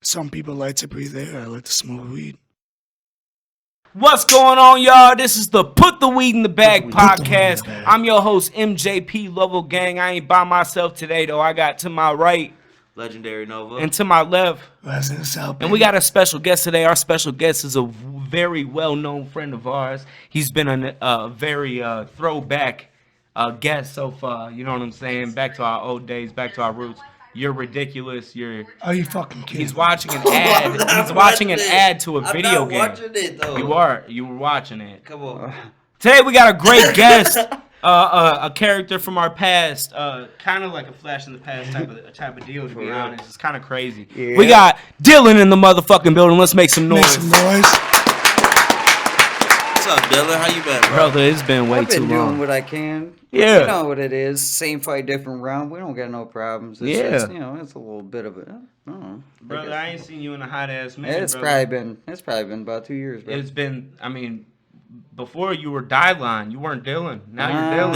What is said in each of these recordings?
Some people like to breathe air. I like to smoke weed. What's going on, y'all? This is the Put the Weed in the Bag podcast. I'm your host, MJP Lovell Gang. I ain't by myself today, though. I got to my right, Legendary Nova, and to my left, Resident South. and we got a special guest today. Our special guest is a very well-known friend of ours. He's been a very throwback guest so far. You know what I'm saying? Back to our old days, back to our roots. You're ridiculous. Are you fucking kidding? He's watching an ad. He's watching an ad to a video game. I'm not watching it though. You were watching it. Come on. Today we got a great guest, a character from our past, kind of like a flash in the past type of deal. To be honest, it's kind of crazy. Yeah. We got Dylan in the motherfucking building. Let's make some noise. Make some noise. What's up, Dylan? How you been, bro? Brother, it's been way I've been too doing long. what I can. Yeah. You know what it is. Same fight, different round. We don't got no problems. It's Yeah. just, it's a little bit of it. I don't know. Brother, I ain't seen you in a hot ass minute. It's probably been about 2 years, bro. It's been. I mean, before you were Dylan, you weren't Dylan. Now you're Dylan.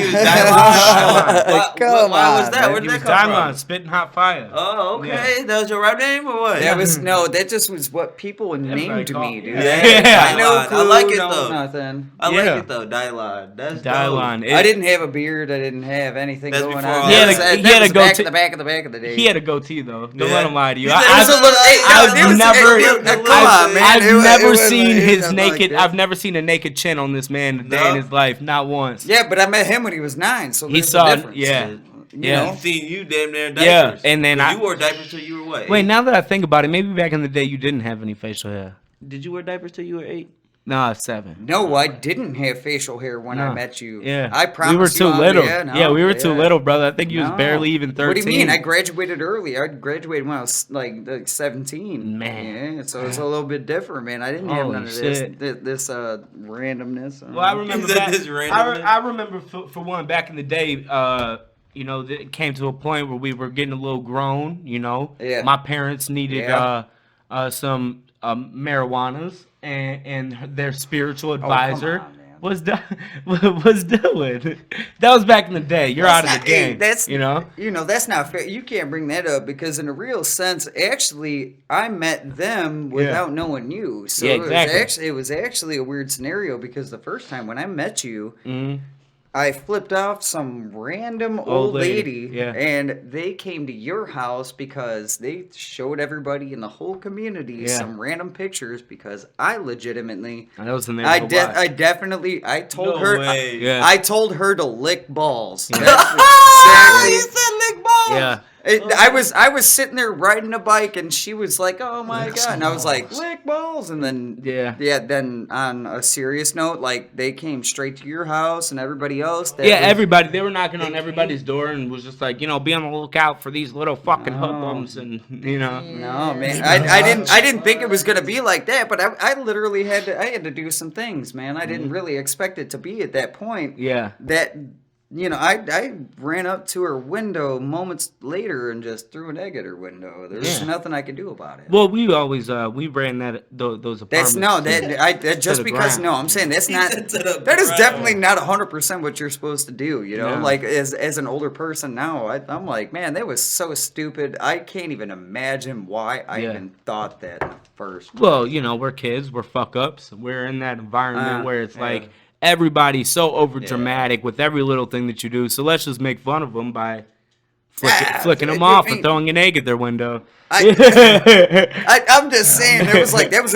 You was Dylan. Come Why was on, that? man. Where did You that was come Dylan, from? spitting hot fire. Oh, okay. Yeah. That was your rap name or what? That just was what people named called- me, dude. Yeah. No clue, I like it no though. nothing. I Yeah. like it though. Dylan. That's Dylan. dope. I didn't have a beard. I didn't have anything That's going before on. all He had That a- was- he that had a was back goatee. in the back of the day. He had a goatee though. Don't Yeah. let him lie to you. He said- It was a little- I've never seen a naked chin on this man a day in his life, not once. Yeah, but I met him when he was 9, so He there's saw a it, difference. yeah. You Yeah. know? I've seen you damn near in diapers. Yeah, and then you wore diapers till you were what? Wait, 8? now that I think about it, maybe back in the day you didn't have any facial hair. Did you wear diapers till you were 8? Nah, 7. No, I didn't have facial hair when I No. met you. Yeah, I promise we were too little. Yeah, We were too little, brother. I think you was No. barely even 13. What do you mean? I graduated early. I graduated when I was like 17. Man. Yeah, so it's a little bit different, man. I didn't have Holy none of shit. this randomness. Well, I remember Is that back, this randomness? I remember for one back in the day. It came to a point where we were getting a little grown. Yeah. My parents needed Yeah. some marijuanas, and their spiritual advisor on, man. was Dylan. That was back in the day. You're out of the game. That's not fair. You can't bring that up because in a real sense, actually, I met them without knowing you. So Yeah, exactly. it was actually a weird scenario because the first time when I met you. Mhm. I flipped off some random old lady, yeah. and they came to your house because they showed everybody in the whole community some random pictures because I legitimately, That was the name I of the watch. I told No her, way. Yeah. I told her to lick balls. Yeah. That's You exactly. said lick balls. Yeah. I was sitting there riding a bike and she was like, "Oh my Lick god!" some And I was like, balls. "Lick balls!" And then Yeah. Then on a serious note, like they came straight to your house and everybody else. That Yeah, was- everybody. They were knocking on everybody's door and was just like, be on the lookout for these little fucking hoodlums and. No, man, I didn't think it was gonna be like that, but I literally had to do some things, man. I didn't really expect it to be at that point. Yeah. That I ran up to her window moments later and just threw an egg at her window. There was Yeah. nothing I could do about it. Well, we always we ran those apartments. Just the because ground. no, I'm saying that's not To the that is ground. definitely not 100% what you're supposed to do. No. Like as an older person now, I'm like, man, that was so stupid. I can't even imagine why I Yeah. even thought that at first. Well, we're kids, we're fuck ups. We're in that environment where it's yeah. like everybody's so over dramatic with every little thing that you do. So let's just make fun of them by flicking them off and throwing an egg at their window. I'm just saying that was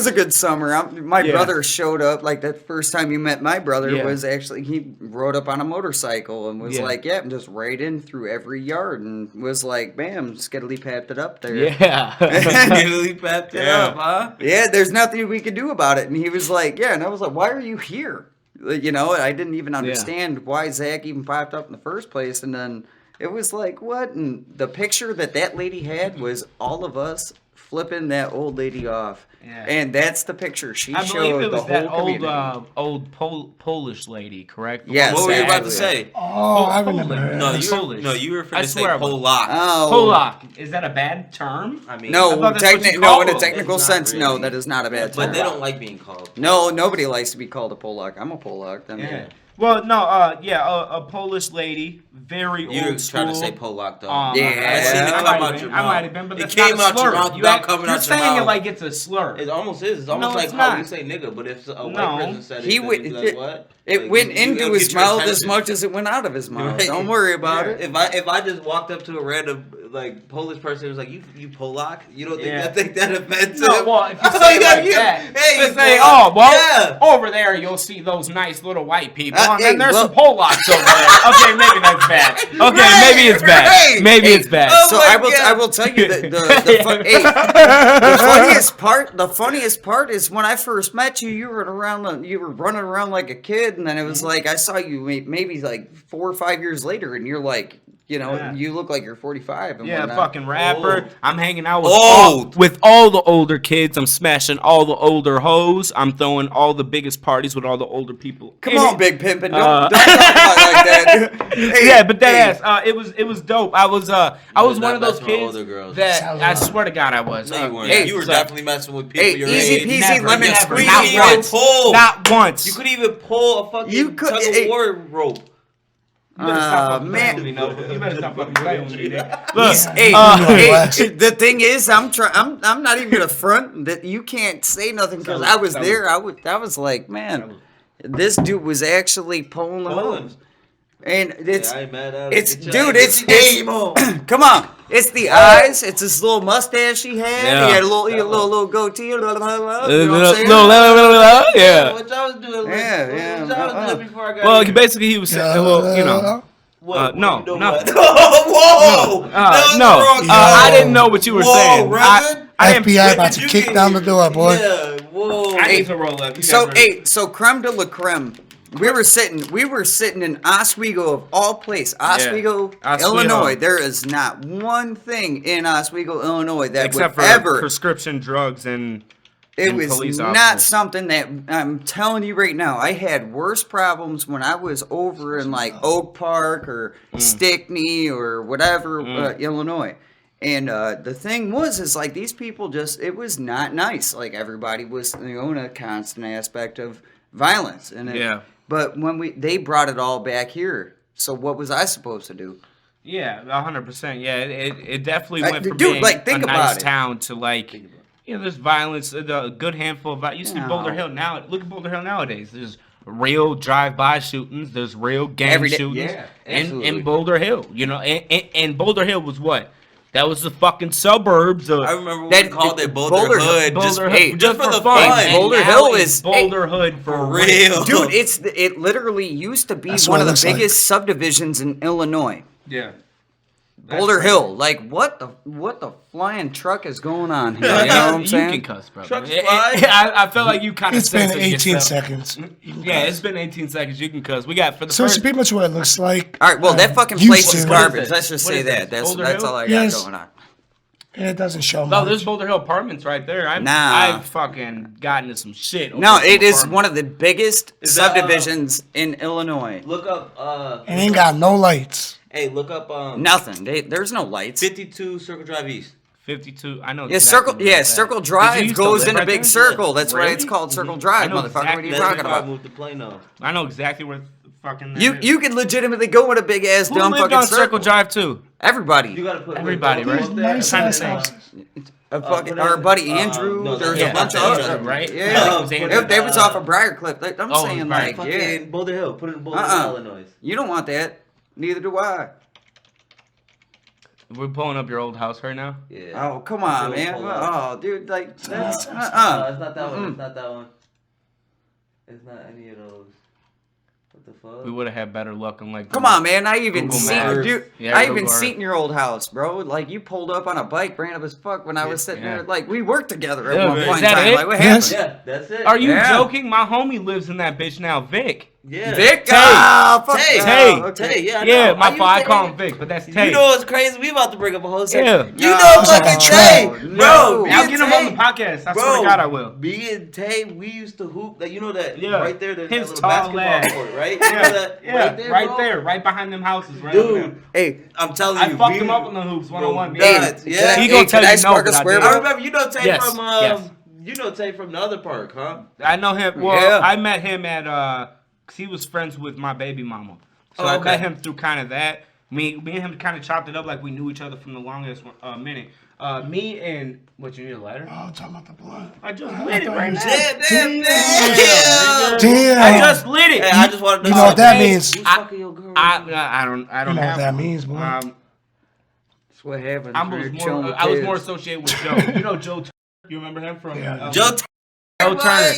a good summer. My Yeah. brother showed up like that first time you met my brother Yeah. was actually he rode up on a motorcycle and was Yeah. like, yeah, and just right in through every yard and was like, bam, skiddly papped it up there. Yeah. Really papped it Yeah. up, huh? Yeah, there's nothing we could do about it. And he was like, yeah, and I was like, why are you here? I didn't even understand why Zach even popped up in the first place. And then it was like, what? And the picture that lady had was all of us flipping that old lady off. Yeah. And that's the picture she I showed believe it was the that whole community. old Polish lady, correct? The Yes, What were you about to exactly. say? Oh, I remember her. No, Polish. you were I finna say swear I was. Polak. Oh. Polak. Is that a bad term? I mean, I thought that's what you call in a them. technical It's not sense, no, really. that is not a bad term. but they don't like being called. No, nobody likes to be called a Polak. I'm a Polak. Yeah. Well, no, a Polish lady, very You were old school. trying to say Polak, though. Yeah. I seen it I come might out have your been. I mouth. might have been, but It that's came not a out your slur. mouth without coming You're out your saying it mouth. like it's a slur. It almost is. It's almost No, like it's how not. we say nigga, but if a No. white person said it, He then would. you'd be like, what? It Like, went you into gotta his get your mouth as attention. much as it went out of his mouth. Right. Don't worry about Yeah. it. If I just walked up to a random like Polish person and was like, you Polak, you don't think Yeah. I think that offensive? No, well, if you Oh, say it yeah, like you- that, hey, you you say, Polak. oh, well, Yeah. over there you'll see those nice little white people, and hey, then there's well- some Polacks over there. Okay, maybe that's bad. Okay, Right, maybe it's bad. right. Maybe Hey, it's bad. oh So my I will God. tell you that the funniest part is when I first met you, you were running around like a kid, and then it was like I saw you maybe like 4 or 5 years later, and you're like, Yeah. you look like you're 45 and Yeah, whatnot. fucking rapper. Old. I'm hanging out with Old. all the older kids. I'm smashing all the older hoes. I'm throwing all the biggest parties with all the older people. Come in on, it. Big Pimpin', Uh, don't talk about it like that. Hey, Yeah, but that hey, ass. It was dope. I was was one not of those messing with kids older girls. that Sounds I wrong. swear to God I was. No, you weren't. Hey, you were so- definitely messing with people Hey, your easy age. peasy, Never, lemon never, squeezy. not You once. couldn't pull. Not once. You could even pull a fucking You could- tug hey. of war rope. You better stop fucking man. playing with me, Nova. You better stop fucking playing with me, nigga. He's- Look, hey, West. the thing is, I'm not even gonna front that you can't say nothing because I was there. I was like, man, this dude was actually pulling the Pulling. hose. And it's Yeah, I ain't mad at it. it's Get your- dude, get it's your game on. come on, it's the eyes, it's this little mustache he had. Yeah. He had a little goatee. You know what I'm saying? Yeah. What y'all was doing? Yeah, What yeah, y'all was doing before I got Well, here? basically he was saying, well, you know. What, no, you know no. what? Whoa! That was No, the wrong I time. didn't know what you were Whoa, saying. Reverend? I didn't- FBI about to You kick can- down the door, boy. Yeah, whoa. I need to roll up. You So guys ready? so creme de la creme. We were sitting in Oswego of all place, Oswego, Oswego. Illinois. There is not one thing in Oswego, Illinois that Except for would ever. prescription drugs and It and was police not officers. something that I'm telling you right now. I had worse problems when I was over in like Oak Park or Stickney or whatever, Illinois. And the thing is like these people it was not nice. Like everybody was, in a constant aspect of violence. And Yeah. But when they brought it all back here, so what was I supposed to do? Yeah, 100%. Yeah, it definitely Like, went from dude, being like, think a about nice it. town to like, there's violence, a good handful of violence. You see No. Boulder Hill now. Look at Boulder Hill nowadays. There's real drive-by shootings. There's real gang Every day. shootings. Yeah, in absolutely. Boulder Hill, and Boulder Hill was what? That was the fucking suburbs of. I remember That- we called it Boulder, Boulder- Hood. Boulder just, Hood, just for the fun. fun. And Boulder now Hill it's is- Boulder Hood for real. Dude, it literally used to be That's one what of it the looks like. biggest subdivisions in Illinois. Yeah. Boulder crazy. Hill, like what the flying truck is going on here? You know what I'm saying? You can cuss, bro. Trucks It- fly. I feel like you kind of. It's been 18 seconds. Yeah, it's been 18 seconds. You can cuss. We got for the So it's first. pretty much what it looks like. All right, well, that fucking used place is to. garbage. this? Let's just What say is that. this? Boulder That's Hill? all I got Yes. going on. And it doesn't show No, much. there's Boulder Hill apartments right there. Nah. I've fucking gotten into some shit. No, over it some is apartments. one of the biggest Is that, subdivisions in Illinois. Look up, It ain't got no lights. hey, look up, Nothing. There's no lights. 52 Circle Drive East. 52. I know. Yeah, exactly where it's at. Circle Did you Drive used to goes live in a right big there? circle. That's why Really? it's called Circle I Drive, know motherfucker. What are exactly you That's talking before I about? moved to Plano. I know exactly where fucking. that You is. you can legitimately go in a big ass Who dumb lived fucking on circle. Circle Drive too? Everybody. You gotta put Everybody, wait, right? up there. Nice trying to ass say. houses. Fucking put our in- buddy Andrew. no, There's yeah, a bunch of that's other Andrew, right? Yeah, Yeah, they, Andrew. they was off of Briarcliff. Like, I'm Oh, saying, right. like, yeah, Fucking Boulder Hill. Put it in Boulder Hill, Illinois. you don't want that. Neither do I. We're pulling up your old house right now. Yeah. Oh, come on, That's man. what we'll pull Oh, dude, like, that's, No, it's not that one. Mm-mm. It's not that one. It's not any of those. What the fuck? We would have had better luck on like. Come on, man. I even Google seen, Maps. dude. Yeah, I even Google seen your old house, bro. Like, you pulled up on a bike, random as fuck, when I was sitting Yeah. there. Like, we worked together at Yeah, one is point in that time. it? Like, what Yes. happened? Yeah, that's it. Are you Yeah. joking? My homie lives in that bitch now, Vic. Yeah. Vic? Tay. Ah, fuck Tay. no. Tay. Okay. Tay, yeah, I Yeah, know. my used fault. I to call hang- him Vic, but that's Tay. You know what's crazy? We about to bring up a whole section. Yeah. You No, know it's like fucking a Tay, trap. bro. No. me I'll and get him on the Tay- podcast. I Bro, swear to God, I will. Me and Tay, we used to hoop. Like, you know that Yeah. right there, there's His that little tall basketball lad. court, right? You know that Right bro? there, right behind them houses, right over there. Dude, Hey, I'm telling I you, fucked we- him up on the hoops one Bro, on one. hey, nuts. yeah. He gonna tell can I you no, spark but a I square did. I ball? remember you know Tay Yes, from yes. you know Tay from the other park, huh? I know him. Well, Yeah. I met him at because he was friends with my baby mama. So Oh, I okay. met him through kind of that. Me and him kind of chopped it up like we knew each other from the longest minute. Me and what, you need a lighter? Oh, talking about the blood. I just lit it thought right you now. said- Damn. Damn. I just lit it. Hey, I just wanted to You know what that Okay. means? You You fucking your girl. I don't know have what that one. means, boy. That's what happens. I when was you're more. chilling with I was kids. more associated with Joe. You know Joe. You remember him from? Yeah. Joe Joe Turner.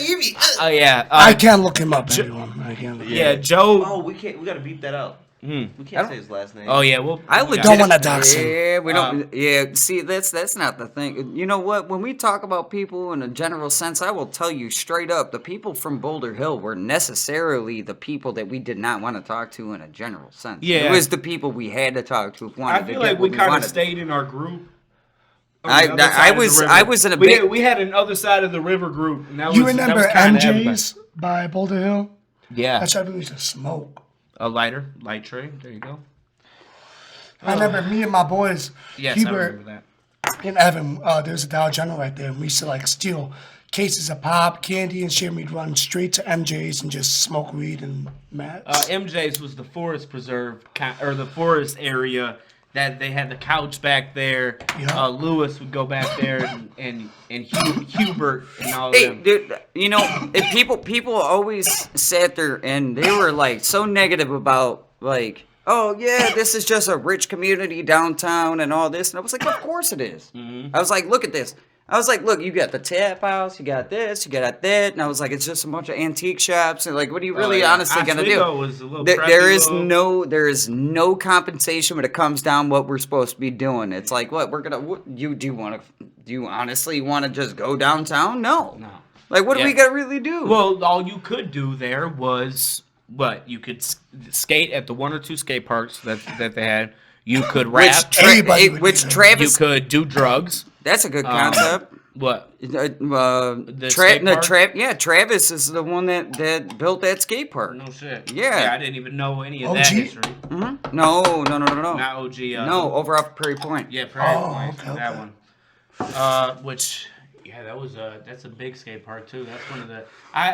Oh yeah. I can't look him up, everyone. I can't look him Yeah, up. Joe. Oh, we can't. We gotta beep that out. Hmm. We can't say his last name. Oh yeah. Well, I we legit got- Don't wanna dox him. Yeah, we don't. Yeah, see, that's not the thing. You know what? When we talk about people in a general sense, I will tell you straight up: the people from Boulder Hill were necessarily the people that we did not want to talk to in a general sense. Yeah. It was the people we had to talk to. If we wanted I to feel get like we what kind of wanted. stayed in our group. on I- the other I side of the was- river. I was in a we big- had, we had an other side of the river group. And that You was, that remember was kinda MJ's by Boulder Hill? Yeah. That's why we used to smoke. A lighter, light tray. There you go. I remember me and my boys. Yes, we I were remember that. in Evan. There's a Dollar General right there. And we used to like steal cases of pop, candy, and shit. And we'd run straight to MJ's and just smoke weed and mats. MJ's was the forest preserve or the forest area that they had the couch back there. Yeah. Lewis would go back there and Hubert and all of Hey, them. dude, you know, if people always sat there and they were like so negative about like, oh yeah, this is just a rich community downtown and all this, and I was like, of course it is. I was like, look at this. I was like, look, you got the tap house, you got this, you got that, and I was like, it's just a bunch of antique shops, and like, what are you really yeah. honestly gonna do? Oswego was a little There crappy is little- there is no compensation when it comes down what we're supposed to be doing. It's like, what we're gonna do you honestly want to just go downtown? No. Like, what are we Yeah. gonna really do? Well, all you could do there was what you could skate at the one or two skate parks that they had. You could rap. Everybody would do that. You Travis, could do drugs. that's a good concept. What? Skate park? Travis is the one that built that skate park. No shit. Yeah. I didn't even know any of OG? that history. No. Not OG. No, over off Prairie Point. Yeah, Prairie Oh, Point, okay, that okay. one. Which, yeah, that's a big skate park too. That's one of the.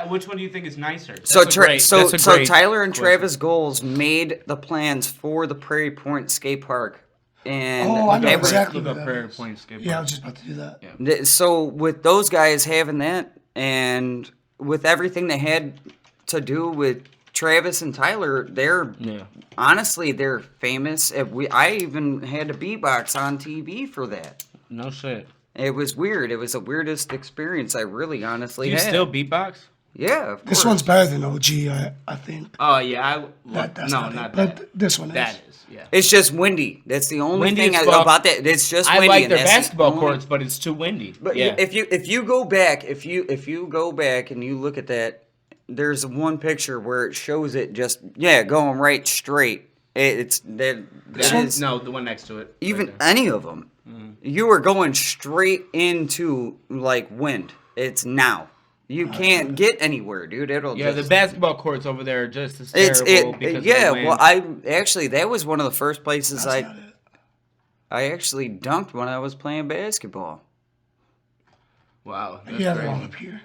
Which one do you think is nicer? So That's a great- so that's a great Tyler and question. Travis Goals made the plans for the Prairie Point skate park, and Oh, I know they were- exactly. Look what up that Prairie is. Point skate Yeah, I park. was just about to do that. Yeah. So with those guys having that, and with everything they had to do with Travis and Tyler, they're Yeah. honestly they're famous. I even had to beatbox on TV for that. No shit. It was weird. It was the weirdest experience I really honestly Do you had. still beatbox? Yeah, of This course. one's better than OG, I think. Oh yeah, That's no, not not it, that. but this one is. That is, yeah. It's just windy. That's the only Windy thing as fuck. about that. It's just I windy. like and their that's the basketball only- courts, but it's too windy. But yeah. if you go back, if you go back and you look at that, there's one picture where it shows it just going right straight. It's that is No, the one next to it. even right there. any of them. You are going straight into like wind. It's now. You can't get anywhere, dude. It'll Yeah, the just, basketball courts over there are just as it's terrible because of the wind. Well, I actually that was one of the first places That's not it. I actually dunked when I was playing basketball. Wow. That's Yeah, crazy. they're all up here.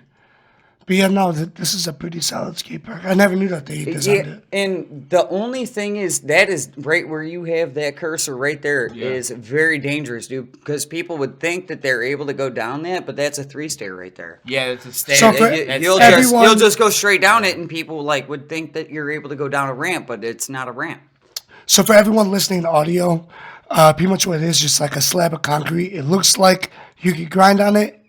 But yeah, no, this is a pretty solid skate park. I never knew that they designed it. And the only thing is that is right where you have that cursor right there is very dangerous, dude. Because people would think that they're able to go down that, but that's a 3-stair right there. Yeah, it's a state. So for- You'll just go straight down it, and people like would think that you're able to go down a ramp, but it's not a ramp. So for everyone listening to audio, pretty much what it is, just like a slab of concrete. It looks like you could grind on it.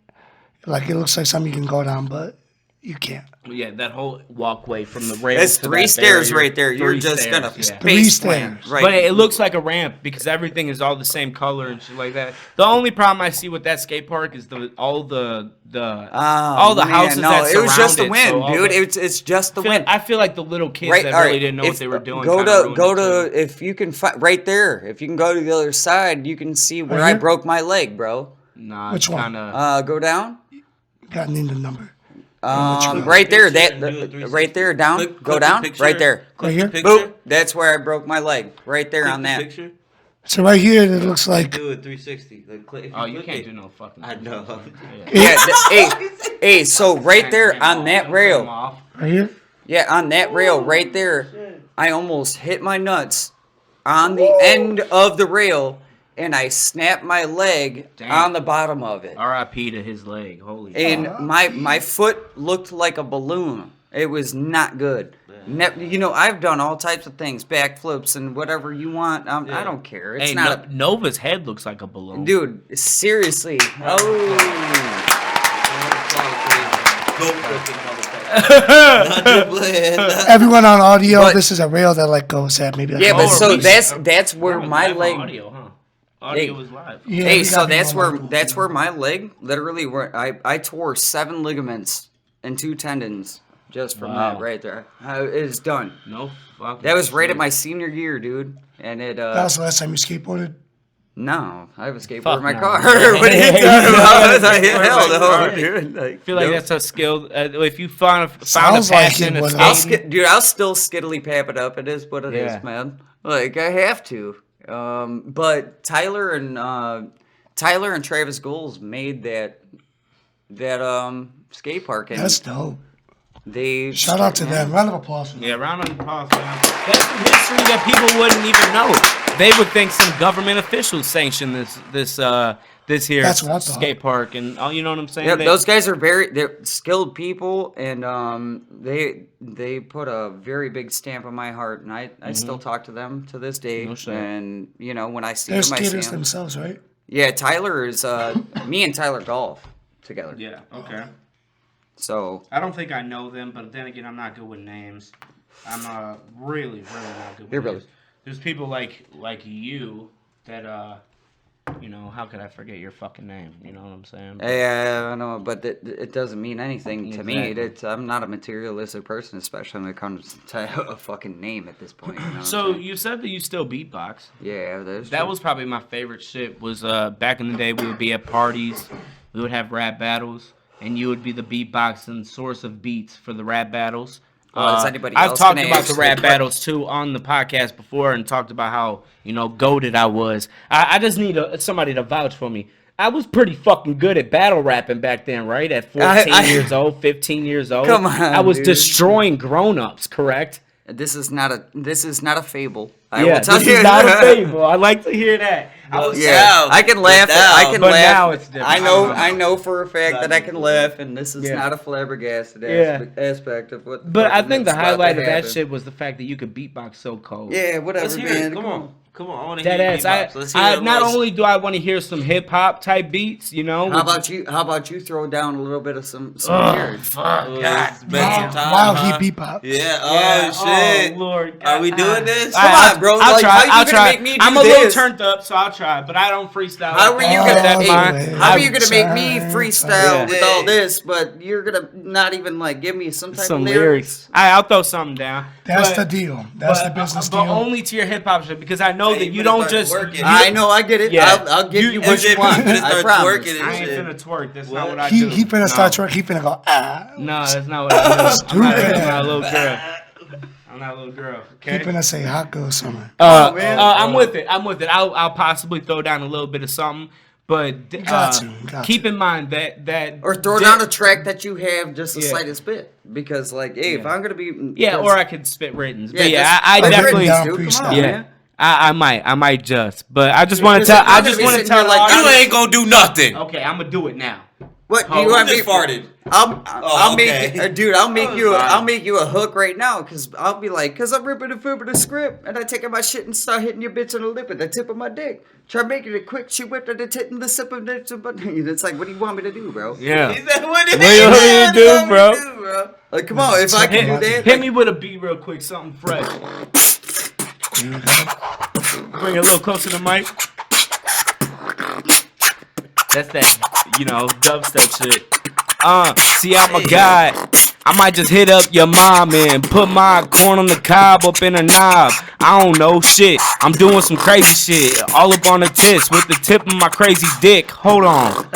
Like it looks like something you can go down, but you can't. Yeah, that whole walkway from the rail. That's to 3 that stairs barrier. right there. You're 3 just stairs, gonna yeah. Three face slam stairs. right. But it looks like a ramp because everything is all the same color and shit like that. The only problem I see with that skate park is all the houses no, that surround it was just the it, wind, so all dude. the- it's just the wind. I feel like the little kids Right, that all really right, didn't know what they were doing. Go kinda to ruined go it, to too. if you can find right there. If you can go to the other side, you can see where Right I here? broke my leg, bro. Nah, Which one? kinda, Go down. Got name the number. Right there. picture and do a That 360. right there. Down. Click Go the down. picture. Right there. Right here? Boop. That's where I broke my leg. Right there on that. Picture. So right here, it looks like Do a 360. Like, click, if oh, you click can't it- do no fucking. I know. Yeah. Hey. So right there on that rail. right here. Yeah, on that rail right there, I almost hit my nuts on the end of the rail, and I snapped my leg on the bottom of it. R.I.P. to his leg. Holy shit. And my foot looked like a balloon. It was not good. You know, I've done all types of things, backflips and whatever you want. I don't care. It's not Nova's head looks like a balloon. Dude, seriously. Everyone on audio, this is a rail that like goes at maybe. Like But so that's where my leg. Audio, huh? Audio was live. Yeah, Hey, we so gotta be that's on where my leg literally I tore 7 ligaments and 2 tendons just from that right there. It's done. No fucking. That was right at my senior year, dude. And it That was the last time you skateboarded. no, I have a skateboard Fuck in my no. car. What are you talking about? Hell no, dude. I feel like that's a skill. If you found a Sounds like passion it in would. skating, Dude, I'll still skiddly pap it up. It is what it is, Yeah. man. Like I have to. But Tyler and Travis Goals made that skate park, and That's dope. they Shout out to them. Round of applause. For them. yeah, round of applause, man. That's some history that people wouldn't even know. They would think some government officials sanctioned this here That's what I thought. skate park, and you know what I'm saying? Yeah, They- those guys are they're skilled people, and they put a very big stamp on my heart, and I still talk to them to this day. No shit. And you know when I see They're them, I see skaters them. themselves, right? Yeah, Tyler is me and Tyler golf together. yeah, okay. So I don't think I know them, but then again, I'm not good with names. I'm really not good with Here, names. brother. There's people like you that you know, how could I forget your fucking name? You know what I'm saying? yeah, I know, but it doesn't mean anything to me. Exactly. I'm not a materialistic person, especially when it comes to a fucking name at this point. You know what I'm So saying? you said that you still beatbox. Yeah, That was probably my favorite shit. Was back in the day we would be at parties, we would have rap battles, and you would be the beatboxing source of beats for the rap battles. Is anybody I've else talked gonna about answer the rap the battles too on the podcast before, and talked about how goated I was. I just need somebody to vouch for me. I was pretty fucking good at battle rapping back then, right? At 14 years old, 15 years old. Come on, I was dude. destroying grown-ups, correct? This is not a fable. I Yeah, will tell this you. is not a fable. I like to hear that. I was Yeah, I can laugh. I can But laugh. now it's different. I know for a fact that I can laugh, and this is Yeah. not a flabbergasted Yeah. aspect of what. But I fucking think the is about to highlight of that happen. shit was the fact that you could beatbox so cold. Yeah, whatever, Let's hear man. it. Come on. Come on. I want to Dead hear ass. beatbox. Let's hear I it, not Royce. only do I want to hear some hip hop type beats, How about you? How about you throw down a little bit of some weird? Fuck, Oh, God. it's been some time, While huh? he beatbox. Yeah. Oh Yeah, shit. Oh, Lord. Are we doing this? Come on, bro. I'll Like, try. how you I'll gonna try. make me do I'm a little this? turned up, so I'll try. But I don't freestyle. How are you Oh, gonna? That's wait. fine. How are you I'm gonna make me freestyle Yeah. with all this, but you're gonna not even like give me some type some of lyrics. I'll throw something down. That's But- the deal. That's the but, business but deal. only to your hip hop shit, because I know Hey, that you you better don't start just. twerking. I know, I get it. Yeah. I'll give you what MJ, you want. better I start promise. twerking I and ain't shit. finna twerk. That's What? not what I He do. finna start twerking. He finna go No, that's not what I do. I'm not, Stupid. I'm not a little girl. I'm not a little girl. He Okay. finna say hot girl summer. I'm with it. I'll possibly throw down a little bit of something, but got keep in mind that Or throw down a track that you have just the Yeah. slightest bit, because like, hey, if I'm gonna be or I could spit written. Yeah, But yeah, just- I but definitely. written, Down dude, freestyle. come on, Yeah. man. I might just, but I just want to tell. I just want to tell like, like, You ain't gonna do nothing. okay, I'm gonna do it now. What Oh, you want You me? just farted. I'll okay. make dude. I'll make Oh, you. sorry. I'll make you a hook right now, cause I'll be like, cause I'm ripping the flip of the script, and I take out my shit and start hitting your bitch on the lip at the tip of my dick. Try making it quick. She whipped at the tip and the sip of it. It's like, what do you want me to do, bro? Yeah. He said, what did What you want me to do, bro? Like, come on, if I can do that, Hit me with a beat real quick, something fresh. Bring it a little closer to the mic. That's that, dubstep shit. See, I'm a guy. I might just hit up your mom and put my corn on the cob up in a knob. I don't know shit. I'm doing some crazy shit. All up on the tits with the tip of my crazy dick. Hold on.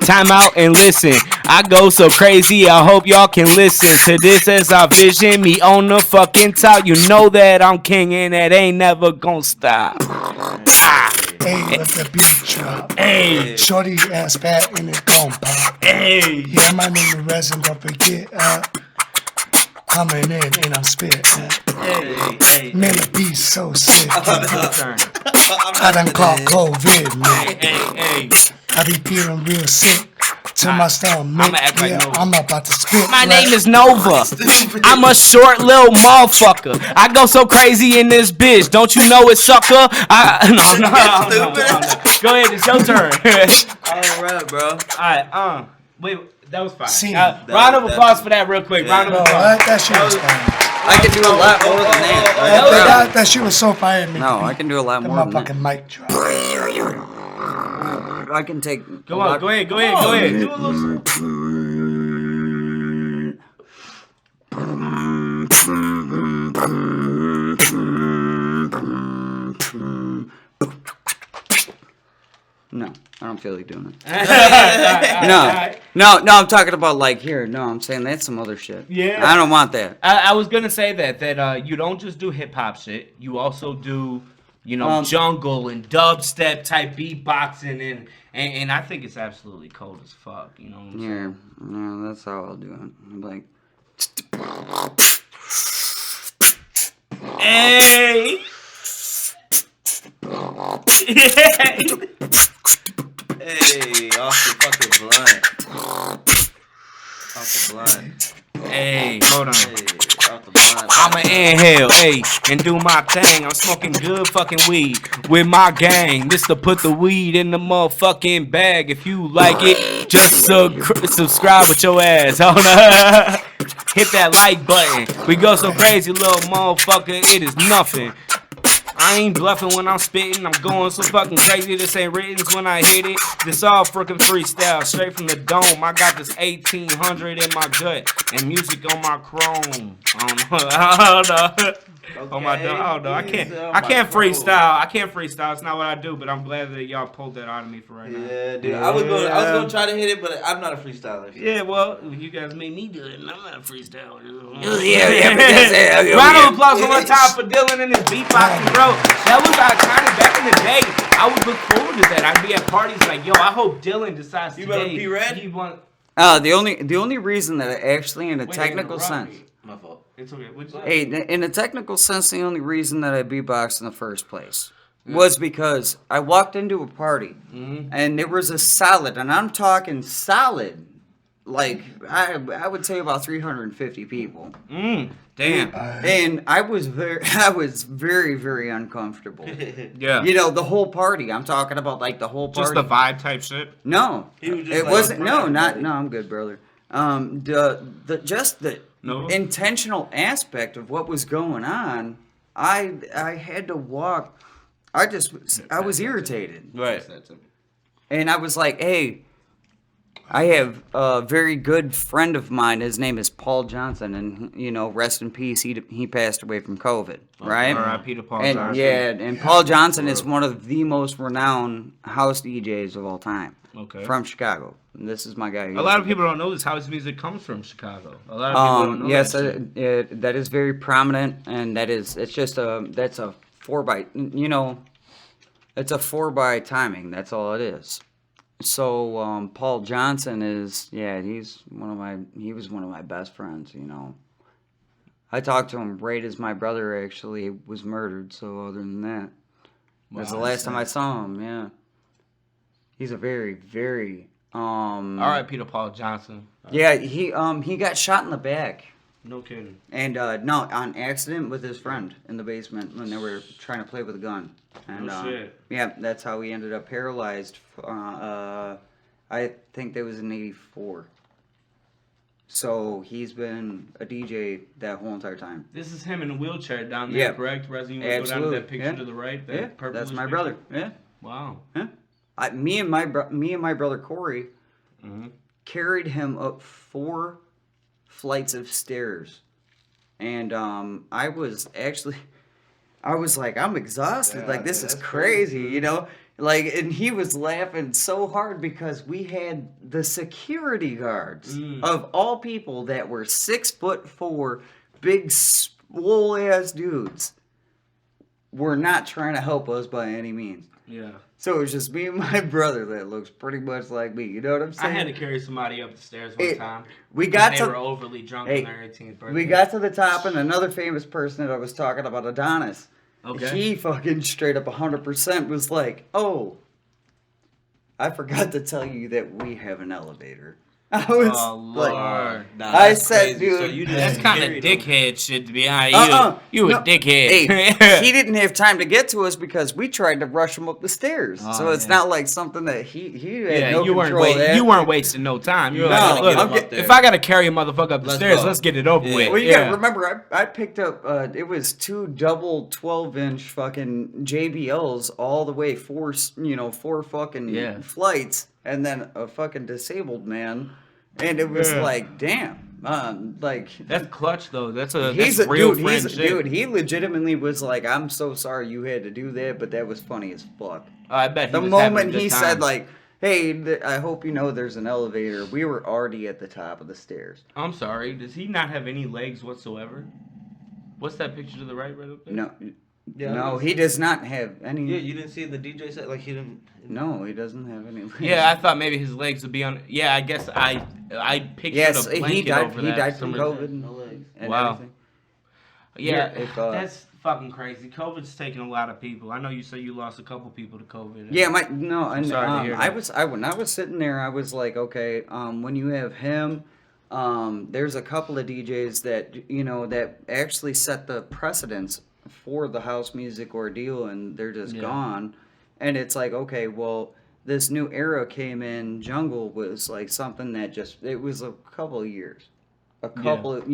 Time out and listen. I go so crazy, I hope y'all can listen to this as I vision me on the fucking top. You know that I'm king and that ain't never gonna stop. Hey, let the beat drop. Hey, Shorty ass fat and it gon' pop. hey. Yeah, my name is Resin. Don't forget. coming in and I'm spitting. Hey. Man, the beat's so sick. Turn. I done caught COVID, man. Hey. I be feeling real sick to my stomach. I'ma act like Yeah, Nova. I'm about to spit. My right? name is Nova. I'm a short little motherfucker. I go so crazy in this bitch. Don't you know it, sucker? No. Go ahead, it's your turn. All right, bro. Alright, wait, that was fine. Scene. Round of applause for that real quick. Round of Bro, applause. that shit was fire. I can do a lot more than that. That shit was so fire. No, I can do a lot The more than that. motherfucking mic drop. I can take. Go on, go ahead. Do a little. No, I don't feel like doing it. No, I'm talking about like here. No, I'm saying that's some other shit. Yeah. I don't want that. I was gonna say that you don't just do hip hop shit. You also do, jungle and dubstep type beatboxing and I think it's absolutely cold as fuck. You know what I'm saying? Yeah, that's how I'll do it. I'm like, Hey. Hey, off the fucking blunt. Off the blunt. Hey, hold on. Hey, off the blunt. I'ma inhale, hey, and do my thing. I'm smoking good fucking weed with my gang. This to put the weed in the motherfucking bag. If you like it, just subscribe with your ass. Hold on. Hit that like button. We go so crazy, little motherfucker. It is nothing. I ain't bluffing when I'm spitting. I'm going so fucking crazy. This ain't written when I hit it. This all freaking freestyle, straight from the dome. I got this 1800 in my gut and music on my chrome. I don't know. On my dome. I don't know. I can't freestyle. I can't freestyle. It's not what I do. But I'm glad that y'all pulled that out of me for right now. Yeah, dude. I was gonna try to hit it, but I'm not a freestyler. Yeah, well, you guys made me do it, and I'm not a freestyler. yeah. Round of applause one more time for Dylan and his beatboxing, bro. That was kind of back in the day. I would look forward to that. I'd be at parties like, yo, I hope Dylan decides You today. better be ready. He want. The only reason that I actually, in a technical sense, My fault. It's okay. What'd you say? hey, in a technical sense, the only reason that I beatboxed in the first place was because I walked into a party and there was a solid, and I'm talking solid, like I would say about 350 people. Damn. And I was very, very uncomfortable. Yeah. You know, the whole party. I'm talking about like the whole party. Just the vibe type shit. No, He was just it like, wasn't. I'm No, fine, not. buddy. No, I'm good, brother. The No? intentional aspect of what was going on. I had to walk. I was irritated, Right. and I was like, hey. I have a very good friend of mine. His name is Paul Johnson, and rest in peace. He passed away from COVID, right? R.I.P. to Paul And Johnson. and Paul Johnson is one of the most renowned house DJs of all time. Okay. From Chicago. And this is my guy. A lot of people don't know this. House music comes from Chicago. A lot of people don't know yes, that shit. that is very prominent, and that's a 4x. It's a 4x timing. That's all it is. So Paul Johnson he was one of my best friends. I talked to him right as my brother actually was murdered. So other than that, that's the last time I saw him. Yeah, he's a very, very R.I.P. to Paul Johnson. Yeah, he got shot in the back. No kidding. And no, on accident with his friend in the basement when they were trying to play with a gun. And No shit. yeah, that's how he ended up paralyzed. I think that was in '84. So he's been a DJ that whole entire time. This is him in a wheelchair down there, Yeah. correct? Resin, you want to go down to Absolutely. that picture Yeah. to the right? That Yeah, purplish that's my picture? brother. Yeah, Wow. yeah. Me and my brother Corey Mm-hmm. carried him up 4 flights of stairs, and I was like, I'm exhausted. Yeah, like, this is that's crazy, Like, and he was laughing so hard because we had the security guards of all people that were 6'4", big swole ass dudes, were not trying to help us by any means. Yeah. So it was just me and my brother that looks pretty much like me. You know what I'm I saying? had to carry somebody up the stairs one time. We got They to were overly drunk Hey, on their 18th birthday. we got to the top, and another famous person that I was talking about, Adonis. Okay. She fucking straight up 100% was like, "Oh, I forgot to tell you that we have an elevator." I was Oh, like, Lord. Nah, I that's said, crazy. dude, So you just That's kind of carried him. dickhead shit to be honest. You no. a dickhead. Hey, he didn't have time to get to us because we tried to rush him up the stairs. Oh, so it's yeah. not like something that he had Yeah, no you control weren't of that. you weren't wasting no time. You No, were like, I'm look, getting him up there. if I gotta carry a motherfucker up the Let's stairs, go. let's get it over Yeah. with. Well, you yeah. gotta remember, I picked up, it was 2 double 12-inch fucking JBLs all the way, 4 fucking Yeah. flights, and then a fucking disabled man. And it was Yeah. like, damn, like... That's clutch though. That's He's that's a real dude. friend shit. Dude. He legitimately was like, "I'm so sorry you had to do that, but that was funny as fuck." Oh, I bet he The was having a moment good he time. said like, "Hey, I hope you know there's an elevator," we were already at the top of the stairs. I'm sorry. Does he not have any legs whatsoever? What's that picture to the right up there? No, Yeah, no, I he does not have any. Yeah, you didn't see the DJ set? Like, he didn't... No, he doesn't have any. Yeah, I thought maybe his legs would be on. Yeah, I guess I pictured Yes, a he blanket died. over He that. died for from some reason. COVID and, No legs. and Wow. everything. Yeah, if, that's fucking crazy. COVID's taking a lot of people. I know you say you lost a couple people to COVID. Yeah, and sorry to hear that. when I was sitting there, I was like, okay, when you have him, there's a couple of DJs that that actually set the precedence for the house music ordeal, and they're just gone. And it's like, okay, well, this new era came in. Jungle was like something that it was a couple of years, a couple of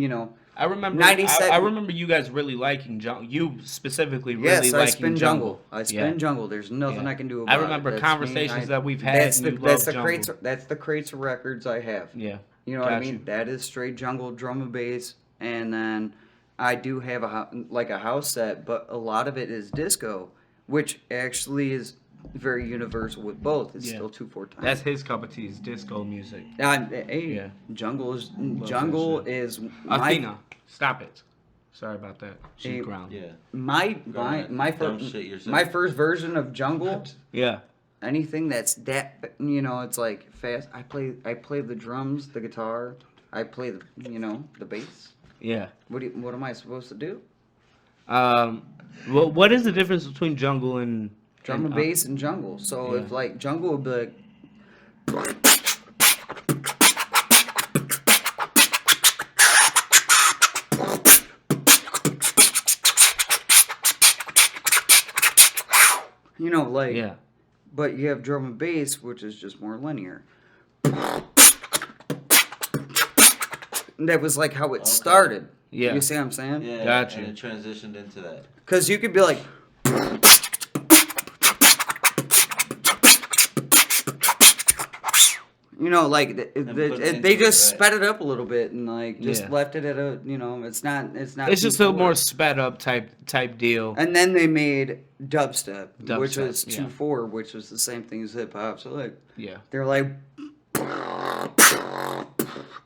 I remember. 97 I remember you guys really liking Jungle. You specifically really Yes, I liking spin Jungle. jungle. I spin jungle. There's nothing Yeah. I can do about I it. remember That's conversations me. that we've had. That's and the you that's love the Jungle. crates. That's the crates of records I have. Yeah. You know what I Got mean? you. That is straight jungle drum and bass, and then I do have a house set, but a lot of it is disco, which actually is very universal with both. It's Yeah. still 2/4 time. That's his cup of tea. Is disco music. Hey, Yeah. jungle is that shit. is my Athena, stop it. Sorry about that. She's Hey, ground. Yeah. my Go ahead. Don't shit yourself. my first version of jungle. Yeah. Anything that's that it's like fast. I play the drums, the guitar. I play the bass. Yeah. What am I supposed to do? Well, what is the difference between jungle and Drum and bass and jungle. So Yeah. if like jungle would be like, like, Yeah. but you have drum and bass, which is just more linear. That was like how it started. Yeah. You see what I'm saying? Yeah, Got and you. it transitioned into that. Because you could be like, like they just sped it up a little bit and like just Yeah. left it at a, it's not. It's just a more sped up type deal. And then they made dubstep, which Dubstep, was yeah. 2/4, which was the same thing as hip hop. So like Yeah. they're like,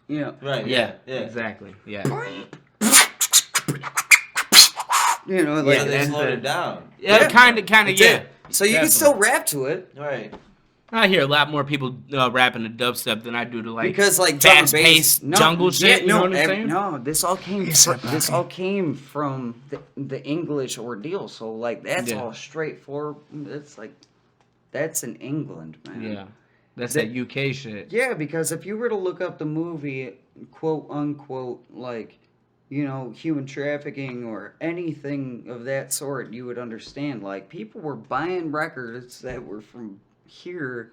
Right. Yeah. Yeah. Exactly. Yeah. like Yeah, they that's slowed the- it down. Yeah. Kind of. that's Yeah. it. So you can still rap to it. Right. I hear a lot more people rapping to dubstep than I do to like Because like drum and fast bass, paced jungle shit. You know what I'm saying? No, this all came. He said This nothing. all came from the English ordeal. So like that's Yeah. all straightforward. It's like that's in England, man. Yeah. That's that UK shit. Yeah, because if you were to look up the movie, quote unquote, like, human trafficking or anything of that sort, you would understand. Like, people were buying records that were from here,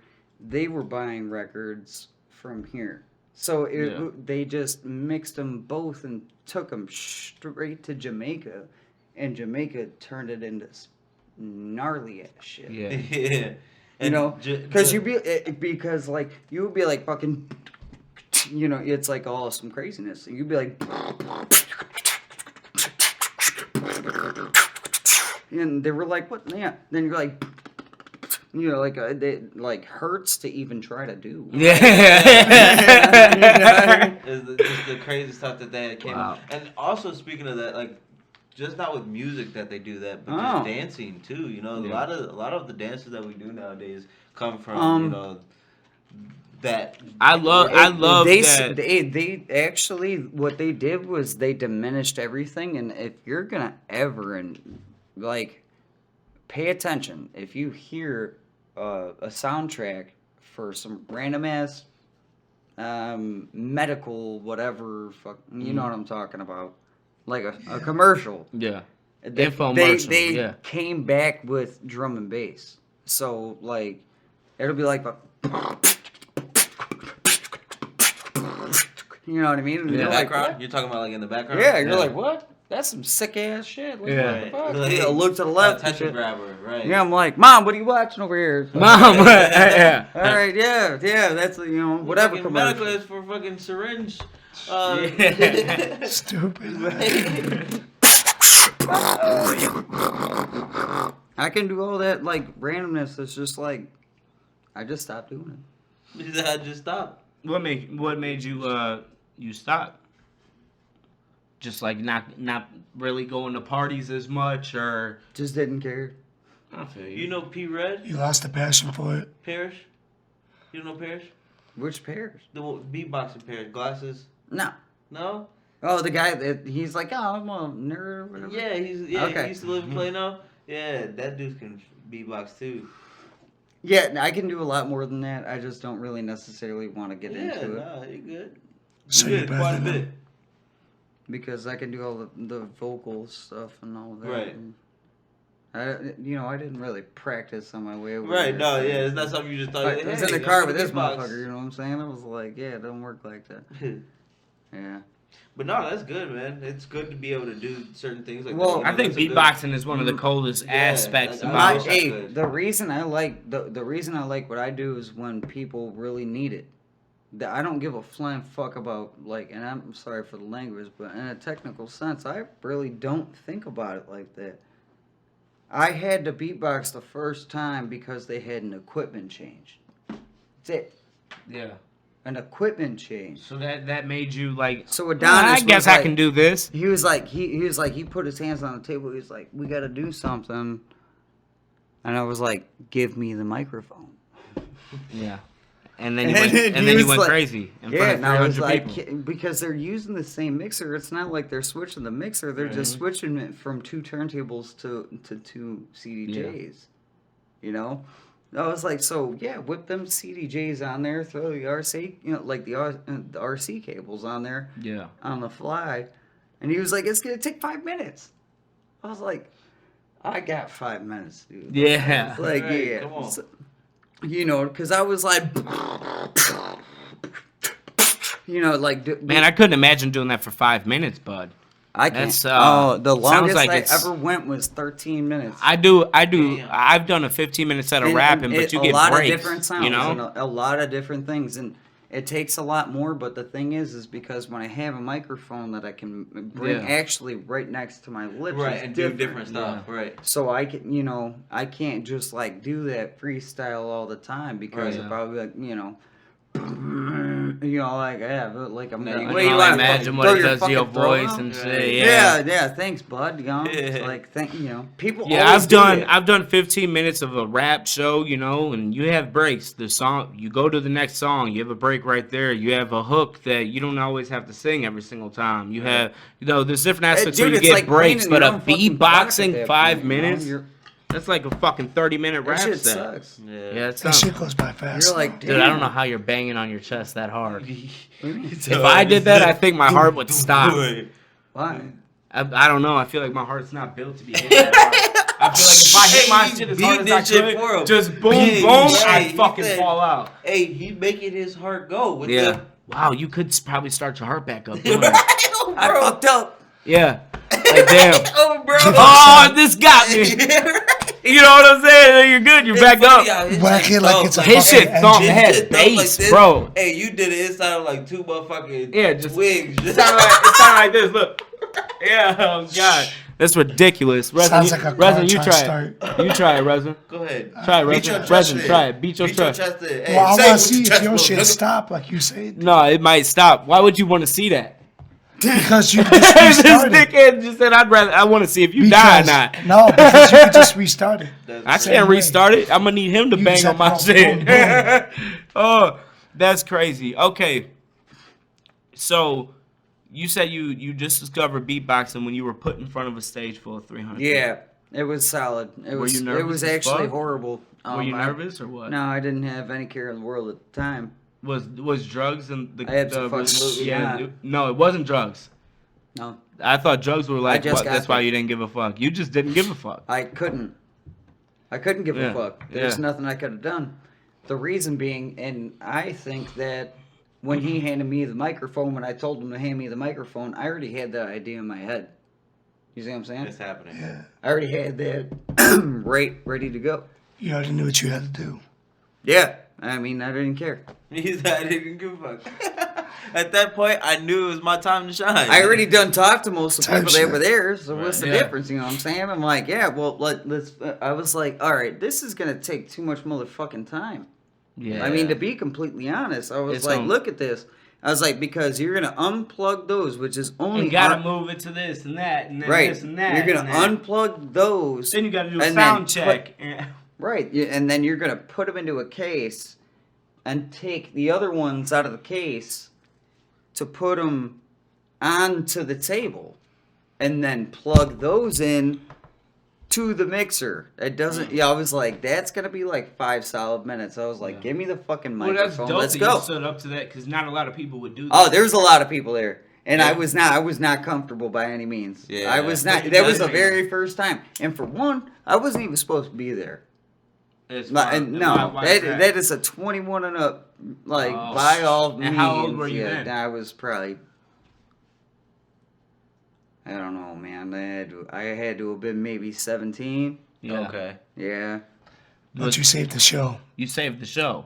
they were buying records from here. So they just mixed them both and took them straight to Jamaica, and Jamaica turned it into gnarly ass shit. Yeah. Yeah. Because you would be like fucking, it's like all some craziness. You'd be like, and they were like, what? Yeah. Then you're like, it like hurts to even try to do. Yeah. It's the crazy stuff that they came. Wow. And also speaking of that, like, just not with music that they do that, but Oh. just dancing too. You know, Yeah. a lot of the dances that we do nowadays come from you know that. I love that. They actually, what they did was they diminished everything. And if you're gonna ever like pay attention, if you hear a soundtrack for some random ass medical whatever, you know what I'm talking about, like a commercial. Yeah. They Infomercial, yeah. came back with drum and bass. So like it'll be like you know what I mean? And In the you're like, background, what? you're talking about like in the background. Yeah, you're like, what? That's some sick ass shit. Like, Yeah. what the fuck? Like, Yeah, look to the left. and attention shit. grabber, right? Yeah, I'm like, Mom, what are you watching over here? Mom, yeah. All right, yeah, that's whatever Fucking commercial. medical is for fucking syringe. Stupid. I can do all that like randomness. It's just like I just stopped doing it. I just stop. What made you stop? Just like not really going to parties as much, or Just didn't care. I feel You know P Red You lost the passion for it. Parrish? You don't know Parrish? Which pairs? The beatboxing Parrish glasses? No. No? Oh, the guy that he's like, oh, I'm a nerd or whatever. Yeah, Okay. he used to live in Plano. Yeah, that dude can beatbox too. Yeah, I can do a lot more than that. I just don't really necessarily want to get Yeah, into it nah, you good. So You you're good, quite a better than bit. him. because I can do all the vocal stuff and all that. Right. And I didn't really practice on my way over Right, there. no, yeah, it's not something you just thought. Like, I was in hey, the car I'm with gonna this beatbox. motherfucker, you know what I'm saying? I was like, yeah, it don't work like that. Yeah. But no, that's good, man. It's good to be able to do certain things like Well, that. You I know, think that's a good- beatboxing is one of the coldest Yeah, aspects I about wish I Hey, could. the reason I like the reason I like what I do is when people really need it. I don't give a flying fuck about like, and I'm sorry for the language, but in a technical sense, I really don't think about it like that. I had to beatbox the first time because they had an equipment change. That's it. Yeah. An equipment change. So that made you like. So Adonis I guess was I like- can do this. He was like, he put his hands on the table. He was like, we got to do something. And I was like, give me the microphone. Yeah. And then you And went, he was went like- crazy in Yeah, front and I of was 300 like, people. because they're using the same mixer. It's not like they're switching the mixer. They're just switching it from two turntables to two CDJs. You know? I was like, so yeah, whip them CDJs on there, throw the RC, like the RC cables on there Yeah. on the fly. And he was like, it's going to take 5 minutes. I was like, I got 5 minutes, dude. Yeah. Like, Right, yeah. come on. So- because I was like, like, Man, I couldn't imagine doing that for 5 minutes, bud. I can't. That's, The sounds longest like I it's- ever went was 13 minutes. I do. Damn. I've done a 15-minute set of And- rapping, and but you a get lot breaks. of different sounds, You know. and a lot of different things, and it takes a lot more. But the thing is because when I have a microphone that I can bring Yeah. actually right next to my lips, Right, it's and do different stuff. Right. So I can, I can't just like do that freestyle all the time because Right. if I like, like like I'm Now gonna. you what can do you only want? imagine what Throw it does to your fucking throat voice out? and Right. shit. Yeah, thanks, bud. It's Yeah. like people. Yeah, always do that. I've done 15 minutes of a rap show, and you have breaks. The song, you go to the next song, you have a break right there. You have a hook that you don't always have to sing every single time. You have, there's different aspects Dude, where you it's get like breaks, cleaning but your a own fucking block at beatboxing that 5 point, minutes, You're- that's like a fucking 30-minute That rap shit set. sucks. Yeah. Yeah, it That sounds. shit goes by fast. You're like, Dude, I don't know how you're banging on your chest that hard. If If I did that, I think my heart would stop. Why? I don't know. I feel like my heart's not built to be hit that hard. I feel like if I hit my Hey, shit as beat hard as I this shit for could, him. just boom, Hey, boom, hey, I'd he fucking said- fall out. Hey, he making his heart go with Yeah. Wow, you could probably start your heart back up. doing the. that. Oh, I bro. fucked up. Yeah. Like, damn. Oh, bro. Oh, this got me. You know what I'm saying? You're good. You're back up. Whack it like it's a His fucking shit thump engine. head bass, bro. Hey, you did it. It sounded like two motherfucking Yeah, just wigs. it sounded like this. Look. Yeah. Oh God. That's ridiculous. Resin, Sounds you, like a car Resin, you trying to try start. it. You try it, Resin. Go ahead. Try it, Beat your Resin. chest Resin, in. try it. Beat your chest. chest in. Hey, Well, I say want with to see your if chest your closed. shit Look- stop like you said. No, it might stop. Why would you want to see that? Because you just This restarted. dickhead just said, I want to see if you die or not. No, because you could just restart it. I Same can't way. restart it. I'm gonna need him to You bang just on my have to go shit. boom, Oh, that's crazy. Okay, so you said you just discovered beatboxing when you were put in front of a stage full of 300. Yeah, it was solid. It Were was. you nervous It was as actually fuck? horrible. Were you I- nervous or what? No, I didn't have any care in the world at the time. Was drugs and the Absolutely not. no, it wasn't drugs. No, I thought drugs were like just what, got that's why there. you didn't give a fuck. You just didn't give a fuck. I couldn't. I couldn't give Yeah, a fuck. There's yeah. nothing I could have done. The reason being, and I think that when he handed me the microphone, when I told him to hand me the microphone, I already had that idea in my head. You see what I'm saying? It's happening. Yeah. I already had that ready to go. You already knew what you had to do. Yeah, I mean, I didn't care. He said I didn't give a fuck. At that point, I knew it was my time to shine. I already done talked to most of the Type people that shit. were there, so what's the Yeah. difference? You know what I'm saying? I'm like, yeah, well, let's. I was like, all right, this is gonna take too much motherfucking time. Yeah. I mean, to be completely honest, I was It's like, on- look at this. I was like, because you're gonna unplug those, which is only you gotta un- move it to this and that and then right. this and that. You're gonna and that. unplug those, Then you gotta do a and sound then check. right? And then you're gonna put them into a case, and take the other ones out of the case, to put them onto the table, and then plug those in to the mixer. It doesn't. Yeah, I was like, that's gonna be like 5 solid minutes. I was like, Yeah. give me the fucking Well, that's microphone. dope Let's that go. you stood up to that because not a lot of people would do that. Oh, there was a lot of people there, and I Yeah. was not comfortable by any means. Yeah. I was not. But you That was the gotta- very first time, and for one, I wasn't even supposed to be there. It's Like, fine. and Why- no, why is that is a 21 and up, like Oh, by all means. and how old were you yeah, then? I was probably. I don't know, man. I had to have been maybe 17. Yeah. Okay. Yeah. But you saved the show. You saved the show.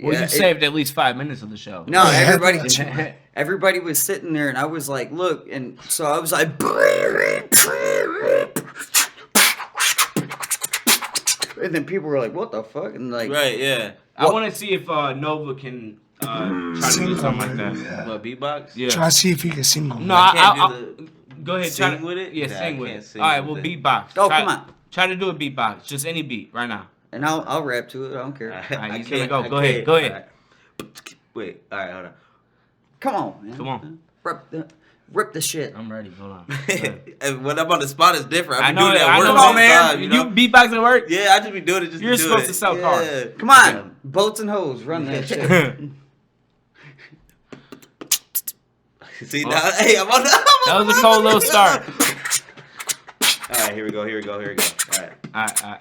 Well, Yeah, you it- saved at least 5 minutes of the show. No, Yeah, everybody. that's right. Everybody was sitting there, and I was like, "Look," and so I was like, and then people were like, "What the fuck?" And like, Right. Yeah. I want to see if Nova can try to do something like that. Yeah. What, beatbox? Yeah. Try to see if you can sing on No, I can't I, do go ahead. sing try to, with it? Yeah, Nah, sing I with can't it. sing All right, with well, it. beatbox. Oh, Try- come on. Try to do a beatbox, just any beat right now. and I'll rap to it. I don't care. Alright, he's can't- gonna go. Go I ahead, can't. go ahead. Alright. Wait. All right. Hold on. Come on, man. Come on. Rip the shit. I'm ready. Hold on. And when I'm on the spot, it's different. I I be know doing it. it I at work know, all the man. time, you know? beatbox at work? Yeah, I just be doing it just You're to do supposed it. to sell Yeah. cars. Come on, boats and hoes, run that shit. See now, hey, I'm on the. That was a cold little start. All right, here we go. All right. All right.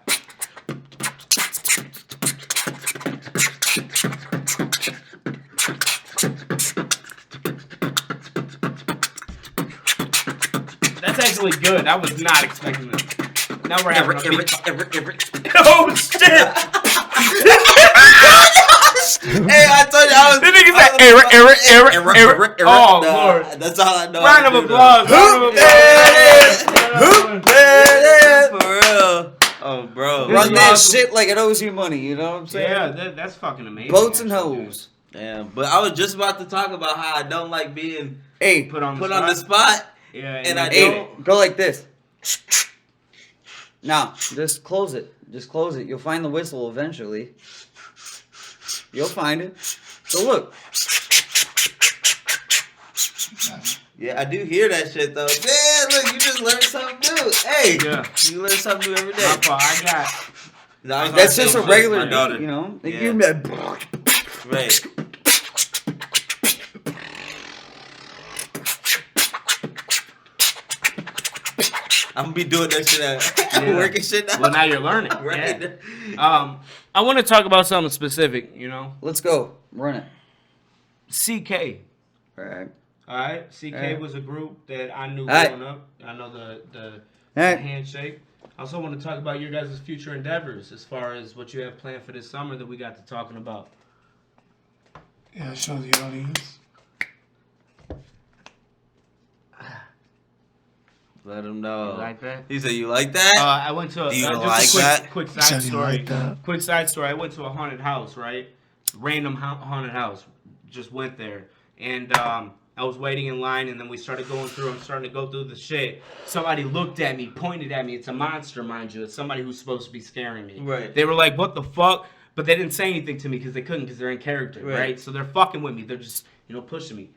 That's actually good. I was not expecting that. Now we're having a beat. Oh shit! Hey, I told you I was. The nigga said, error. Oh, Lord. That's all I know. Round I of do, applause. though. Round of applause. For real. Oh, bro. This Run is that awesome. shit like it owes you money. You know what I'm saying? Yeah, that's fucking amazing. Boats and actually, hoes. Damn, but I was just about to talk about how I don't like being Hey, Put on put on the spot. Yeah, And I you don't- did. go like this. Now, just close it. Just close it. You'll find the whistle eventually. You'll find it. So look. Yeah, I do hear that shit though. Man, look, you just learned something new. Hey, Yeah. you learn something new every day. My fault. I got. No, I was That's gonna just say a with regular my daughter. beat, you know? Like Yeah. you Right. I'm gonna be doing that shit at Yeah. work and shit now. Well, now you're learning. Right. Yeah. I want to talk about something specific. You know, Let's go. Run it. CK. All right. All right, CK Alright. was a group that I knew Alright. growing up. I know the All right. handshake. I also want to talk about your guys' future endeavors as far as what you have planned for this summer that we got to talking about. Yeah, show the audience. Let him know. You like that? He said, "You like that?" I went to Do you just like a quick, that? quick He side said he story. liked that. Quick side story. I went to a haunted house, right? Random haunted house. Just went there, and I I was waiting in line, and then we started going through. I'm starting to go through the shit. Somebody looked at me, pointed at me. It's a monster, mind you. It's somebody who's supposed to be scaring me. Right. They were like, what the fuck? But they didn't say anything to me because they couldn't because they're in character, right? So they're fucking with me. They're just, pushing me.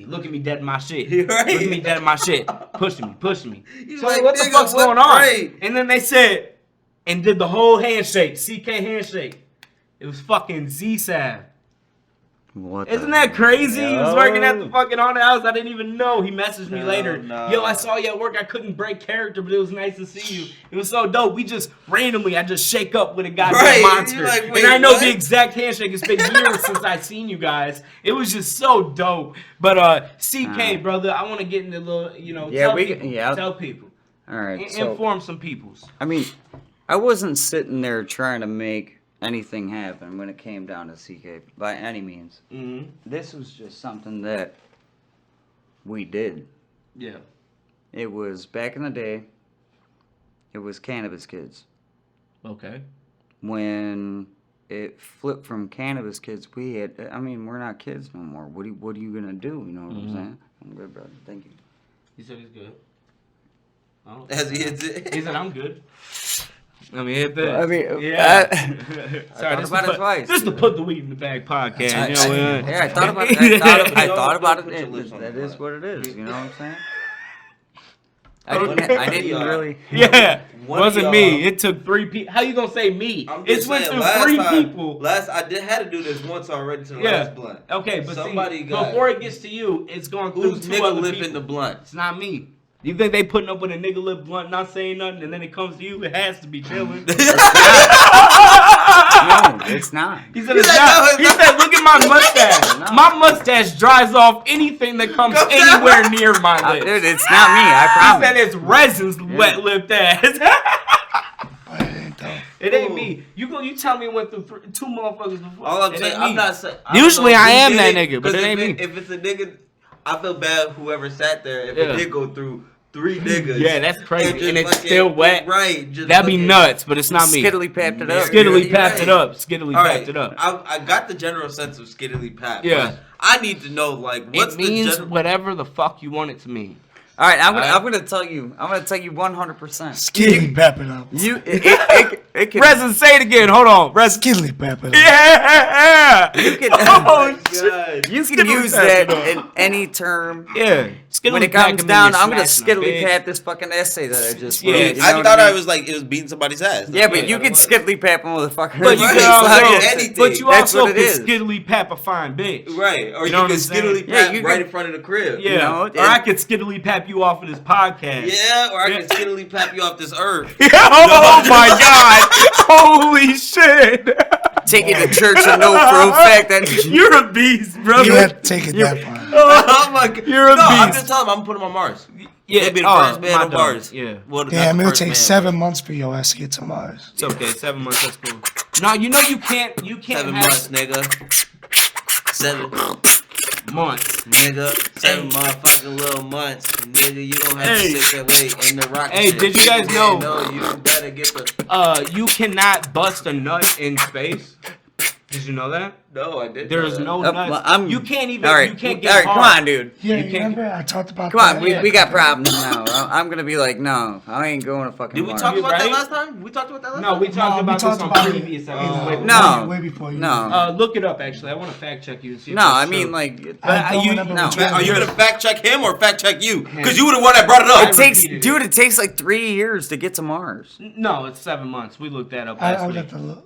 Look at me dead in my shit. Right. Look at me dead in my shit. Pushing me. You So like, what the nigga, fuck's what going on? right? And then they said, and did the whole handshake, CK handshake. It was fucking Z-Sav. What? Isn't that crazy? He was working at the fucking haunted house. I didn't even know. He messaged me later. no. Yo, I saw you at work. I couldn't break character, but it was nice to see you. It was so dope. We just randomly, I just shake up with a goddamn monster. Like, and wait, I know what? the exact handshake. It's been years since I've seen you guys. It was just so dope. But CK, brother, I want to get into a little, tell people. All right. So, Inform some peoples. I mean, I wasn't sitting there trying to make anything happen when it came down to CK by any means. Mm-hmm. This was just something that we did. Yeah. It was back in the day. It was Cannabis Kids. Okay. When it flipped from Cannabis Kids, we're not kids no more. What are you gonna do? You know what I'm saying? I'm good, brother. Thank you. He said he's good. As he hits it. He said I'm good. I mean, hit that. I mean, yeah. Sorry, thought about it twice. Just to put the weed in the bag podcast. I thought about it. I thought about it. That is what it is. You know what I'm saying? I didn't really. Yeah, wasn't me. It took 3 people. How you gonna say me? It went through 3 people. I had to do this once already to the last blunt. Okay, but somebody before it gets to you, it's going through who's 2 nigga other lip people. in the blunt? It's not me. You think they putting up with a nigga lip blunt, not saying nothing, and then it comes to you? It has to be chilling. No, it's not. He said it's not. He said, look at my mustache. My mustache dries off anything that comes anywhere near my lips. Dude, it's not me. I promise. He said it's resin's wet lipped ass. It ain't me. You tell me it went through 2 motherfuckers before. All I'm saying, I'm not saying. Usually I am that nigga, but it ain't me. If it's a nigga, I feel bad whoever sat there if it did go through 3 niggas. Yeah, that's crazy. And it's fucking, still wet. Right. That'd be nuts, but it's not me. Skiddly papped it up. Skiddly papped it up. Skiddly papped it up. I got the general sense of skiddly pap. Yeah. I need to know, like, what's it means the general... whatever the fuck you want it to mean. All right, I'm gonna tell you 100%. Skiddly pap it up. It can, Resin, say it again. Hold on. Resin. Skiddly pap it up. Yeah. You can, God. you can use that in any term. Yeah. When it comes down, I'm gonna skiddly pap this fucking essay that I just wrote. Yeah, you know I what thought mean? I was like, it was beating somebody's ass. Yeah, but you can skiddly pap a motherfucker. But you Right, can also, anything. but you That's also what it can is. skiddly pap a fine bitch. Right. Or You you, know what can I'm saying? skiddly Yeah, pap you right can- in front of the crib. Yeah. You know, or I could skiddly pap you off of this podcast. Yeah, or I can skiddly pap you off this earth. Oh my god! Holy shit! Take you to church and know for a fact that You're a beast, brother. You had to take it that far. Oh my god. You're a I'm beast. just telling him I'm putting him on Mars. Yeah, He'll be the oh, first man my on dog. Mars. Yeah. Well, not Damn, the it'll first take man, 7 months for your ass to get to Mars. It's okay. 7 months. That's cool. No, you know you can't 7 have months, nigga. 7 months. nigga. 7 motherfucking little months. Nigga, you don't have Hey. to sit there wait in the rocket Hey, ship. did you guys know- No, you better get the... You cannot bust a nut in space. Did you know that? No, I didn't. There is no well, nuts. You can't even. All right, You can't get all right, hard. come on, dude. Yeah, You you can't- remember? I talked about Come on, that. we got problems now. I'm gonna be like, no, I ain't going to fucking Did we Mars. talk about Right? that last time? We talked about that last No, time? we talked about this on previous episodes. No. Way before you. No. Look it up. Actually, I want to fact check you and see. If No, that's I true. mean, like, I don't you- remember no. which one. Are you going to fact check him or fact check you? Him. Because you were the one that brought it I up. it takes like 3 years to get to Mars. No, it's 7 months. We looked that up I last would have week. to look.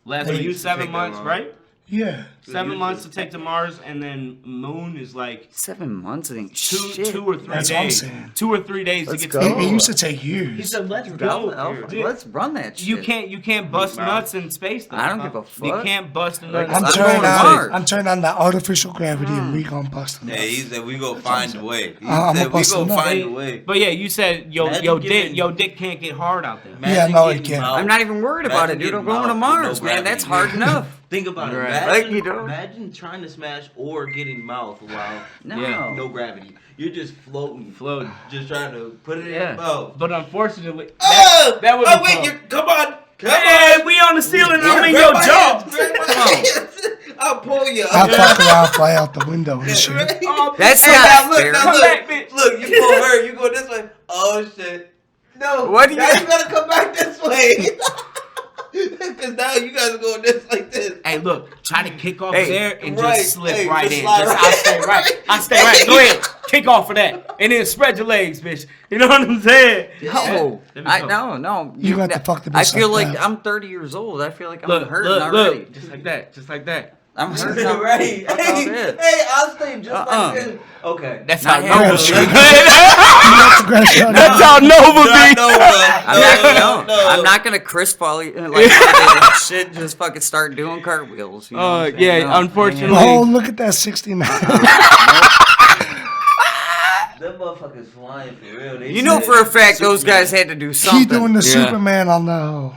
Last Wait, week, you take 7 that months, long. right? Yeah. 7 months to take to Mars, and then Moon is like 7 months ain't two shit. or 3 That's what I'm days. saying. 2 or 3 days Let's to get go. to It Mars. used to take He years. said, "Let's Go, go." Dude, let's run that shit. You can't bust nuts in space. Though. I don't give a You fuck. can't bust a Like, nut. I'm I'm turning going to on. Mars. I'm turning on the artificial gravity, and we gonna bust them. Yeah, he said we gonna find a way. He I'm said gonna we bust gonna him up. find a way. But yeah, you said Imagine your getting- dick can't get hard out there. Imagine no, it getting can't. mouth- I'm not even worried about it, Imagine dude. I'm getting going to mouth with Mars, no man. That's gravity. hard enough. Think about it. Right. Imagine, Like, you know. imagine trying to smash or getting mouth while No. Yeah. no gravity. You're just floating. Floating. Just trying to put it in Yeah. your mouth. But unfortunately, Oh! that would oh be wait, fun. come on. Come Hey, on. we on the ceiling. I'm in Grab your my jaw. hands, grab my hands. I'll pull you. I'll fuck around, fly out the window and shit. That's Hey, not now look, fair. now Come look. back, bitch. Look, you pull her, you go this way. Oh shit. No. What do you- Now you gotta come back this way. Because now you guys are going this like this. Hey, look, try to kick off Hey, there and right, just slip hey, right just in. slide Just, right. I stay right. I stay right. Go ahead, kick off of that, and then spread your legs, bitch. You know what I'm saying? No, Let me go. no. You got to fuck the I bitch feel like like that. I'm 30 years old. I feel like I'm Look, hurting look, already. look, just like that, just like that. I'm hurting already. Right. That's all it is. Hey, I'll stay just Uh-uh. like this. Okay. That's Not how yet. Nova Shit. be. Grab shot. That's how Nova Not be. Nova. I'm not gonna Chris Foley like that shit. Just fucking start doing cartwheels. You know what I'm saying? Yeah, No, unfortunately. Oh, look at that 69. Them motherfuckers flying for real. They You know said for a fact those Superman. guys had to do He something. doing the Yeah. Superman on the. Oh,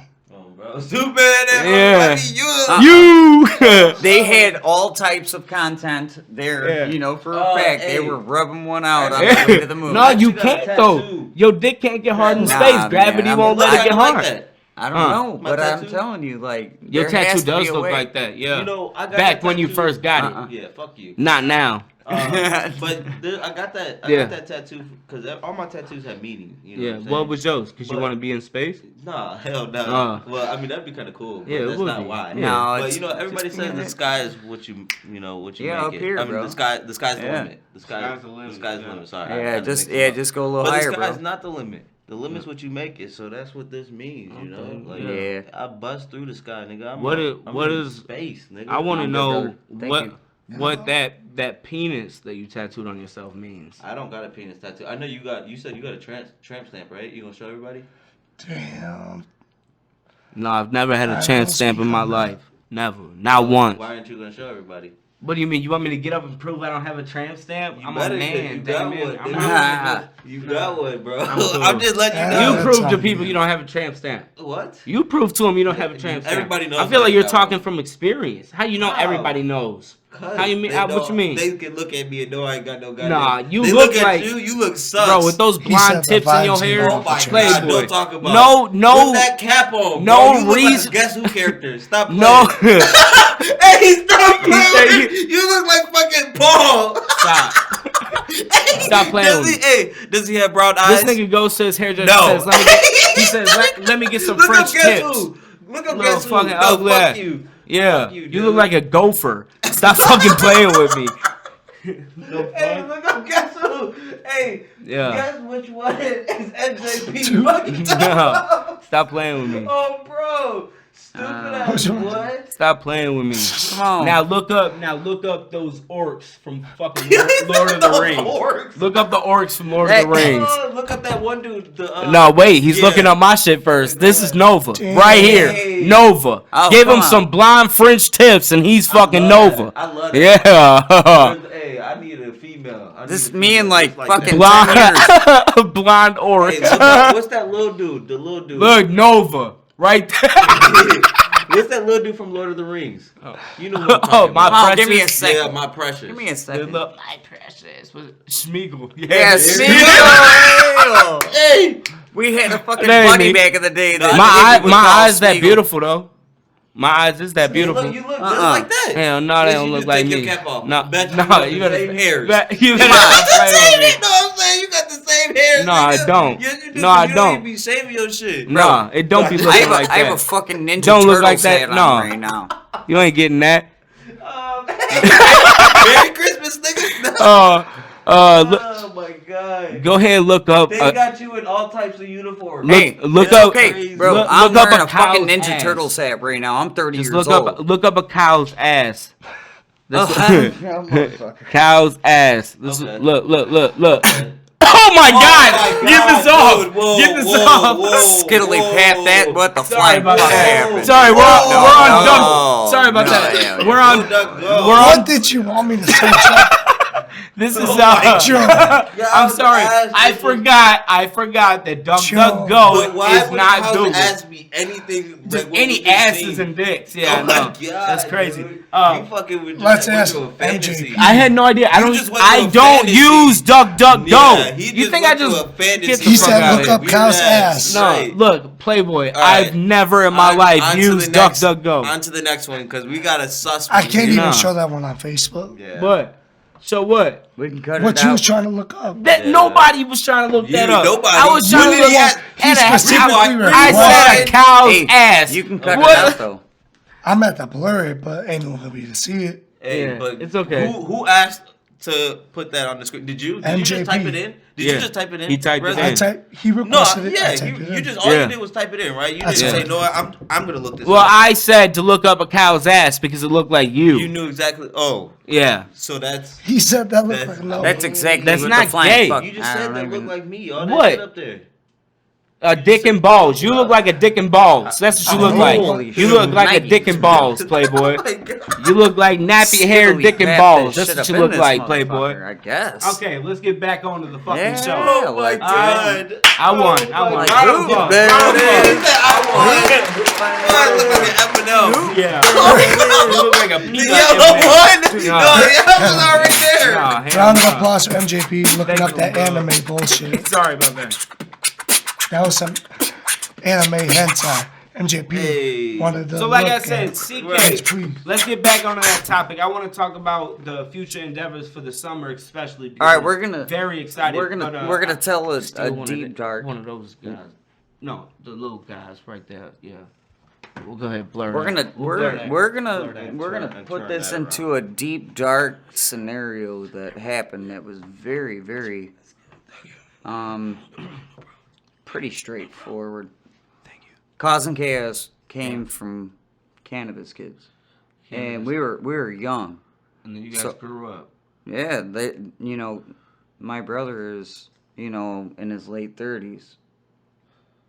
bro. Superman and Yeah. motherfucking you. You. They had all types of content there. Yeah. You know for a Oh, fact hey. they were rubbing one out on the way to the moon. No, you actually got a can't though. tattoo. Your dick can't get hard in Nah, space. man, Gravity I'm- won't Look, let it I get like hard. that. I don't Huh. know, My but I'm tattoo? telling you, like Your there has tattoo to be does a look way. like that. Yeah. You know, I got Back that when you tattoo. first got Uh-uh. Yeah, fuck you. it. Not now. But I got that. I Yeah. got that tattoo because all my tattoos have meaning. You know Yeah. what I'm What saying? was yours? Because you But- want to be in space? Nah, hell no. Well, I mean that'd be kind of cool. But Yeah, it that's would not be. why. Yeah. No, but it's you know, everybody just says being the sky is what you Yeah, make up it. here, I mean, bro. the sky's the Yeah. limit. The sky's the limit. Sorry. I Yeah, kinda just mixed it up. just go a little But higher, the sky's bro. not the limit. The limit's what you make it. So that's what this means. You know, like Yeah. I bust through the sky, nigga. I'm What I'm in is- space, nigga? I want to I'm good, know brother. Thank what that penis that you tattooed on yourself means. I don't got a penis tattoo. I know you said you got a tramp stamp, right? You gonna show everybody? Damn. No, I've never had a I chance don't stamp in speak my on that. life. Never. Not once. Why aren't you gonna show everybody? What do you mean? You want me to get up and prove I don't have a tramp stamp? You I'm better, a 'cause man. you got damn one, it. I'm nigga. a- You got one, bro. I'm cool. I'm just letting you Yeah. know. You that's prove to all people good. you don't have a tramp stamp. What? You prove to them you don't have a tramp stamp. Everybody knows I feel I like you're got talking one. from experience. How you know How? everybody knows? How you mean? They What know- you mean? They can look at me and know I ain't got no goddamn. Nah, you they look at like- you. You look sus. Bro, with those He blonde said the tips in your vibes hair, are Oh my Playboy. god! Don't talk about. No, Put that cap on. no bro. You look like a reason- Guess Who character? Stop playing. no. Hey, stop playing. said with me. You look like fucking Paul. Stop. Stop playing Does with he, me. hey, does he have brown eyes? This nigga goes to his hairdresser. No. Let me get some Look French up Guess tips. Who. Look up Little Guess Who. fucking No, ugly fuck ass. you. Yeah, Fuck you, you dude. look like a gopher. Stop fucking playing with me. Hey, look up Guess Who. Hey, Yeah. guess which one is NJP Two. fucking No, stop playing with me. Oh, bro. Stupid ass What's wrong? boy. Stop playing with me. Come on. Now look up those orcs from fucking Lord of the Those Rings. orcs. Look up the orcs from Lord Hey. of the Rings. Look up that one dude. No, wait, he's yeah. looking up my shit first. This is Nova. Damn. Right here. Hey. Nova. Oh, Give him come on. some blind French tips and he's fucking love Nova. that. I love that. Yeah. Hey, I need a female. I need This a me and female like just fucking that. Blind blind orc. Hey, look up, what's that little dude? The little dude. Look, Nova. Right there. What's that little dude from Lord of the Rings? You know what I'm Oh, talking my about. Oh, precious. give me a second. Yeah, my precious. Give me a They second. look, my precious. Was it Schmeagol? Yeah, Schmeagol. Smeagol. Hey! We had a fucking That ain't buddy me. back in the day. That My was my called eyes that Smeagol. beautiful though. My eyes is that beautiful. You look just Uh-uh. like that. Hell no, they Yes, don't you look just like take me. your cap off. No, Bet you no, got you the gotta same hairs. You Come gotta on. stop playing with me. You know what I'm saying? You got the same hair. No, I don't. Yes, you do, No, 'cause I you don't. even be shaving your shit. Nah, it don't be I looking have, like I have a that. fucking Ninja Don't look Turtle like that, hat no. on right now. You ain't getting that. Merry Christmas, nigga. Look, Oh my god. go ahead and look up. They got you in all types of uniforms. Look It's up. okay, bro. look- I'm look up wearing a a fucking cow's Ninja ass. Turtles hat right now. I'm 30 Just years look old. up a cow's ass. That's Motherfucker. cow's ass. This Okay. Look. Oh my God! my Get this God, off! dude. Whoa, Get this whoa, off! whoa. Skittily pat that. What the Sorry flying about fuck that. happened? Sorry, we're on no. Sorry about No, that. yeah, We're on. Go, duck, go. We're on. What did you want me to search up? This is I'm sorry. I forgot that DuckDuckGo But why is would not House Google. ask me anything? Just like what any we just asses seen? and dicks. Yeah, Oh my no, God, that's crazy. dude. You fucking with let's went ask to a fantasy. MJ. I had no idea. I just went to I a don't fantasy. use DuckDuckGo. Yeah, he You just think I went to just a fantasy. get the He fuck said, out "Look of up here. Caos Weird ass. ass." No, Right. look, Playboy. All right. I've never in my life used DuckDuckGo. On to the next one because we got a suspect. I can't Nah. even show that one on Facebook. Yeah. What? So what? We can cut What it you out. was trying to look up? That Yeah. nobody was trying to look that up. Nobody. I was trying to You look didn't at specifically I said a cow's Hey, ass. You can cut What? it out though. I'm at the blur it, but ain't no one gonna be able to see it. Hey, Yeah, but it's okay. Who asked to put that on the screen? Did you? Did you just MJP. type it in? Did Yeah. you just type it in? He typed it Reza? in. He No, requested it. I yeah, typed it you in. just all Yeah. you did was type it in, right? You That's didn't it. say no. I'm gonna look this Well, up. I said to look up a cow's ass because it looked like you. You knew exactly. Oh, Yeah. so that's He said that looked That's- like no. That's exactly That's what not the flying gay. fuck. you just I said don't that even- looked like me. All that What? shit up there. A dick and balls. You look like a dick and balls. That's what you look like. Holy You look like a Nike. dick and balls, Playboy. Oh my God. You look like nappy hair, Silly dick and crap balls. that That's shit what up you in look this like, Playboy. motherfucker, I guess. Okay, let's get back onto the fucking Yeah. show. Oh my Like, God. I won. I won. Like, Round of who? applause. There Round of it applause. is. I look like an M&M. Yeah. You look like a The peanut. yellow in there. one? No. No, the yellow was already there. Nah, hell Round of nah. applause for MJP looking Thank up you, that bro. anime bullshit. Sorry about that. That was some anime hentai. MJP Hey. wanted to So like I look said, at. CK, Yes, please. let's get back onto that topic. I want to talk about the future endeavors for the summer, especially. All right, because we're I'm gonna very excited. We're gonna but, we're gonna tell a still one of deep dark. One of those guys. No, the little guys right there. Yeah. We'll go ahead, blur. We're that. gonna We'll blur that. we're blur gonna that, we're turn gonna that, put turn this that into a deep dark scenario that happened that was very very pretty straightforward. Thank you. Cause and Chaos came from Cannabis Kids, and we were young. And then you guys So- grew up. Yeah, they my brother is in his late 30s,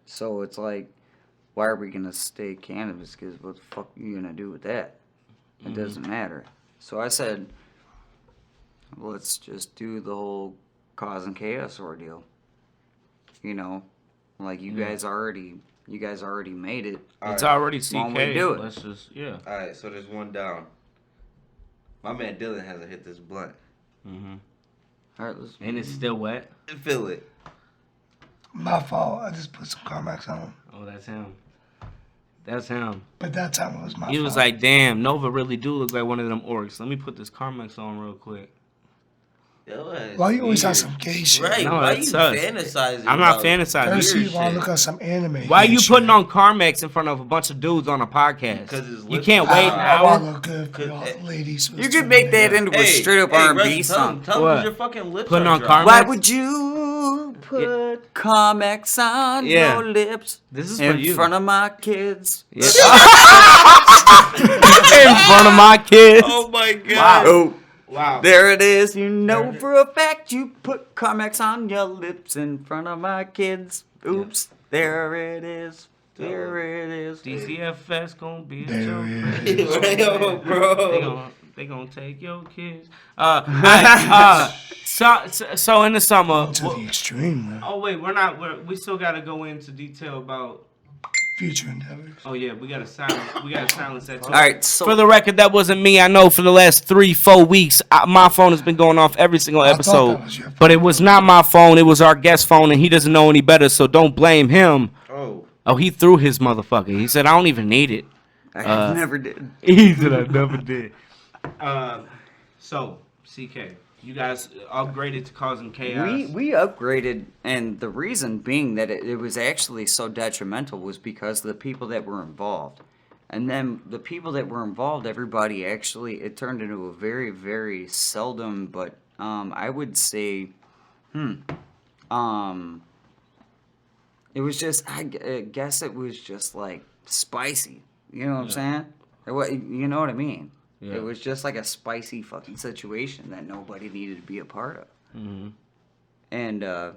so it's like, why are we gonna stay Cannabis Kids? What the fuck are you gonna do with that? It doesn't matter. So I said, let's just do the whole Cause and Chaos ordeal. Like you guys already made it. It's already Long way CK. to do it. Let's just All right, so there's one down. My man Dylan hasn't hit this blunt. All right, let's. And it's still wet. Feel it. My fault. I just put some Carmex on him. Oh, that's him. That's him. But that time it was my fault. He was like, "Damn, Nova really do look like one of them orcs." Let me put this Carmex on real quick. Why you always on some gay shit? Right, No, why that you sucks. fantasizing? I'm not about fantasizing. First weird you want to shit? look at some anime. Why gay you shit. putting on Carmex in front of a bunch of dudes on a podcast? Because his You lips can't are wait an dry. I want to hour look good for all the ladies. You could make that into a straight up R&B Reza, song. Tell What? him your fucking lips Putting are on dry. Carmex? Why would you put Carmex on Yeah. your lips This is for in you. front of my kids? Yeah. in front of my kids. Oh my god. Oh, Wow. there it is. You know for a fact you put Carmex on your lips in front of my kids. Oops, there it is. There it is. DCFS gonna be a There joke. it is. Yo, bro. They gonna take your kids. So in the summer. To the extreme, man. Oh wait, we still gotta go into detail about. Future endeavors. Oh yeah, we gotta silence that. All right, so For the record, that wasn't me. I know for the last 3-4 weeks, my phone has been going off every single thought episode. that was your phone. But it was not my phone. It was our guest phone, and he doesn't know any better. So don't blame him. Oh. Oh, he threw his motherfucker. He said, "I don't even need it." I never did. He said, "I never did." So CK, you guys upgraded to causing chaos. We upgraded, and the reason being that it was actually so detrimental was because of the people that were involved. And then the people that were involved, everybody actually, it turned into a very, very seldom, but I would say, it was just, I guess it was just like spicy. You know what I'm saying? You know what I mean? Yeah. It was just like a spicy fucking situation that nobody needed to be a part of. Mm-hmm. And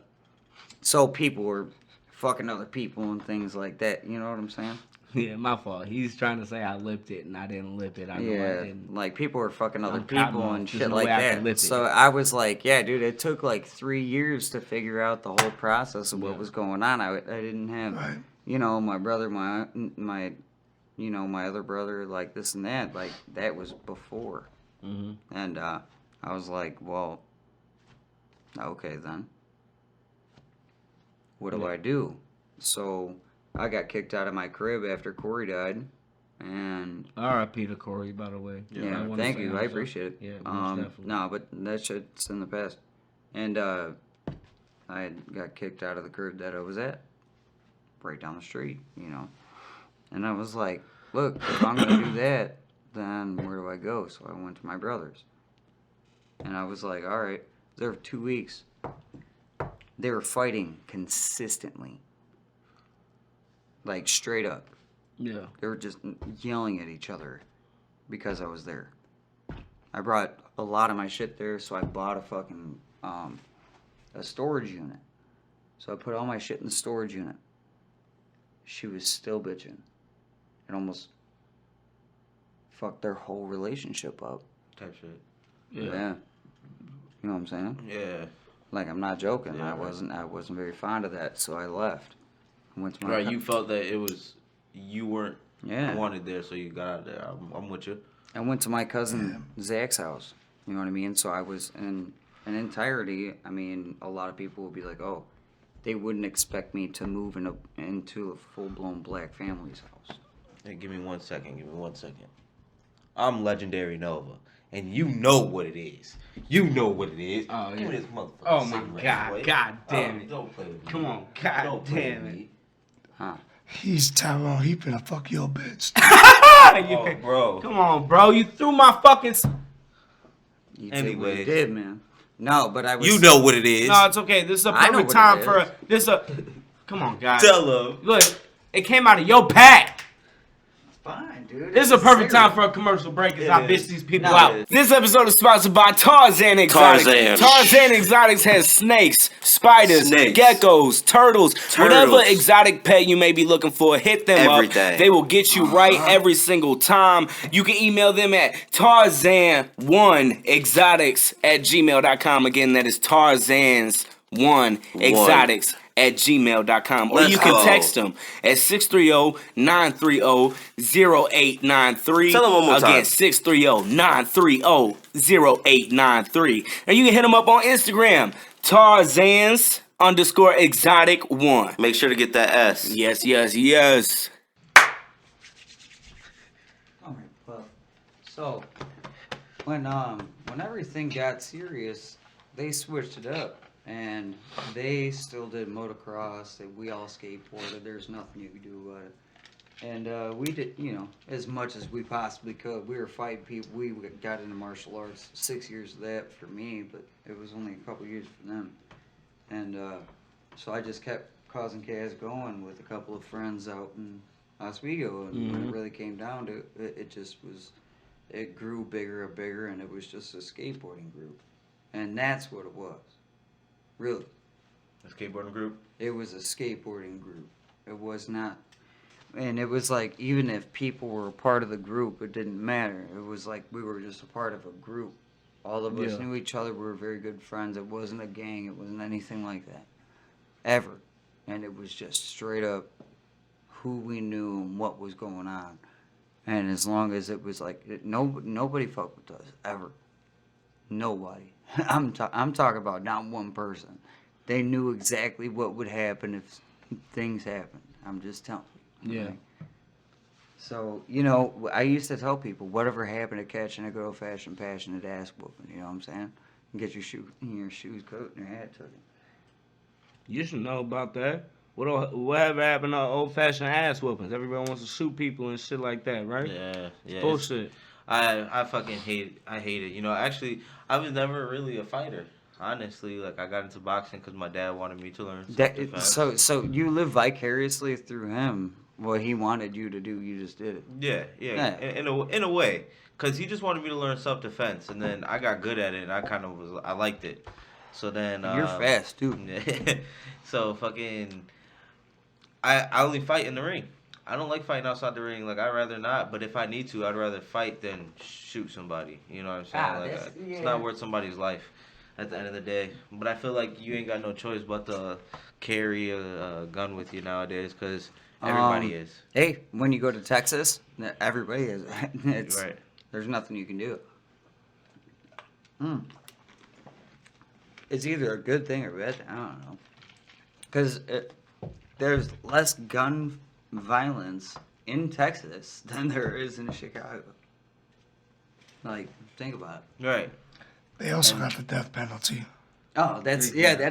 so people were fucking other people and things like that. You know what I'm saying? Yeah, my fault. He's trying to say I lipped it, and I didn't lip it. I know I Yeah, didn't. like people were fucking other I'm people cottonmouth. and There's shit no like way I can lip that. it. So I was like, yeah, dude, it took like 3 years to figure out the whole process of what was going on. I didn't have, Right. you know, my brother, my you know, my other brother, like this and that. Like that was before, and I was like, well, okay then. What do I do? So I got kicked out of my crib after Corey died, and R.I.P. to Corey, by the way. yeah, I wanna thank say you, I also- appreciate it. Yeah, most definitely. No, but that shit's in the past, and I got kicked out of the crib that I was at, right down the street, you know, and I was like, look, if I'm gonna do that, then where do I go? So I went to my brother's, and I was like, all right, there for 2 weeks. They were fighting consistently. Like, straight up. Yeah. They were just yelling at each other because I was there. I brought a lot of my shit there, so I bought a fucking, a storage unit. So I put all my shit in the storage unit. She was still bitching. It almost fucked their whole relationship up. Type shit. Yeah. Yeah. You know what I'm saying? Yeah. Like, I'm not joking. Yeah, I right. wasn't very fond of that, so I left. I went to my Right, you felt that it was you weren't Yeah. wanted there, so you got out of there. I'm with you. I went to my cousin Zach's house. You know what I mean? So I was in entirety. I mean, a lot of people would be like, "Oh, they wouldn't expect me to move into a full blown black family's house." Hey, give me 1 second. Give me 1 second. I'm Legendary Nova, and you know what it is. You know what it is. Oh, Give me yeah. this motherfucker. Oh, my God. God damn it. Don't play with me. Come on. God Don't play damn with it. me. Huh? He's Tyrone. He finna fuck your bitch. Oh, bro. Come on, bro. You threw my fucking. You Anyways. you did, man. No, but I was. You know what it is. No, it's okay. This is a I know perfect what time it for is. this. Come on, guys. Tell him. Look, it came out of your pack. Fine, dude. This is a perfect time for a commercial break as I It bitch is. these people No, out. it is. This episode is sponsored by Tarzan Exotics. Tarzan. Tarzan Exotics has snakes, spiders, Snakes. geckos, turtles, whatever exotic pet you may be looking for, hit them Everything. up. They will get you right every single time. You can email them at tarzan1exotics@gmail.com. Again, that is tarzans1exotics at gmail.com. Or Let's you can go. text them at 630-930-0893. Tell 'em one more time. Again, 630-930-0893. And you can hit them up on Instagram, Tarzans_exotic1. Make sure to get that S. Yes, yes, yes. All right, well, so when everything got serious, they switched it up, and they still did motocross. We all skateboarded. There's nothing you could do about it, and we did, you know, as much as we possibly could. We were fighting people. We got into martial arts. 6 years of that for me, but it was only a couple years for them, and so I just kept causing chaos going with a couple of friends out in Oswego, and when it really came down to it, it just was, it grew bigger and bigger, and it was just a skateboarding group, and that's what it was, really. A skateboarding group. It was a skateboarding group. It was not, and it was like, even if people were a part of the group, it didn't matter. It was like we were just a part of a group. All of us Yeah. knew each other. We were very good friends. It wasn't a gang. It wasn't anything like that, ever. And it was just straight up who we knew and what was going on. And as long as it was like, nobody fucked with us, ever. Nobody. I'm talking about not one person. They knew exactly what would happen if things happened. I'm just telling you. Yeah. okay? So, you know, I used to tell people, whatever happened to catching a good old-fashioned passionate ass whooping, you know what I'm saying? And get your shoes cut and your hat taken. You should know about that. Whatever happened to old-fashioned ass whoopings? Everybody wants to shoot people and shit like that, right? Yeah. Yeah. Bullshit. I fucking hate it. I hate it. You know, actually, I was never really a fighter. Honestly, like, I got into boxing because my dad wanted me to learn self-defense. So you live vicariously through him. What he wanted you to do, you just did it. Yeah. In a way, because he just wanted me to learn self-defense, and then I got good at it, and I liked it. So then You're fast too. So fucking, I only fight in the ring. I don't like fighting outside the ring. Like, I'd rather not. But if I need to, I'd rather fight than shoot somebody. You know what I'm saying? It's not worth somebody's life at the end of the day. But I feel like you ain't got no choice but to carry a gun with you nowadays because everybody is. Hey, when you go to Texas, everybody is. Right. There's nothing you can do. It's either a good thing or bad thing. I don't know. Because there's less gun violence in Texas than there is in Chicago. Like, think about it. Right. They also got the death penalty. Oh, that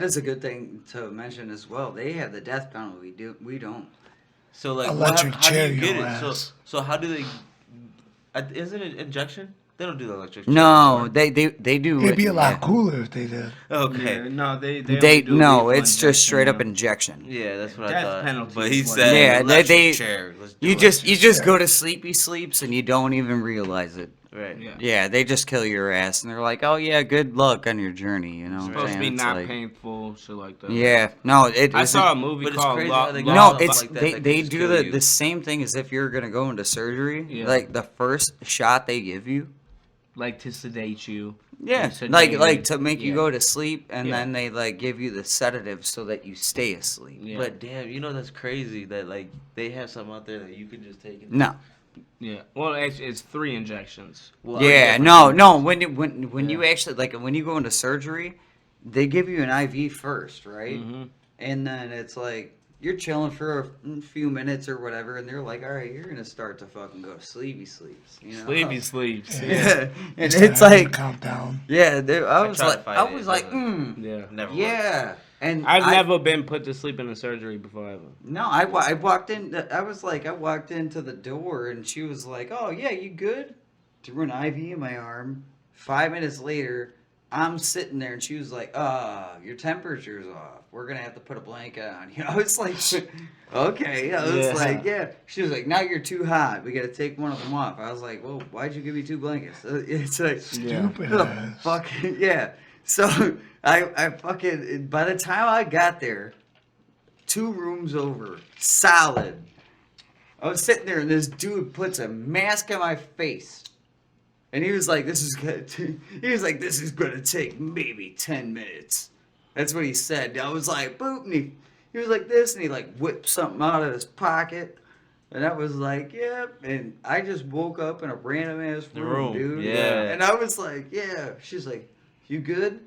is a good thing to mention as well. They have the death penalty. We don't. So, like, Electric how do chair you get your it? ass. So how do they... Isn't it injection? They don't do the electric. No, they do. It'd be a lot cooler if they did. Okay. Yeah, no, they They only do no, lethal it's just straight up injection, injection. Yeah, that's what I Death thought. penalty But is he what said, Yeah, electric chair. Let's do You electric just chair. go to sleep. He sleeps, and you don't even realize it. Right. Yeah. Yeah, they just kill your ass, and they're like, "Oh yeah, good luck on your journey." You know, It's what I'm supposed to be saying? It's not like- painful, shit like that. Yeah, no, it. I isn't- saw a movie But it's called crazy Law. how they No, Something it's like that they that they can just do kill the you. the same thing as if you're gonna go into surgery. Yeah. Like the first shot they give you. like to sedate you. Yeah, To like sedate to make you yeah. go to sleep, and Yeah. then they like give you the sedative so that you stay asleep. Yeah. But damn, you know that's crazy that like they have something out there that you can just take. And No. Yeah. Well, it's 3 injections. Well, Yeah, different no. things. When you actually like when you go into surgery, they give you an IV first, right? Mm-hmm. And then it's like you're chilling for a few minutes or whatever, and they're like, "All right, you're gonna start to fucking go to sleepy sleeps." You know? Sleepy sleeps. Yeah. Yeah, and Start it's having a like, countdown. yeah, I was tried to like, fight I it, was it like, doesn't- Yeah. Never yeah. And I've never been put to sleep in a surgery before ever. No, I walked in. I walked into the door, and she was like, "Oh yeah, you good?" Threw an IV in my arm. 5 minutes later, I'm sitting there, and she was like, your temperature's off. We're gonna have to put a blanket on you." I was like, "Okay." I was Yeah. like, "Yeah." She was like, "Now you're too hot. We gotta take one of them off." I was like, "Well, why'd you give me 2 blankets?" It's like, Stupid the ass. fucking yeah. So I fucking by the time I got there, 2 rooms over, solid. I was sitting there and this dude puts a mask on my face, and he was like, "This is gonna take maybe 10 minutes." That's what he said. I was like, "Boop," and he was like this, and he like whipped something out of his pocket. And I was like, yep. And I just woke up in a random ass room, dude. yeah. And I was like, yeah. She's like, "You good?"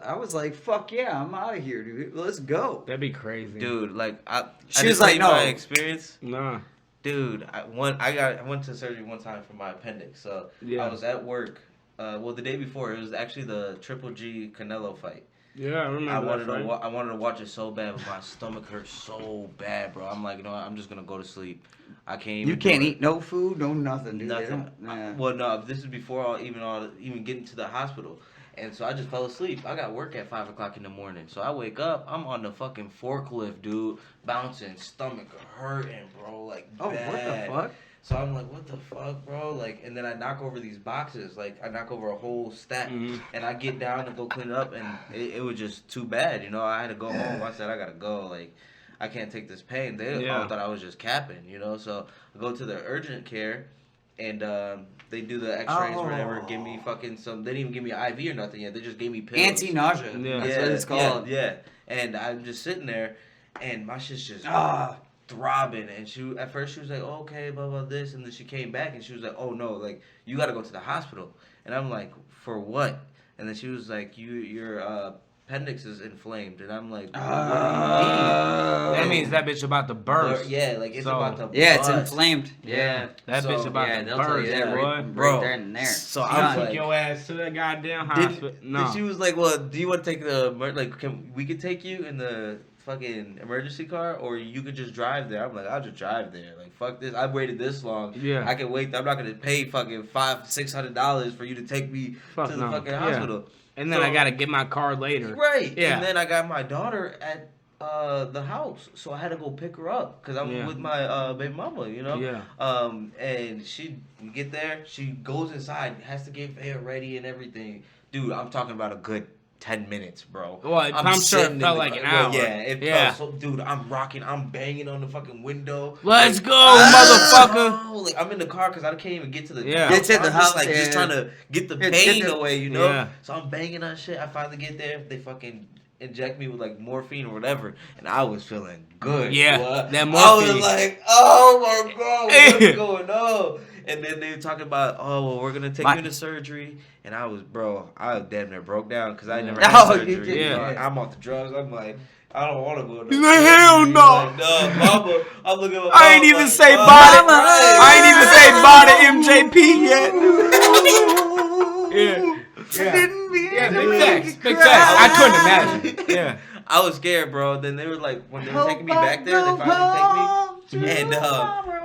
I was like, "Fuck yeah, I'm out of here, dude. Let's go." That'd be crazy. Dude, like I She I was just like, tell you "No." my experience. Nah. Dude, I went to surgery one time for my appendix. So Yeah. I was at work. Well, the day before, it was actually the Triple G Canelo fight. Yeah, I remember I wanted to watch it so bad, but my stomach hurt so bad, bro. I'm like, you know what? I'm just gonna go to sleep. I can't even. You can't eat no food, no nothing, dude. They nothing. don't- nah. Well, no, this is before even getting to the hospital. And so I just fell asleep. I got work at 5 o'clock in the morning. So I wake up, I'm on the fucking forklift, dude, bouncing, stomach hurting, bro, like Oh, bad. what the fuck? So I'm like, what the fuck, bro? Like, and then I knock over these boxes. Like, I knock over a whole stack. Mhm. And I get down to go clean it up, and it was just too bad, you know? I had to go home. I said, I gotta go. Like, I can't take this pain. They all thought I was just capping, you know? So I go to the urgent care, and they do the x-rays or whatever, give me fucking some... They didn't even give me an IV or nothing yet. They just gave me pills. Anti-nausea. Yeah. That's what it's called. Yeah. And I'm just sitting there, and my shit's just throbbing. And at first she was like, oh, okay, blah, blah, this. And then she came back, and she was like, oh, no, like, you got to go to the hospital. And I'm like, for what? And then she was like, your appendix is inflamed. And I'm like, what do you mean? That means that bitch about to burst. Yeah, like, it's So- about to Yeah, it's bust. inflamed. Yeah. That So, bitch about Yeah, to they'll tell you burst, that boy. right Bro. there and there. So You I'm took like... your ass to the goddamn hospital. No. She was like, well, do you want to take we could take you in the fucking emergency car, or you could just drive there. I'm like, I'll just drive there. Like, fuck this. I've waited this long. Yeah. I can wait. I'm not gonna pay fucking $500-$600 for you to take me Fuck to the no. fucking Yeah. hospital. And then So- I gotta get my car later. Right. Yeah. And then I got my daughter at the house, so I had to go pick her up because I'm Yeah. with my baby mama, you know. Yeah. And we get there, she goes inside, has to get hair ready and everything. Dude, I'm talking about a good 10 minutes, bro. Well, I'm sure sitting it in felt the like an car- hour. Yeah, it Yeah. felt so, dude, I'm rocking, I'm banging on the fucking window. Let's Like, go, motherfucker. oh, like, I'm in the car because I can't even get to the Yeah. house. Get to I'm the just, house, like, just yeah. trying to get the Get pain the- away, you know? Yeah. So I'm banging on shit. I finally get there. They fucking inject me with, like, morphine or whatever. And I was feeling good. Yeah, boy. that I morphine. was like, oh, my God, what's going on? And then they were talking about, oh, well, we're going to take you into surgery. And I was damn near broke down because I never had Oh, you surgery. did, yeah. I'm off the drugs. I'm like, I don't want to go. He's like, hell no. Like, no, mama. I'm looking at my I ain't mom even like, say "Mama, bought it. right." I ain't even say bought it MJP yet. Yeah, big facts. I couldn't imagine. Yeah. I was scared, bro. Then they were like, when they were taking me back there, they finally take me. And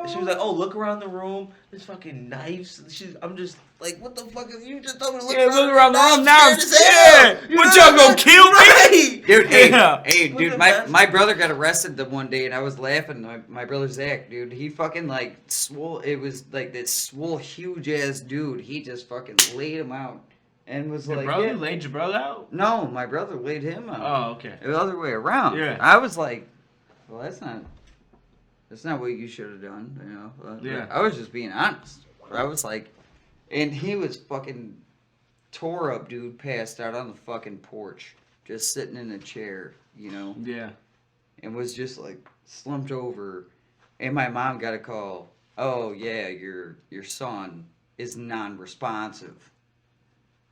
she was like, oh, look around the room. There's fucking knives. I'm just like, what the fuck? You just told me to look Look around the room now. I'm scared as hell. Yeah. What, y'all gonna kill me? Right. Dude, hey, Yeah. hey, Look dude, at my, that. my brother got arrested the one day, and I was laughing. My brother Zach, dude, he fucking like swole. It was like this swole, huge ass dude. He just fucking laid him out, and was Your like, brother yeah. laid your brother out? No, my brother laid him out. Oh, okay. The other way around. Yeah. I was like, well, that's not what you should have done, you know. Yeah. I was just being honest. I was like, and he was fucking tore up, dude, passed out on the fucking porch, just sitting in a chair, you know, Yeah. and was just like slumped over. And my mom got a call. Oh yeah, your son is non-responsive.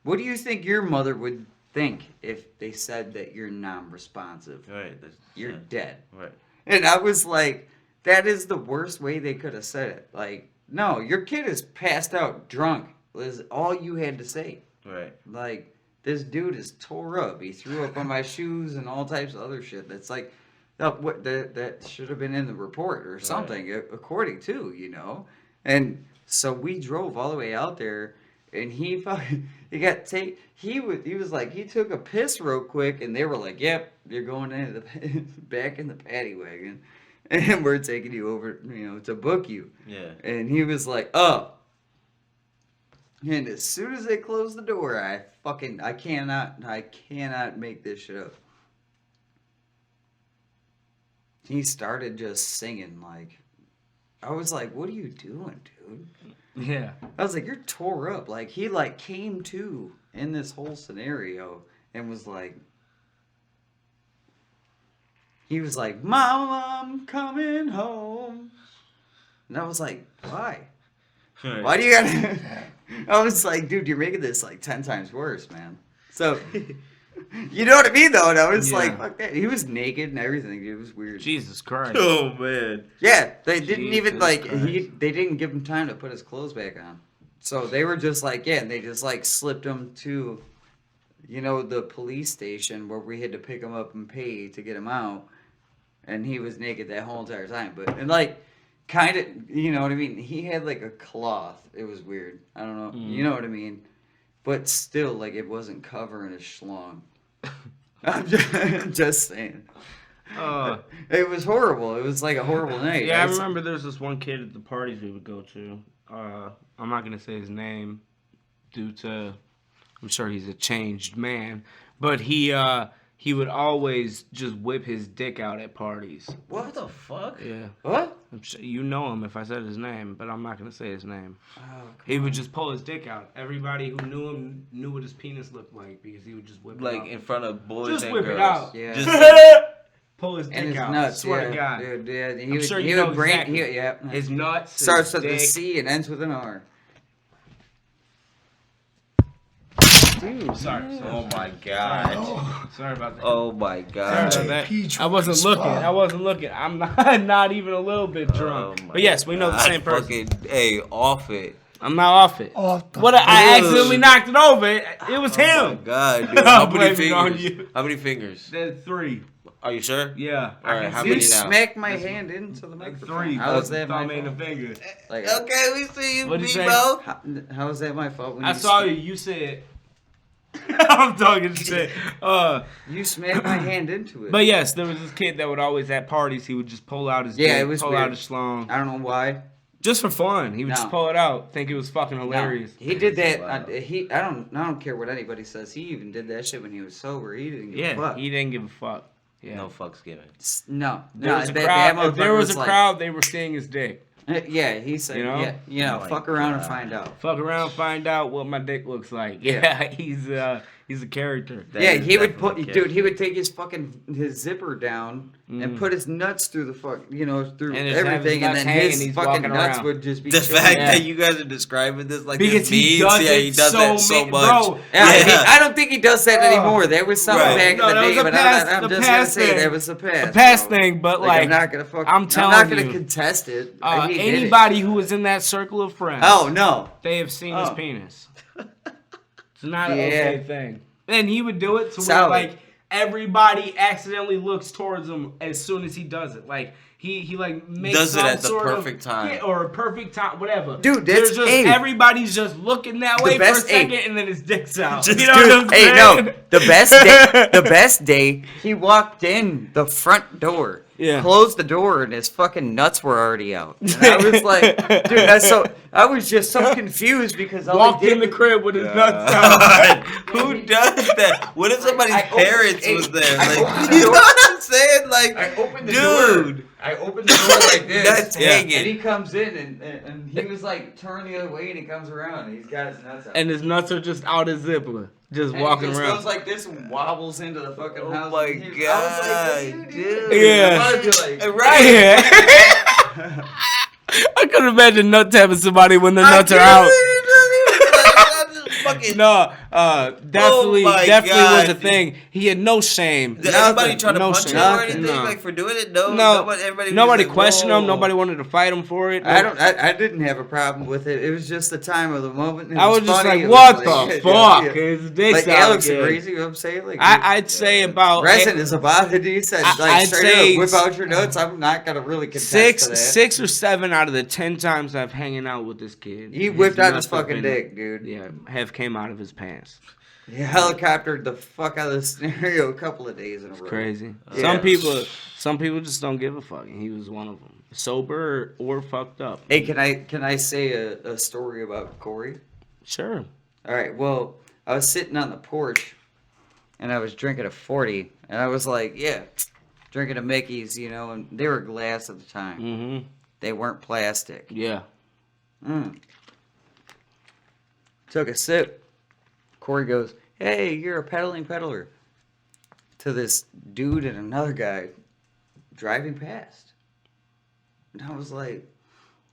What do you think your mother would think if they said that you're non-responsive? Right. You're dead. Right. And I was like, that is the worst way they could have said it. Like, no, your kid is passed out drunk. Was all you had to say. Right. Like, this dude is tore up. He threw up on my shoes and all types of other shit. That's like, that should have been in the report or something, according to, you know. And so we drove all the way out there, and he was like, he took a piss real quick, and they were like, yep, you're going in back in the paddy wagon, and we're taking you over, you know, to book you. Yeah. And he was like, oh. And as soon as they closed the door, I cannot make this shit up. He started just singing, like, I was like, what are you doing, dude? Yeah. I was like, you're tore up. Like, he, like, came to in this whole scenario and was like, he was like, Mom, I'm coming home. And I was like, why? Right. Why do you gotta... I was like, dude, you're making this, like, 10 times worse, man. So, you know what I mean, though? And I was Yeah. like, fuck that. He was naked and everything. Dude. It was weird. Jesus Christ. Oh man. Yeah, they didn't even Jesus like Christ. they didn't give him time to put his clothes back on. So they were just like, yeah, and they just like slipped him to, you know, the police station where we had to pick him up and pay to get him out, and he was naked that whole entire time. But and like, kind of, you know what I mean? He had like a cloth. It was weird. I don't know. You know what I mean? But still, like, it wasn't covering his schlong. I'm just saying. It was horrible. It was like a horrible night. Yeah, I remember there was this one kid at the parties we would go to. I'm not going to say his name due to, I'm sure he's a changed man, but he would always just whip his dick out at parties. What the fuck? Yeah. What? I'm sure you know him if I said his name, but I'm not going to say his name. Oh, He would just pull his dick out. Everybody who knew him knew what his penis looked like because he would just whip it Like out. in front of boys Just and whip girls. it out. Yeah. Just Pull his And dick his out. nuts. Swear yeah. to God. Dude, yeah. He I'm would, sure he you would know bring, exactly. yeah. His nuts. Starts his with a dick. C and ends with an R. Dude. Sorry. oh my god. Sorry about that. Oh my god. Sorry about that. Peach I wasn't was looking. fun. I wasn't looking. I'm not even a little bit drunk. Oh my But yes, we know the God. same person. Fucking, hey, off it. I'm not off it. Off the What? I Dude. accidentally knocked it over. It was Oh my him. god, dude. How many I'm blaming it on fingers? you. How many fingers? There's 3. Are you sure? Yeah. All right, how see many You it. now? smacked my hand into the Like microphone. 3. How was that my Thumb and a fault? finger. Like, Okay, we see you, What'd you say? Bebo. how was that my fault? When I saw you. You said. I'm talking shit. You smacked my hand into it. But yes, there was this kid that would always at parties. He would just pull out his Yeah, dick, it was pull weird. out his schlong. I don't know why. Just for fun. He would No. just pull it out, think it was fucking hilarious. No, he did that. Wow. I don't care what anybody says. He even did that shit when he was sober. He didn't give a Yeah, fuck. he didn't give a fuck. Yeah. No fucks given. No, There was a that crowd. If there motherfucker was a like- crowd, they were seeing his dick. Yeah, he said, You know? yeah, Oh my fuck around and God. find out. Fuck around, find out what my dick looks like. Yeah. Yeah, he's a character. That Yeah, is he would definitely put, kick. dude. He would take his zipper down and put his nuts through the fuck, through And just have his everything, and nuts then hanging, his he's fucking walking nuts around. would just be The chilling. fact Yeah. that you guys are describing this like Because this he means, does yeah, it he does that so much. bro. Yeah, Yeah. I don't think he does that anymore. There was something Right. back No, in the that was day, a but past- I'm the just gonna past say thing. that was a past. A past bro. thing, but I'm like, not gonna fuck. I'm not telling gonna you. contest it. He did it. Anybody who was in that circle of friends, Oh no. they have seen his Oh. penis. It's not an Yeah. okay thing. And he would do it to where Solid. like everybody accidentally looks towards him as soon as he does it. Like he like makes Does it some at the sort perfect of, time. yeah, or a perfect time, whatever. Dude, There's that's just everybody's just looking that way for a best- second, and then his dick's out. Just you know do- what I'm Hey, saying? no, the best day, he walked in the front door, Yeah. closed the door, and his fucking nuts were already out. And I was like, dude, I was just so confused because all Walked he did in the was- crib with his nuts out. Who does that? What if somebody's I opened- parents hey, was there? I Like, opened the you know door. what I'm saying? Like, I opened the dude. door. I opened the door like this. That's hanging. And he comes in and he was like turned the other way and he comes around and he's got his nuts out. And his nuts are just out his zipper, just And walking he just around. goes like this and wobbles into the fucking Oh house. my And I was like, God, what do you do? dude. Yeah. I wanted to, like, Right. Yeah. I could imagine nut tapping somebody when their nuts are out. Fucking, No, definitely Oh my was God, a thing. He had no shame. Did anybody try to No punch shame. him or anything No. like for doing it? No, No, everybody nobody was like, questioned him. whoa. Nobody wanted to fight him for it. I didn't have a problem with it. It was just the time of the moment. It I was just funny. like, It what was the like, fuck? yeah. His dick's Like out Alex again. agrees, you know what I'm saying? Like, I'd say about Resin is about it. He said, like, I'd straight say up, whip out your nuts. I'm not gonna really contest to that. 6 or 7 out of the 10 times I've hanging out with this kid. He whipped out his nuts have fucking been- dick, dude. Yeah, have came out of his pants. He helicoptered the fuck out of the scenario a couple of days in a row. Crazy. Yeah. Some people just don't give a fuck, and he was one of them. Sober or fucked up. Hey, can I say a story about Corey? Sure. All right. Well, I was sitting on the porch, and I was drinking a 40, and I was like, yeah, drinking a Mickey's, and they were glass at the time. Mm-hmm. They weren't plastic. Yeah. Took a sip. Corey goes, hey, you're a peddler. To this dude and another guy driving past. And I was like,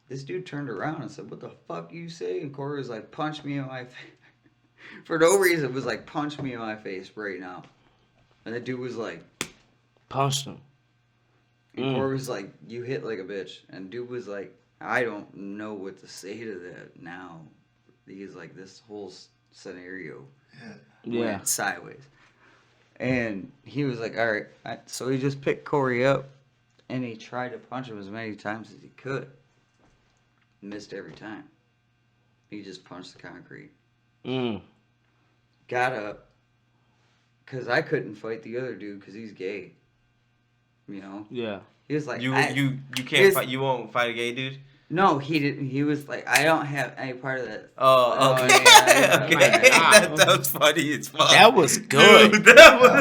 this dude turned around and said, what the fuck you say? And Corey was like, punch me in my face. For no reason, it was like, punch me in my face right now. And the dude was like, Punched him. and Corey was like, you hit like a bitch. And dude was like, I don't know what to say to that now. He's like, this whole scenario Yeah. went sideways. And he was like, all right. So he just picked Corey up and he tried to punch him as many times as he could. Missed every time. He just punched the concrete. Got up. Because I couldn't fight the other dude because he's gay. Yeah. He was like, You his- can't fight. You won't fight a gay dude. No, he didn't. He was like, I don't have any part of that. Oh, okay. yeah, Okay. yeah. That was funny as fuck. That was good. Dude, that was.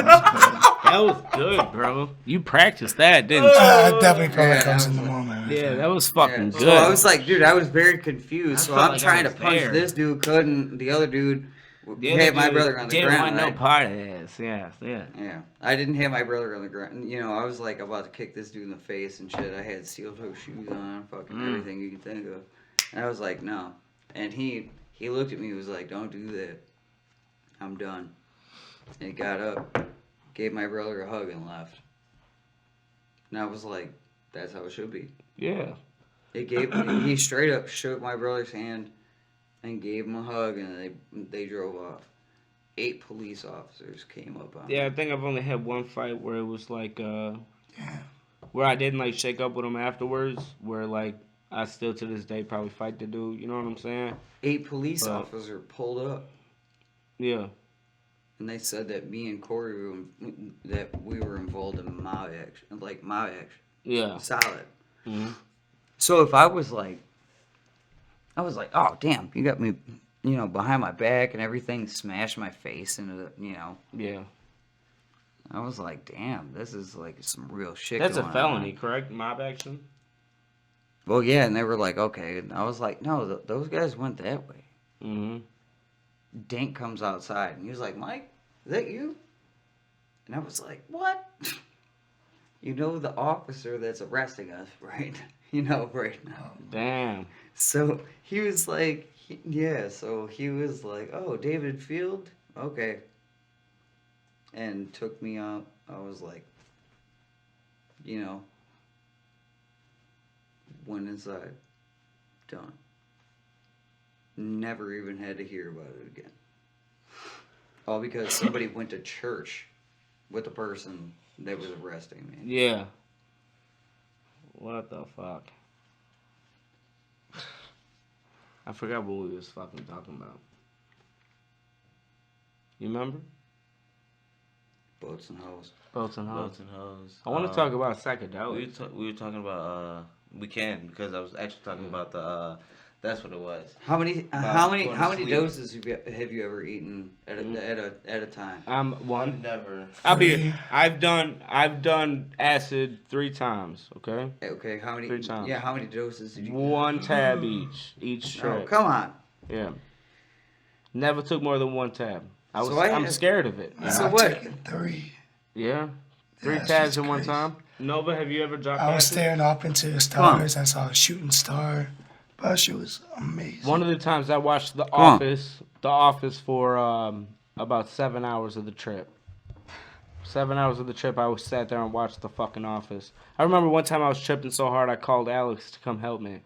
That was good, bro. You practiced that, didn't you? I definitely felt like Yeah, I was I in was the like- moment. Yeah, that was fucking Yeah. good. So I was like, dude, I was very confused. So felt I'm like I trying to was punch there. this dude, couldn't. The other dude The other had my dude brother on the didn't ground. want no right? part of this. Yeah. Yeah, I didn't have my brother on the ground. I was like about to kick this dude in the face and shit. I had steel toe shoes on, fucking everything you can think of. And I was like, no. And he looked at me and was like, don't do that. I'm done. And he got up, gave my brother a hug and left. And I was like, that's how it should be. Yeah. He straight up shook my brother's hand and gave him a hug, and they drove off. 8 police officers came up on Yeah, I me. think I've only had one fight where it was like, where I didn't like shake up with him afterwards. Where like I still to this day probably fight the dude. You know what I'm saying? 8 police But- officers pulled up, Yeah. and they said that me and Corey we were involved in mob action, Yeah. solid. Mhm. So if I was like I was like, oh damn, you got me, behind my back and everything, smashed my face into the, Yeah. I was like, damn, this is like some real shit. That's a going felony, on. correct? Mob action? Well, yeah, and they were like, okay. And I was like, no, those guys went that way. Mm-hmm. Dink comes outside, and he was like, Mike, is that you? And I was like, what? You know the officer that's arresting us, right? Right now. Damn. So he was like, so he was like, oh, David Field? Okay. And took me out. I was like, went inside. Done. Never even had to hear about it again. All because somebody went to church with the person that was arresting me. Yeah. What the fuck? I forgot what we was fucking talking about. You remember? Boats and hoes. Boats and hoes. Boats and hoes. I want to talk about psychedelics. We were talking about we can because I was actually talking about the that's what it was. How many going to sleep. doses have you ever eaten at a time? One. Never. I've done acid 3 times. Okay. Okay, how many? 3 times. Yeah, how many doses did you? 1 tab each Oh, trip. come on. Yeah. Never took more than 1 tab. So I'm scared of it. So I've what? taken 3. Yeah. 3 that's tabs just in one crazy. time. Nova, have you ever dropped I was acid? staring up into the stars. I saw a shooting star. But that shit was amazing. One of the times I watched The on. Office for about 7 hours of the trip. 7 hours of the trip, I was sat there and watched the fucking Office. I remember one time I was tripping so hard I called Alex to come help me.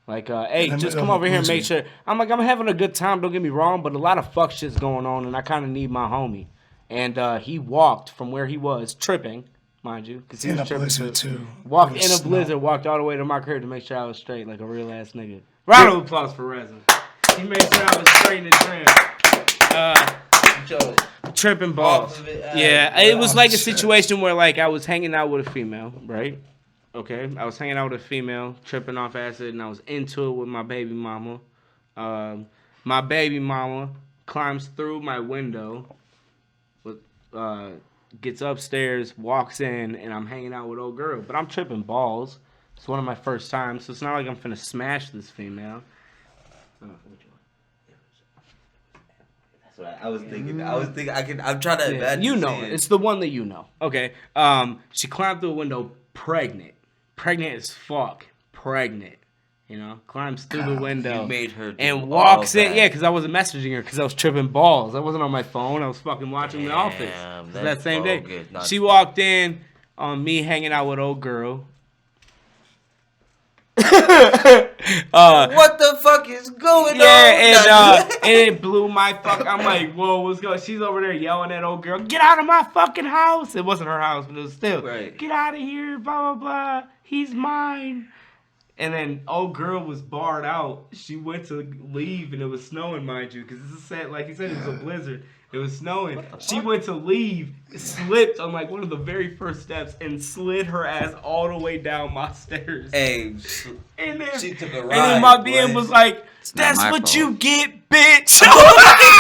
Like, hey, In the just middle come of over here and make blizzard. sure. I'm like, I'm having a good time, don't get me wrong, but a lot of fuck shit's going on, and I kind of need my homie. And he walked from where he was, tripping, mind you. Because he In was a tripping blizzard, too. Walked It in was a snow. blizzard, walked all the way to my crib to make sure I was straight, like a real ass nigga. Round of applause for Resin. He made sure I was straight and trim. Tripping balls. Off of it, Yeah, it was off like the a strip. situation where like I was hanging out with a female, right? Okay, I was hanging out with a female, tripping off acid, and I was into it with my baby mama. My baby mama climbs through my window, with gets upstairs, walks in, and I'm hanging out with old girl. But I'm tripping balls. It's one of my first times, so it's not like I'm finna smash this female. That's what I was thinking. I'm trying to imagine. You know seeing- it. It's the one that you know. Okay. She climbed through a window pregnant. Pregnant as fuck. Pregnant. You know, climbs through the window. You made her do and all walks in. that. Yeah, because I wasn't messaging her because I was tripping balls. I wasn't on my phone. I was fucking watching The Office. Damn, That that's same day. bogus. Not- She walked in on me hanging out with old girl. What the fuck is going on? And it blew my fuck. I'm like, whoa, what's going? She's over there yelling at old girl, get out of my fucking house. It wasn't her house, but it was still, Right. Get out of here, blah blah blah. He's mine. And then old girl was barred out. She went to leave, and it was snowing, mind you, because it's a set, like you said, it was a blizzard. It was snowing. She went to leave, slipped on like one of the very first steps, and slid her ass all the way down my stairs. Hey, And then, she took a and ride. then my boy. BM was like, not "That's my what fault. you get, bitch."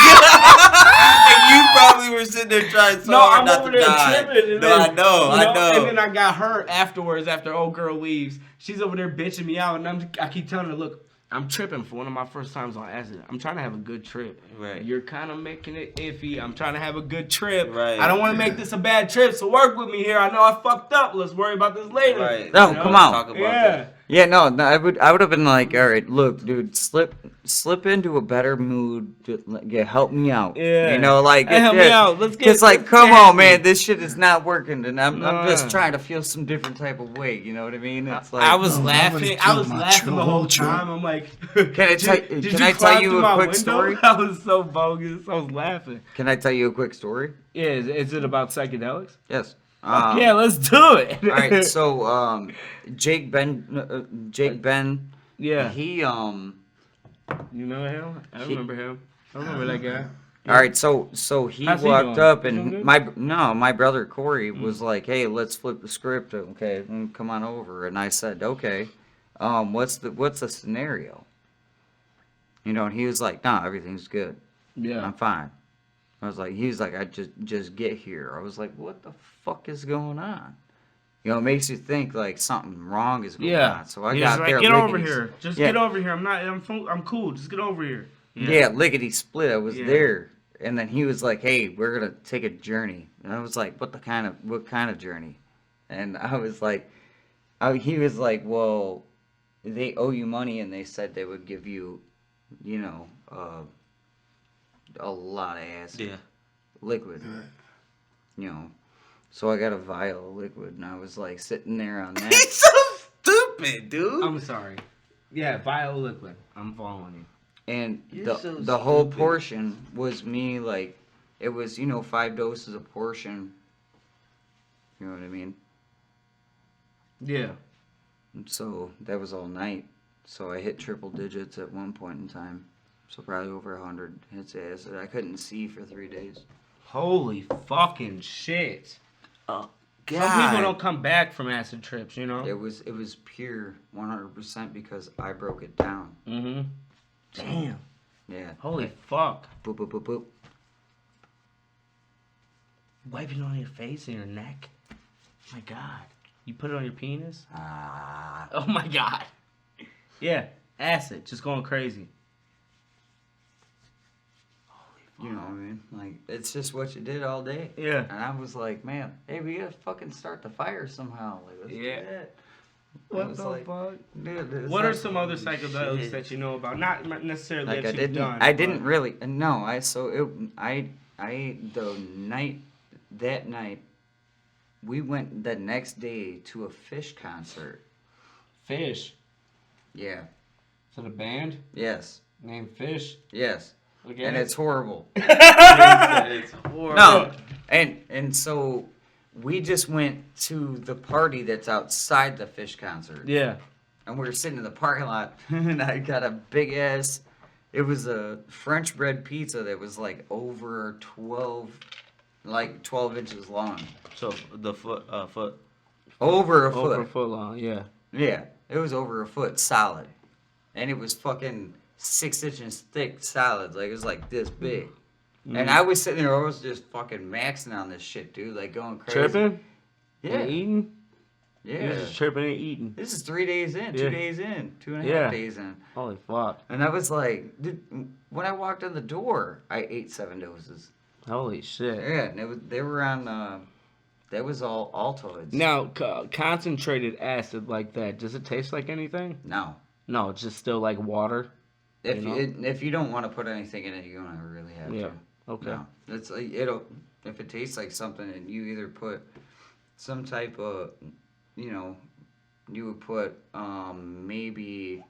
And you probably were sitting there trying so No, hard I'm not over to there die. tripping. And No, then, I know. And then I got her afterwards. After old girl leaves, she's over there bitching me out, and I keep telling her, "Look, I'm tripping for one of my first times on acid. I'm trying to have a good trip. Right. You're kind of making it iffy. I'm trying to have a good trip. Right. I don't want to make this a bad trip. So work with me here. I know I fucked up. Let's worry about this later. Right. No, You know? come on. Talk about Yeah. that. Yeah, no, I would have been like, all right, look, dude, slip into a better mood. Help me out. Yeah. You know, like Hey, help me out. Let's get. It's like, let's come get on, happy. man, this shit is not working, and I'm just Nah. trying to feel some different type of way. You know what I mean? It's like I was No, that laughing. would've I was killed my laughing the whole whole trip. time. I'm like, Can I tell you a quick story? I was so bogus. I was laughing. Can I tell you a quick story? Yeah, is it about psychedelics? Yes. Yeah, let's do it. All right. So, Jake Ben, yeah, he you remember him? I remember him. I remember that guy. All right, so he How's he walked doing? up He doing and good? my brother Corey was like, "Hey, let's flip the script, okay? Come on over." And I said, "Okay, what's the scenario?" You know, and he was like, "Nah, everything's good. Yeah. I'm fine." He was like, "I just get here." I was like, "What the fuck is going on?" You know, it makes you think like something wrong is going Yeah. on. So I He's got like, there. get over lickety- here. Just yeah, get over here. I'm cool. Just get over here. Yeah, lickety split. I was Yeah. there, and then he was like, "Hey, we're gonna take a journey." And I was like, what kind of journey?" And I was like, he was like, "Well, they owe you money, and they said they would give you, you know, a lot of acid, Yeah. liquid, you know." So I got a vial of liquid, and I was like sitting there on that. It's so stupid, dude. I'm sorry. Yeah, vial liquid. I'm following you. And You're so the whole stupid. portion was me, like, it was, 5 doses a portion. You know what I mean? Yeah. And so that was all night. So I hit triple digits at one point in time. So probably over 100 hits of acid. I couldn't see for 3 days. Holy fucking shit. Oh, Some people don't come back from acid trips, you know? It was pure 100% because I broke it down. Mm-hmm. Damn. Yeah. Holy fuck. Boop, boop, boop, boop. Wiping on your face and your neck. My God. You put it on your penis? Ah. Oh my God. Yeah. Acid. Just going crazy. You know what I mean? Like, it's just what you did all day. Yeah. And I was like, man, hey, we gotta fucking start the fire somehow. Like, let's Yeah. do that. What was the like, fuck? Dude, it's What are like- some other psychedelics shit. that you know about? Not necessarily like that I you've didn't done. I didn't but- really no, that night we went the next day to a Fish concert. Fish. Yeah. Is it a band Yes. named Fish? Yes. Look at And it. it's horrible. It's horrible. No. And so we just went to the party that's outside the Fish concert. Yeah. And we were sitting in the parking lot, and I got a big ass. It was a French bread pizza that was like over 12 inches long. So the foot. Over a Over a foot. foot long. Yeah. Yeah, it was over a foot solid, and it was fucking 6 inches thick solid. Like it was like this big. And I was sitting there, I was just fucking maxing on this shit, dude. Like going crazy. Chirping? Yeah. And eating? Yeah. You're just chirping and eating. This is 3 days in, Yeah. 2 days in, 2.5 Yeah. days in. Holy fuck. And I was like, dude, when I walked in the door, I ate 7 doses. Holy shit. Yeah, and they were on, that was all Altoids. Now, concentrated acid like that, does it taste like anything? No. No, it's just still like water. If You know? if you don't want to put anything in it, you don't really have Yeah. to. Okay. No. It's like, if it tastes like something and you either put some type of, you would put maybe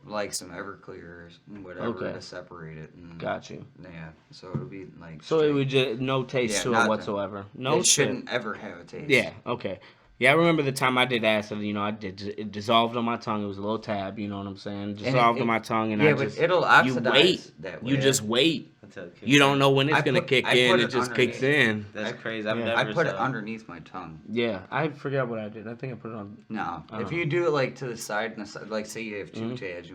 like some Everclear or whatever Okay. to separate it. And, Got you. Yeah, so it would be like. So it straight. would just no taste Yeah, to it nothing. whatsoever. No It shit. shouldn't ever have a taste. Yeah. Okay. Yeah, I remember the time I did acid. It dissolved on my tongue. It was a little tab. You know what I'm saying? Dissolved on my tongue, and yeah, I but just it'll you oxidize wait. that way. You just wait. Until it kicks You don't in. know when it's I gonna put- kick I in. put It it just kicks in. That's crazy. I've Yeah. never. I put it saw- underneath my tongue. Yeah, I forgot what I did. I think I put it on. No, Oh. if you do it like to the side, like say you have 2 tabs,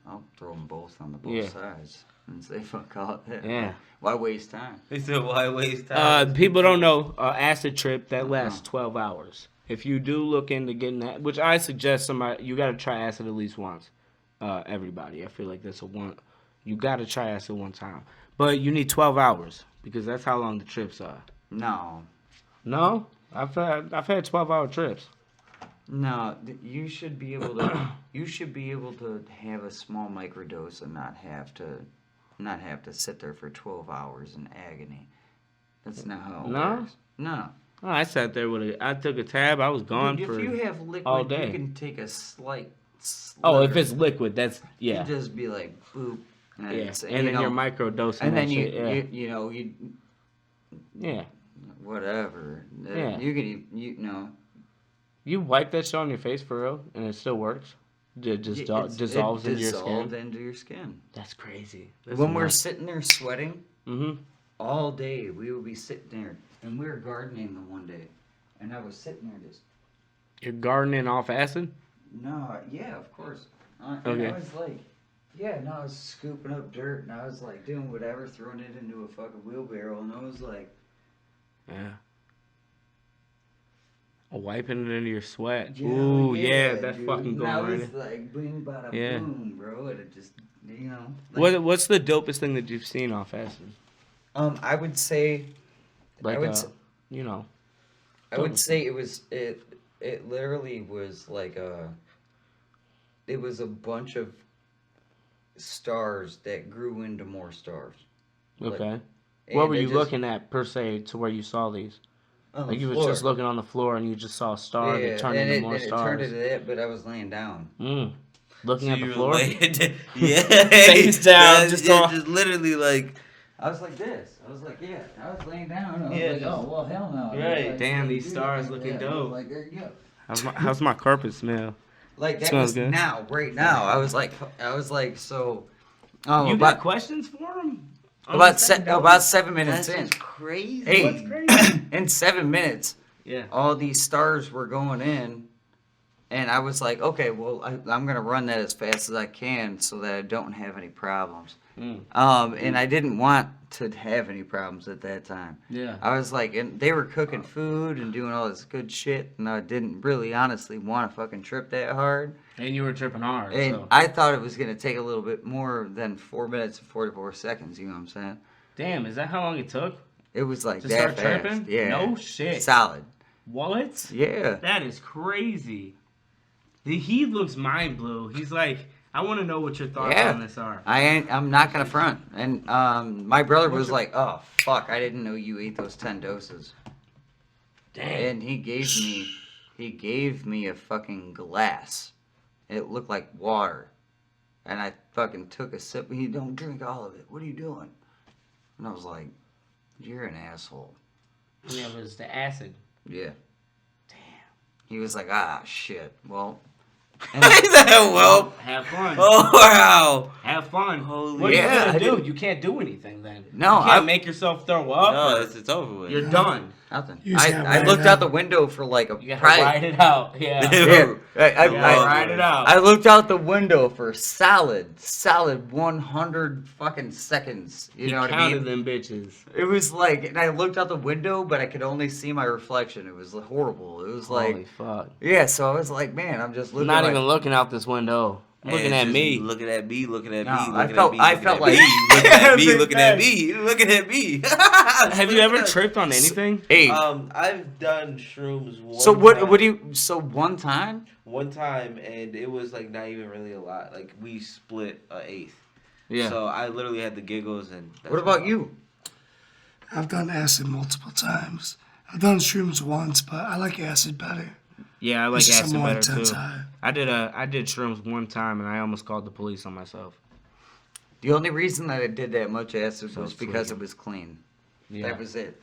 I'll throw them both on the both Yeah. sides and say fuck all that. Yeah. Why waste time? They said, "Why waste time?" People don't know acid trip that lasts 12 hours. If you do look into getting that, which I suggest somebody, you got to try acid at least once. Everybody, I feel like that's a one. You got to try acid one time, but you need 12 hours because that's how long the trips are. No, No, I've had 12-hour trips. no, you should be able to. You should be able to have a small microdose and not have to sit there for 12 hours in agony. That's not how it No? works. No. Oh, I sat there I took a tab. I was gone If for. you have liquid, all day. you can take a slight. Oh, if slither. it's liquid, that's You yeah, just be like boop. yeah. it's- And then you you're know, microdosing. and that then shit, yeah. whatever. Yeah. You can You wipe that shit on your face for real, and it still works. It just dissolves into your dissolved skin. into your skin. That's crazy. When we're sitting there sweating Mm-hmm. all day, we would be sitting there, and we were gardening the one day, and I was sitting there just. You're gardening off acid? No, yeah, of course. And Okay. I was like, Yeah, and I was scooping up dirt, and I was like doing whatever, throwing it into a fucking wheelbarrow, and I was like, Yeah. Wiping it into your sweat. yeah, Ooh, yeah, that's dude. fucking And going I right was in. like, boom, bada Yeah. boom, bro, and it just, like, What's the dopest thing that you've seen off acid? I would say, Like, would s- you know. I would say it literally was like it was a bunch of stars that grew into more stars. Okay. Like, What and were they you just- looking at, per se, to where you saw these? on the Like, you was floor. just looking on the floor and you just saw a star that turned and into more it turned stars. into that, but I was laying down. Looking So at the you were floor? yeah. Face down, just yeah, all- just literally like. I was like this. I was like, yeah. I was laying down. I was Yeah, like, just- oh, well, hell no. Right. Like, Damn, these dude, stars like looking that. dope. Like, there you go. How's my carpet smell? Like, that Smells was good. right now. I was like, so. You got questions for him? About 7 minutes That's in. just crazy. Hey, What's crazy? in 7 minutes, Yeah. all these stars were going in, and I was like, okay, well, I'm gonna run that as fast as I can so that I don't have any problems. And I didn't want to have any problems at that time. Yeah. I was like, and they were cooking food and doing all this good shit, and I didn't really honestly want to fucking trip that hard. And you were tripping hard. And So. I thought it was gonna take a little bit more than 4 minutes and 44 seconds. You know what I'm saying? Damn, is that how long it took It was like to that start fast. tripping? Yeah. No shit. Solid. What? Yeah. That is crazy. He looks mind blew. He's like, I want to know what your thoughts Yeah. on this are. I'm not gonna front. And my brother was like, "Oh fuck, I didn't know you ate those 10 doses." Damn. And he gave me a fucking glass. It looked like water, and I fucking took a sip. He don't drink all of it. What are you doing? And I was like, "You're an asshole." And it was the acid. Yeah. Damn. He was like, "Ah shit." Well. Well, Have fun. oh wow. Have fun. Holy what are you yeah, gonna I do? did- You can't do anything then. No, you can't I- make yourself throw up. No, or it's over with. you're done. Nothing. You just gotta I ride looked it out out. the window for like a You gotta probably- ride it out. Yeah. Yeah, I Ride it out. I looked out the window for solid 100 fucking seconds. You He know what I counted mean? them bitches. It was like, and I looked out the window, but I could only see my reflection. It was horrible. It was like, Holy fuck. yeah. So I was like, man, I'm just I'm looking. not like, even looking out this window. I'm looking And at just me. Looking at me. Looking at No, me. I Looking felt- at me. I looking felt at like- me, looking at me. Big Looking at facts. me. Looking at me. Have you ever tripped on anything? Hey, I've done shrooms one so what? time. What do you? So one time? One time, and it was like not even really a lot. Like we split an eighth. Yeah. So I literally had the giggles and. that's What about you? I've done acid multiple times. I've done shrooms once, but I like acid better. Yeah, I like It's just a acid more better intense too. high. I did shrooms one time and I almost called the police on myself. The only reason that I did that much acid So was it's because freaking- it was clean. Yeah. That was it.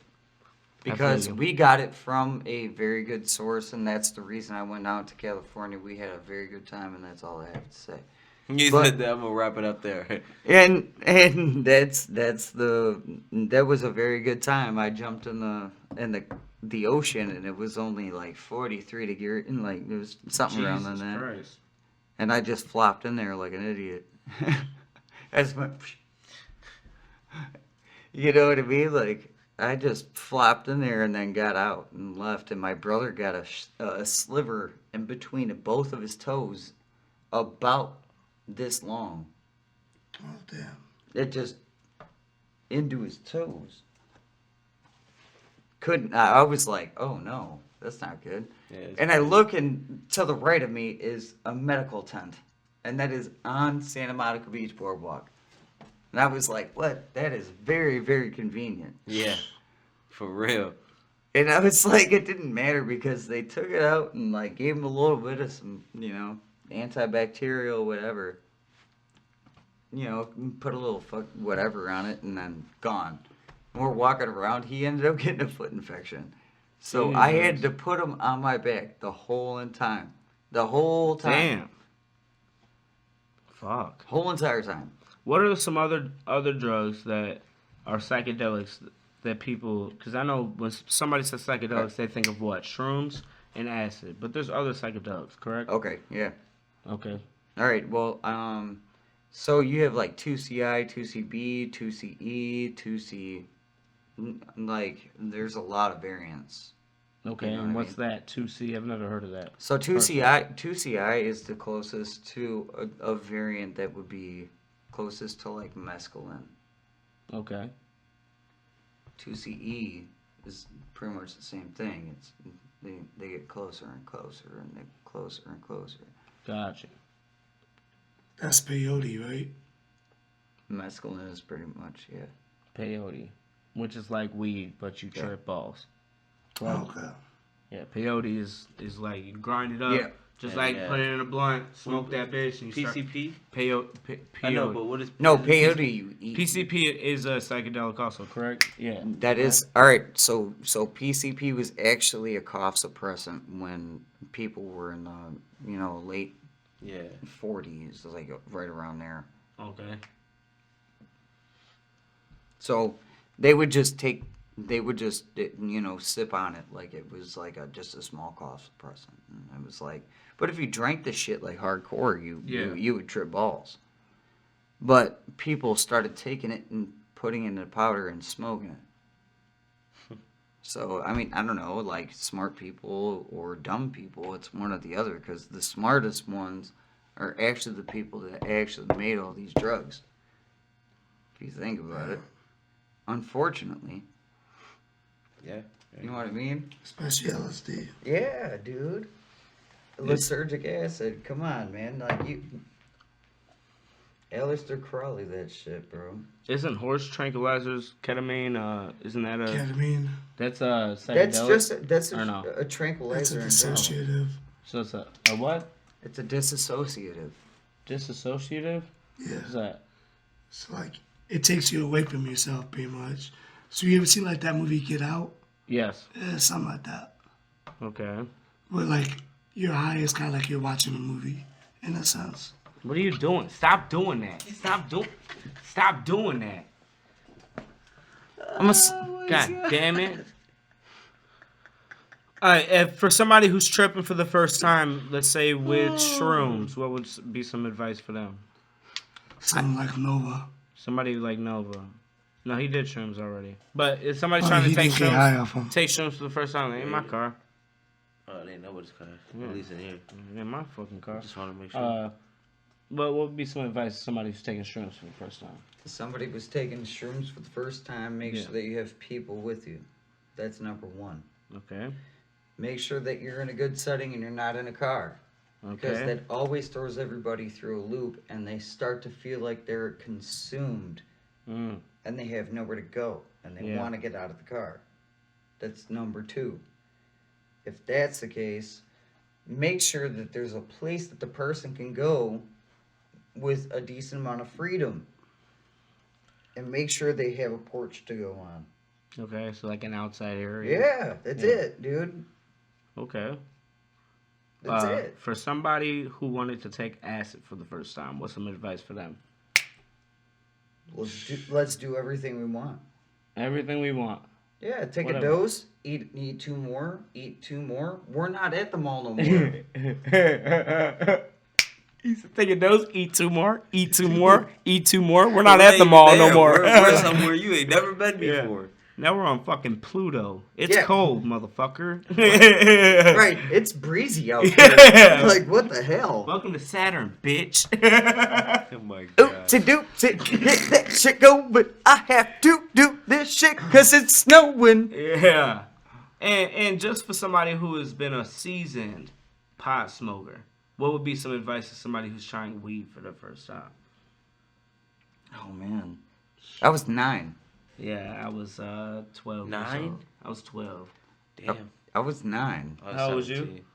feel Because you. we got it from a very good source, and that's the reason I went out to California. We had a very good time, and that's all I have to say. You But- said that. I'm gonna wrap it up there. And that was a very good time. I jumped in the ocean, and it was only like 43 degrees, and like it was something around Jesus that. Christ. And I just flopped in there like an idiot. That's my. You know what I mean? Like, I just flopped in there and then got out and left. And my brother got a sliver in between both of his toes about this long. Oh, damn. It just into his toes. I was like, oh no, that's not good. Yeah, it's And I look, and to the right of me is a medical tent. And that is on Santa Monica Beach Boardwalk. And I was like, what? That is very, very convenient. Yeah, for real. And I was like, it didn't matter because they took it out and like gave him a little bit of some, antibacterial whatever. Put a little whatever on it and then gone. And we're walking around. He ended up getting a foot infection. So I had Jesus. to put him on my back the whole time. The whole time. Damn. Fuck. Whole entire time. What are some other drugs that are psychedelics that people? Because I know when somebody says psychedelics, they think of what? Shrooms and acid. But there's other psychedelics, correct? Okay, yeah. Okay. All right. Well, So you have like 2CI, 2CB, 2CE, 2C. Like, there's a lot of variants. Okay, You know and what I what's that? 2C? I've never heard of that. So 2CI is the closest to a variant that would be closest to like mescaline. Okay. 2CE is pretty much the same thing. It's they get closer and closer and they closer and closer. Gotcha. That's peyote, right? Mescaline is pretty much, yeah. Peyote, which is like weed, but you trip balls. Okay. Yeah, peyote is like you grind it up, Yeah. just Yeah, like yeah. put it in a blunt, smoke that bitch, and you start PCP? peyote. I know, but what is No, peyote you eat. PCP is a psychedelic also, correct? Yeah. That is alright. So PCP was actually a cough suppressant when people were in the late Yeah. 40s, like right around there. Okay. So they would just sip on it like it was like just a small cough suppressant. And it was like, but if you drank this shit like hardcore, you would trip balls. But people started taking it and putting it in the powder and smoking it. So, I mean, I don't know, like smart people or dumb people, it's one or the other, because the smartest ones are actually the people that actually made all these drugs. If you think about it. Unfortunately. Yeah. You know what I mean? Especially LSD. Yeah, dude. Lysergic acid, come on, man. Like you... Aleister Crowley, that shit, bro. Isn't horse tranquilizers ketamine? Isn't that a Ketamine. that's a psychedelic? That's Or no? a That's tranquilizer a in general. dissociative. So it's a what? It's a disassociative. Disassociative? Yeah. What's that? It's like, it takes you away from yourself, pretty much. So you ever seen like that movie Get Out? Yes. Yeah, something like that. Okay. Where like, your high is kind of like you're watching a movie, in a sense. What are you doing? Stop doing that. Stop doing that. God damn it. Alright, if for somebody who's tripping for the first time, let's say with shrooms, what would be some advice for them? Something like Nova. Somebody like Nova. No, he did shrooms already. But if somebody's Oh, trying to he take didn't get high shrooms, off 'em. take shrooms for the first time, in my car. Oh, they know what it's called. At least in here. In my fucking car. Just want to make sure. But what would be some advice to somebody who's taking shrooms for the first time? If somebody was taking shrooms for the first time, make Yeah. sure that you have people with you. That's number one. Okay. Make sure that you're in a good setting and you're not in a car. Because Okay. that always throws everybody through a loop and they start to feel like they're consumed Mm. and they have nowhere to go and they Yeah. want to get out of the car. That's number two. If that's the case, make sure that there's a place that the person can go with a decent amount of freedom. And make sure they have a porch to go on. Okay, so like an outside area. Yeah, that's Yeah. it, dude. Okay. That's it. For somebody who wanted to take acid for the first time, what's some advice for them? Let's do everything we want. Everything we want. Yeah, take Whatever. a dose, eat two more, eat two more. We're not at the mall no more. He's taking those, eat two more, eat two more, eat two more. We're not at the mall no more. We're somewhere you ain't never been Yeah. before. Now we're on fucking Pluto. It's Yeah. cold, motherfucker. Right, it's breezy out Yeah. there. Like, what the hell? Welcome to Saturn, bitch. Oh my god. Oopsie-doopsie, get that shit go, but I have to do this shit because it's snowing. Yeah. And just for somebody who has been a seasoned pot smoker, what would be some advice to somebody who's trying weed for the first time? Oh, man. I was 9. Yeah, I was 12. years 9? old. I was 12. Damn. I was 9. I was How old was you? 17.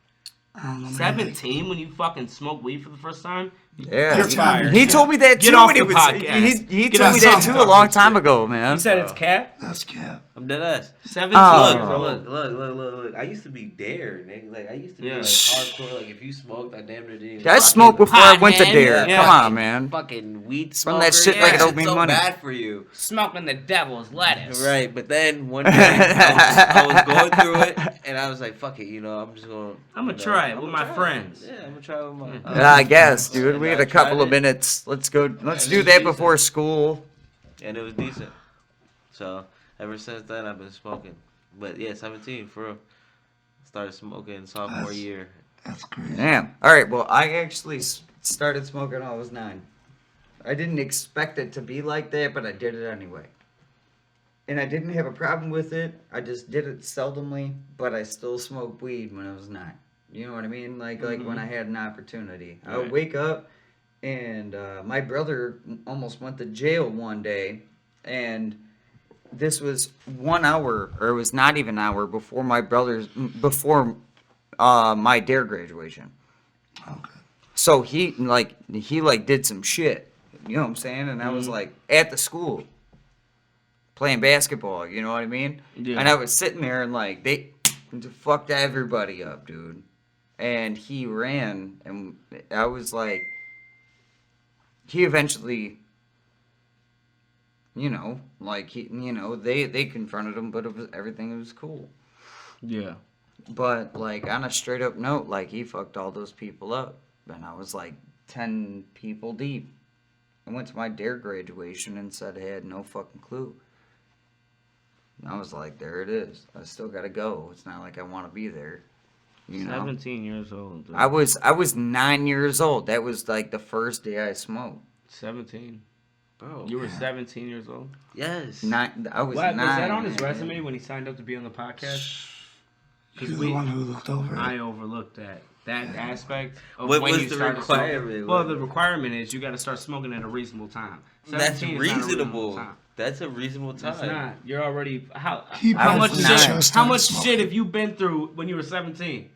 I don't know. man. 17 when you fucking smoke weed for the first time? Yeah. You're fired. He told me that Get too off when he the was. podcast. He Get told me off that the too a long time ago, man. You said it's cat? That's cap. I'm dead ass. 17. Oh. Look. I used to be there, nigga. Like, I used to be Yeah. like hardcore. Like, if you smoked, I damn near didn't. I smoked before I went to Pothead. Dare. Yeah. Come on, man. Fucking weed Run smoker. that shit like it don't it's mean so money. bad for you. Smoking the devil's lettuce. Right, but then one day I was going through it, and I was like, "Fuck it," I'm just gonna. I'ma try it with my friends. Yeah, I'm gonna try it with my. I guess, dude. We had I a couple tried of it. minutes. Let's go. Let's And do it's that decent. before school. And it was decent. So ever since then, I've been smoking. But yeah, 17 for real. Started smoking sophomore That's- year. That's crazy. Damn. All right. Well, I actually started smoking when I was 9. I didn't expect it to be like that, but I did it anyway. And I didn't have a problem with it. I just did it seldomly, but I still smoked weed when I was 9. You know what I mean? Like when I had an opportunity. I would Right. wake up, and my brother almost went to jail one day, and this was 1 hour, or it was not even an hour before my DARE graduation. Okay. So he did some shit. You know what I'm saying? And I was like at the school playing basketball, you know what I mean? Yeah. And I was sitting there and like they fucked everybody up, dude. And he ran, and I was like, he eventually, they confronted him, but everything was cool. Yeah. But like on a straight up note, like he fucked all those people up, and I was like 10 people deep. I went to my DARE graduation and said I had no fucking clue. And I was like, there it is. I still gotta go. It's not like I want to be there. You know. 17 years old. Dude. I was 9 years old. That was like the first day I smoked. 17. Bro. You were 17 years old. Yes. I was What, 9. was that on his man. resume when he signed up to be on the podcast? You're the one who looked over it. I overlooked that aspect. Of What when was you the started requirement? smoking. Well, the requirement is you got to start smoking at a reasonable time. That's 17 is not a reasonable reasonable. time. That's a reasonable time. It's not. You're already how He much probably shit? just How much started shit have you been through when you were 17?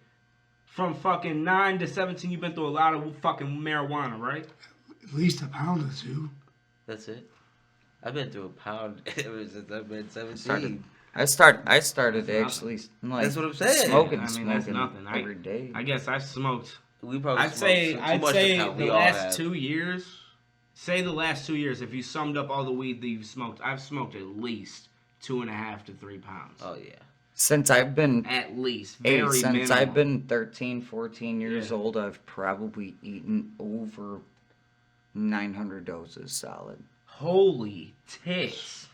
From fucking 9 to 17, you've been through a lot of fucking marijuana, right? At least a pound or two. That's it. I've been through a pound ever since I've been 17. I started That's actually like That's what I'm saying. smoking, I mean, that's smoking nothing. every day. I guess I smoked. We probably I'd say too much to count. the We all last have. 2 years. Say the last 2 years, if you summed up all the weed that you've smoked, I've smoked at least 2.5 to 3 pounds. Oh yeah. Since I've been At least. Hey, Very since minimal. I've been 13, 14 years Yeah. old, I've probably eaten over 900 doses solid. Holy tits.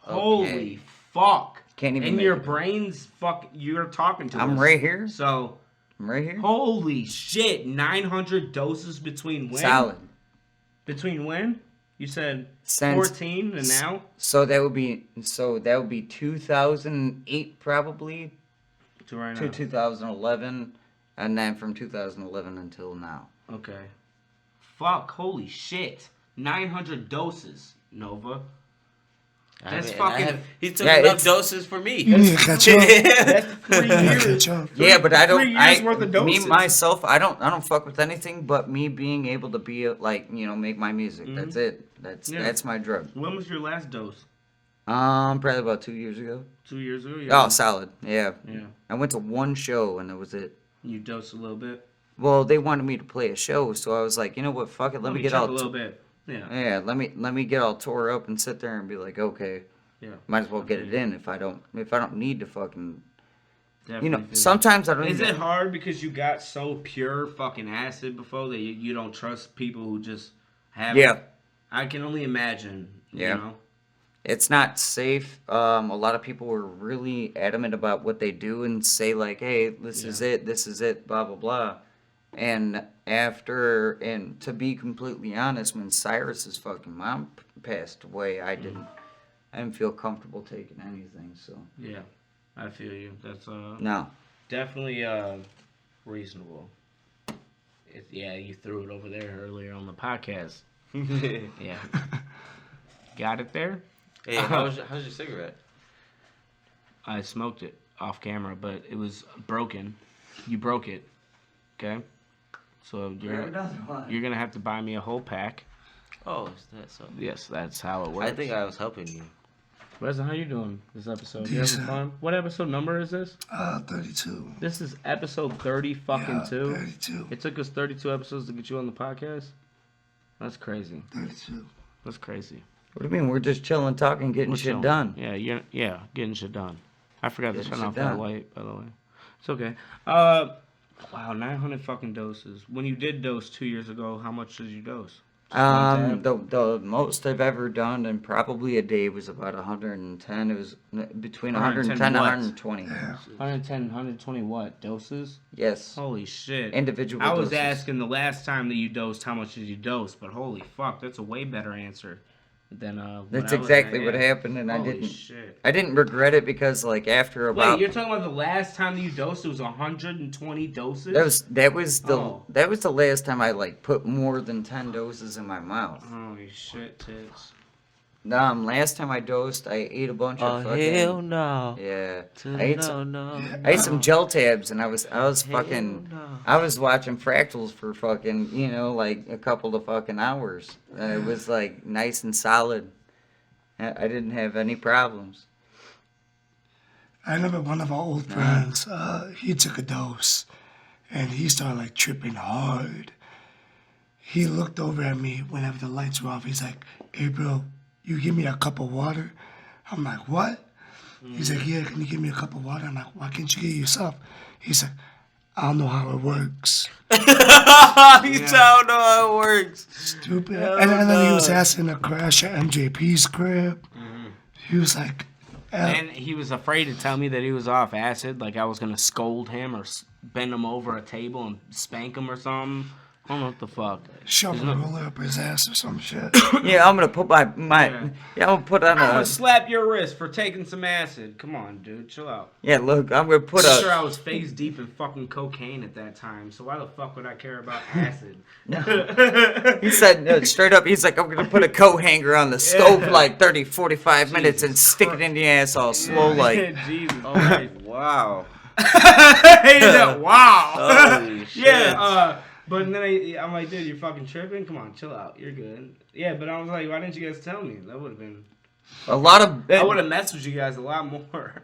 Okay. Holy fuck. Can't even And make your it. brain's fuck. You're talking to us. I'm right here. So, I'm right here. holy shit. 900 doses between when? Solid. Between when? You said Since- 14 and now? So that would be 2008 probably To right to now. 2011, and then from 2011 until now. Okay. Fuck, holy shit. 900 doses, Nova. That's fucking. He took Yeah, enough it's- doses for me. You need to catch up. That's 3 You need to years. catch up. Yeah, but I don't. 3 years worth of Me doses. myself, I don't fuck with anything but me being able to be like make my music. That's it. Yeah. That's my drug. When was your last dose? Probably about 2 years ago. 2 years ago? Yeah. Oh, solid. Yeah. Yeah. I went to one show and that was it. You dosed a little bit? Well, they wanted me to play a show, so I was like, you know what? Fuck it. Let me get chop all. a little bit. Yeah. Yeah. Let me get all tore up and sit there and be like, okay. Yeah. Might as well get it in if I don't need to fucking. Definitely feel Sometimes I don't. Is even, it hard because you got so pure fucking acid before that you don't trust people who just have Yeah. it? I can only imagine. Yeah. You know? It's not safe. A lot of people were really adamant about what they do and say like, "Hey, this is it, blah blah blah." And to be completely honest, when Cyrus's fucking mom passed away, I didn't feel comfortable taking anything. So Yeah. I feel you. That's no, definitely reasonable. You threw it over there earlier on the podcast. Yeah. Got it there? Hey, how's your cigarette? I smoked it off camera, but it was broken. You broke it. Okay? So you're gonna have to buy me a whole pack. Oh, is that so? Yes, that's how it works. I think I was helping you. Reza, how you doing this episode? You having Decent. fun? What episode number is this? 32. This is episode 30 fucking Yeah, 2. 32. It took us 32 episodes to get you on the podcast. That's crazy. 32. That's crazy. what do you mean? We're just chilling, talking, getting We're shit chilling. done. Yeah, getting shit done. I forgot to Getting turn shit off done. that light, by the way. It's okay. Wow, 900 fucking doses. When you did dose 2 years ago, how much did you dose? The most I've ever done in probably a day was about 110. It was between 110 and 120. 110, 120 what? Doses? Yes. Holy shit. Individual I was doses. asking the last time that you dosed, how much did you dose? But holy fuck, that's a way better answer than That's exactly what happened, and Holy shit. I didn't regret it because like after about Wait, you're talking about the last time that you dosed? It was 120 doses. that was the Oh. that was the last time I like put more than 10 doses in my mouth. Holy shit, tits. Last time I dosed, I ate a bunch of fucking. hell no. Yeah, To I ate no, some. no, I ate some no. gel tabs, and I was fucking. no. I was watching fractals for fucking like a couple of fucking hours. It was like nice and solid. I didn't have any problems. I remember one of our old friends, he took a dose and he started like tripping hard. He looked over at me whenever the lights were off. He's like, "Hey, bro, you give me a cup of water?" I'm like, "What?" He's like, "Yeah, can you give me a cup of water?" I'm like, "Why can't you get it yourself?" He's like, "I don't know how it works." You don't know how it works. Stupid. And then he was asking to crash at MJP's crib. He was like, And he was afraid to tell me that he was off acid, like I was gonna scold him or bend him over a table and spank him or something. I don't know what the fuck. shove a roller up his ass or some shit. Yeah, I'm gonna put I'm gonna put on I'm gonna a. slap your wrist for taking some acid. Come on, dude, chill out. Yeah, look, I'm gonna put I'm sure I a. was face deep in fucking cocaine at that time, so why the fuck would I care about acid? He said straight up, he's like, I'm gonna put a coat hanger on the stove for like 30, 45 minutes and stick it in the ass all slow like. Jesus. Oh my, wow. Wow. Holy shit. Yeah. But then I'm like, dude, you're fucking tripping. Come on, chill out. You're good. Yeah, but I was like, why didn't you guys tell me? That would have been. A lot of. I would have messed with you guys a lot more.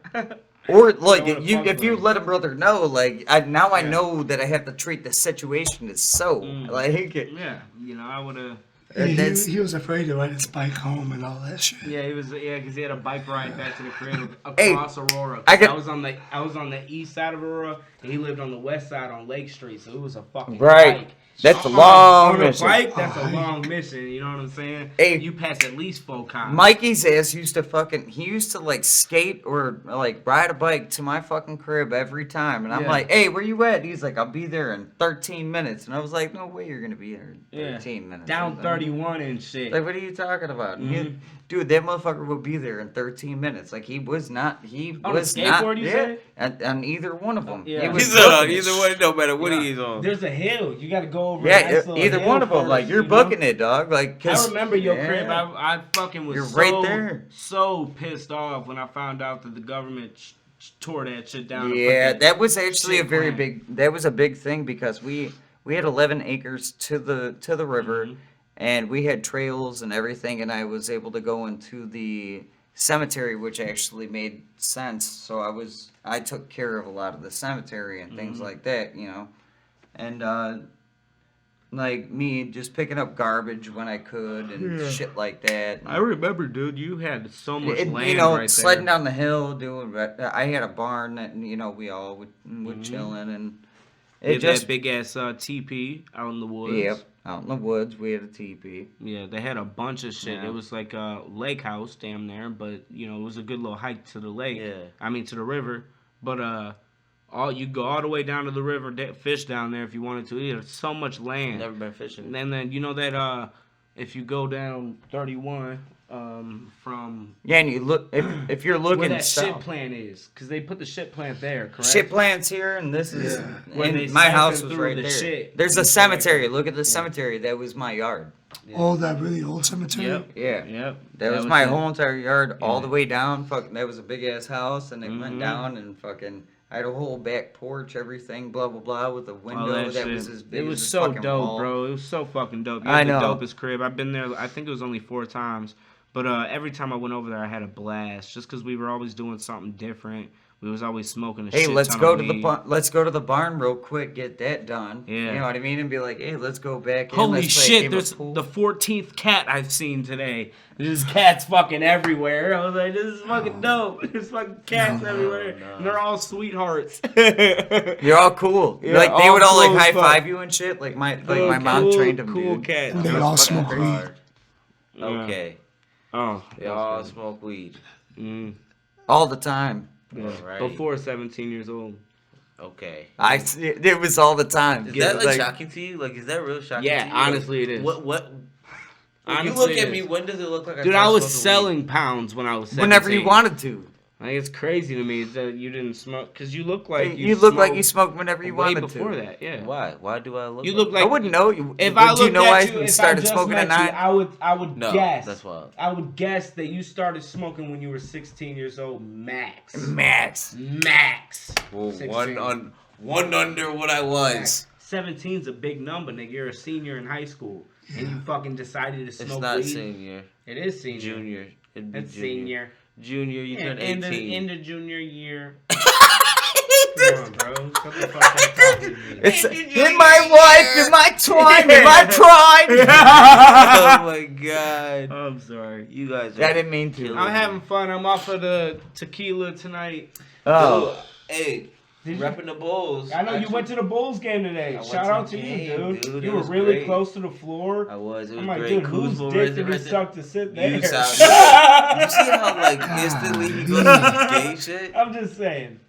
Or like wanna you, fuck if you with let a brother know, like I know that I have to treat the situation as so. Like Yeah, I would have. He was afraid to ride his bike home and all that shit. Yeah, he was. Yeah, because he had a bike ride back to the crib Hey, across Aurora. I I was on the east side of Aurora, and he lived on the west side on Lake Street. So it was a fucking Right. bike. That's a On long a mission. bike, that's a long mission. You know what I'm saying? Hey. You pass at least 4 cops. Mikey's ass used to like skate or like ride a bike to my fucking crib every time, and I'm Yeah. like, hey, where you at? And he's like, I'll be there in 13 minutes, and I was like, no way, you're gonna be here in 13 minutes. Down I was like, 31 and shit. Like, what are you talking about? And he- dude, that motherfucker would be there in 13 minutes. Like, he was not. He On a was not. skateboard, you Yeah, said? on either one of them. Yeah. He was He's on booking it. either way, no matter what he's on. There's a hill. You got to go over. a Yeah, nice little either hill one of them. first, Like, you're you know? booking it, dog. Like, 'cause, I remember your yeah. crib. I fucking was You're so, right there. so pissed off when I found out that the government tore that shit down. and put Yeah, that was actually a shit very plant. big. That was a big thing because we had 11 acres to the river, and we had trails and everything, and I was able to go into the cemetery, which actually made sense. So I took care of a lot of the cemetery and things like that, and like me just picking up garbage when I could and shit like that. I remember, dude. You had so much And, land right sledding there. down the hill, doing. I had a barn that we all would chill in, and You it had just that big ass teepee out in the woods. yep, out in the woods we had a teepee. Yeah, they had a bunch of shit. Yeah. It was like a lake house, damn there, but it was a good little hike to the lake. Yeah. I mean to the river, but you go all the way down to the river, fish down there if you wanted to. There's so much land. Never been fishing. And then you know that if you go down 31 from Yeah, and you look if you're where looking that shit south, plant is, because they put the shit plant there, correct? shit plants here, and this is Where they and my house siphon was through right the there. shit. There's a cemetery. Look at the cemetery. That was my yard. Oh, that really old cemetery? Yep. Yeah. Yep. That was my the- whole entire yard, all Yeah. the way down. Fuck, that was a big ass house, and it went down, and fucking, I had a whole back porch, everything, blah blah blah, with a window All that shit. was as big It was as a so fucking dope, wall. bro. It was so fucking dope. You I had the know. dopest crib. I've been there. I think it was only 4 times, but every time I went over there, I had a blast. Just because we were always doing something different. We was always smoking a Hey, shit let's ton go of to the weed. let's go to the barn real quick, get that done. Yeah. You know what I mean? And be like, hey, let's go back in. Holy let's play a shit, game of there's pool. the 14th cat I've seen today. There's cats fucking everywhere. I was like, this is fucking dope. There's fucking cats everywhere. no. And they're all sweethearts. You're all cool. Yeah, like they all would all cool like as high fuck. five you and shit. Like my mom Cool- trained them. Cool dude. cats. They all smoke weed. hard. Yeah. Okay. Oh. They all smoke weed. Mm. All the time. Yeah. Alright. Before 17 years old. Okay. It was all the time. Is Yeah, that like shocking to you? Like, is that real shocking Yeah, to you? honestly it is. What? When you Honestly, look it at is. me, when does it look like I Dude, started I was smoking selling pounds when I was 17. Whenever you wanted to. Like, it's crazy to me that you didn't smoke, because you look like You look like you smoked smoked whenever you way wanted before to. that, yeah. weed? Why? Why do I look? You look like I wouldn't know you. If would I you looked know at I you, if started I just smoking met at you, 9? I would No, guess. that's wild. I would guess that you started smoking when you were 16 years old, max. Max. Max. Well, 16. one under what I was. 17's a big number, nigga. You're a senior in high school, and you fucking decided to It's smoke not weed. senior. It is senior. Junior. It'd be It's junior. senior. Junior, you turn In 18. the junior year. Come on, bro. Shut the fuck up talking to me. It's in my life, in my time, in my pride. Oh my god. I'm sorry. You guys I are didn't mean to. I'm having fun. I'm off of the tequila tonight. Oh, Hey, Did you- repping the Bulls. I know you went to the Bulls game today. I went Shout to out the to game, you, dude. You It were was really great. close to the floor. I was. It was I'm like, great. dude, whose Kuzma dick did he resurrected- suck to sit there? You sound. You see how like instantly he goes to gay shit? I'm just saying.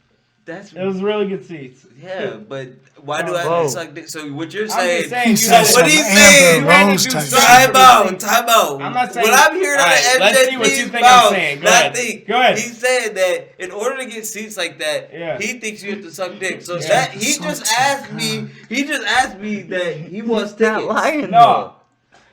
That's It was really good seats. yeah, but why do I Whoa. suck dick? So what you're I'm saying? just saying. He You said had what some do you Amber say? You had to Rose do type something. shit. Time out. I'm not saying. What I'm hearing All out right, of let's see what you MJP's think I'm mouth, saying. Go ahead. nothing. Go ahead. He's saying that in order to get seats like that, Yeah. he thinks you have to suck dick. So Yeah. that he Suck just some asked me. He just asked me that he wants he's not tickets. lying. No.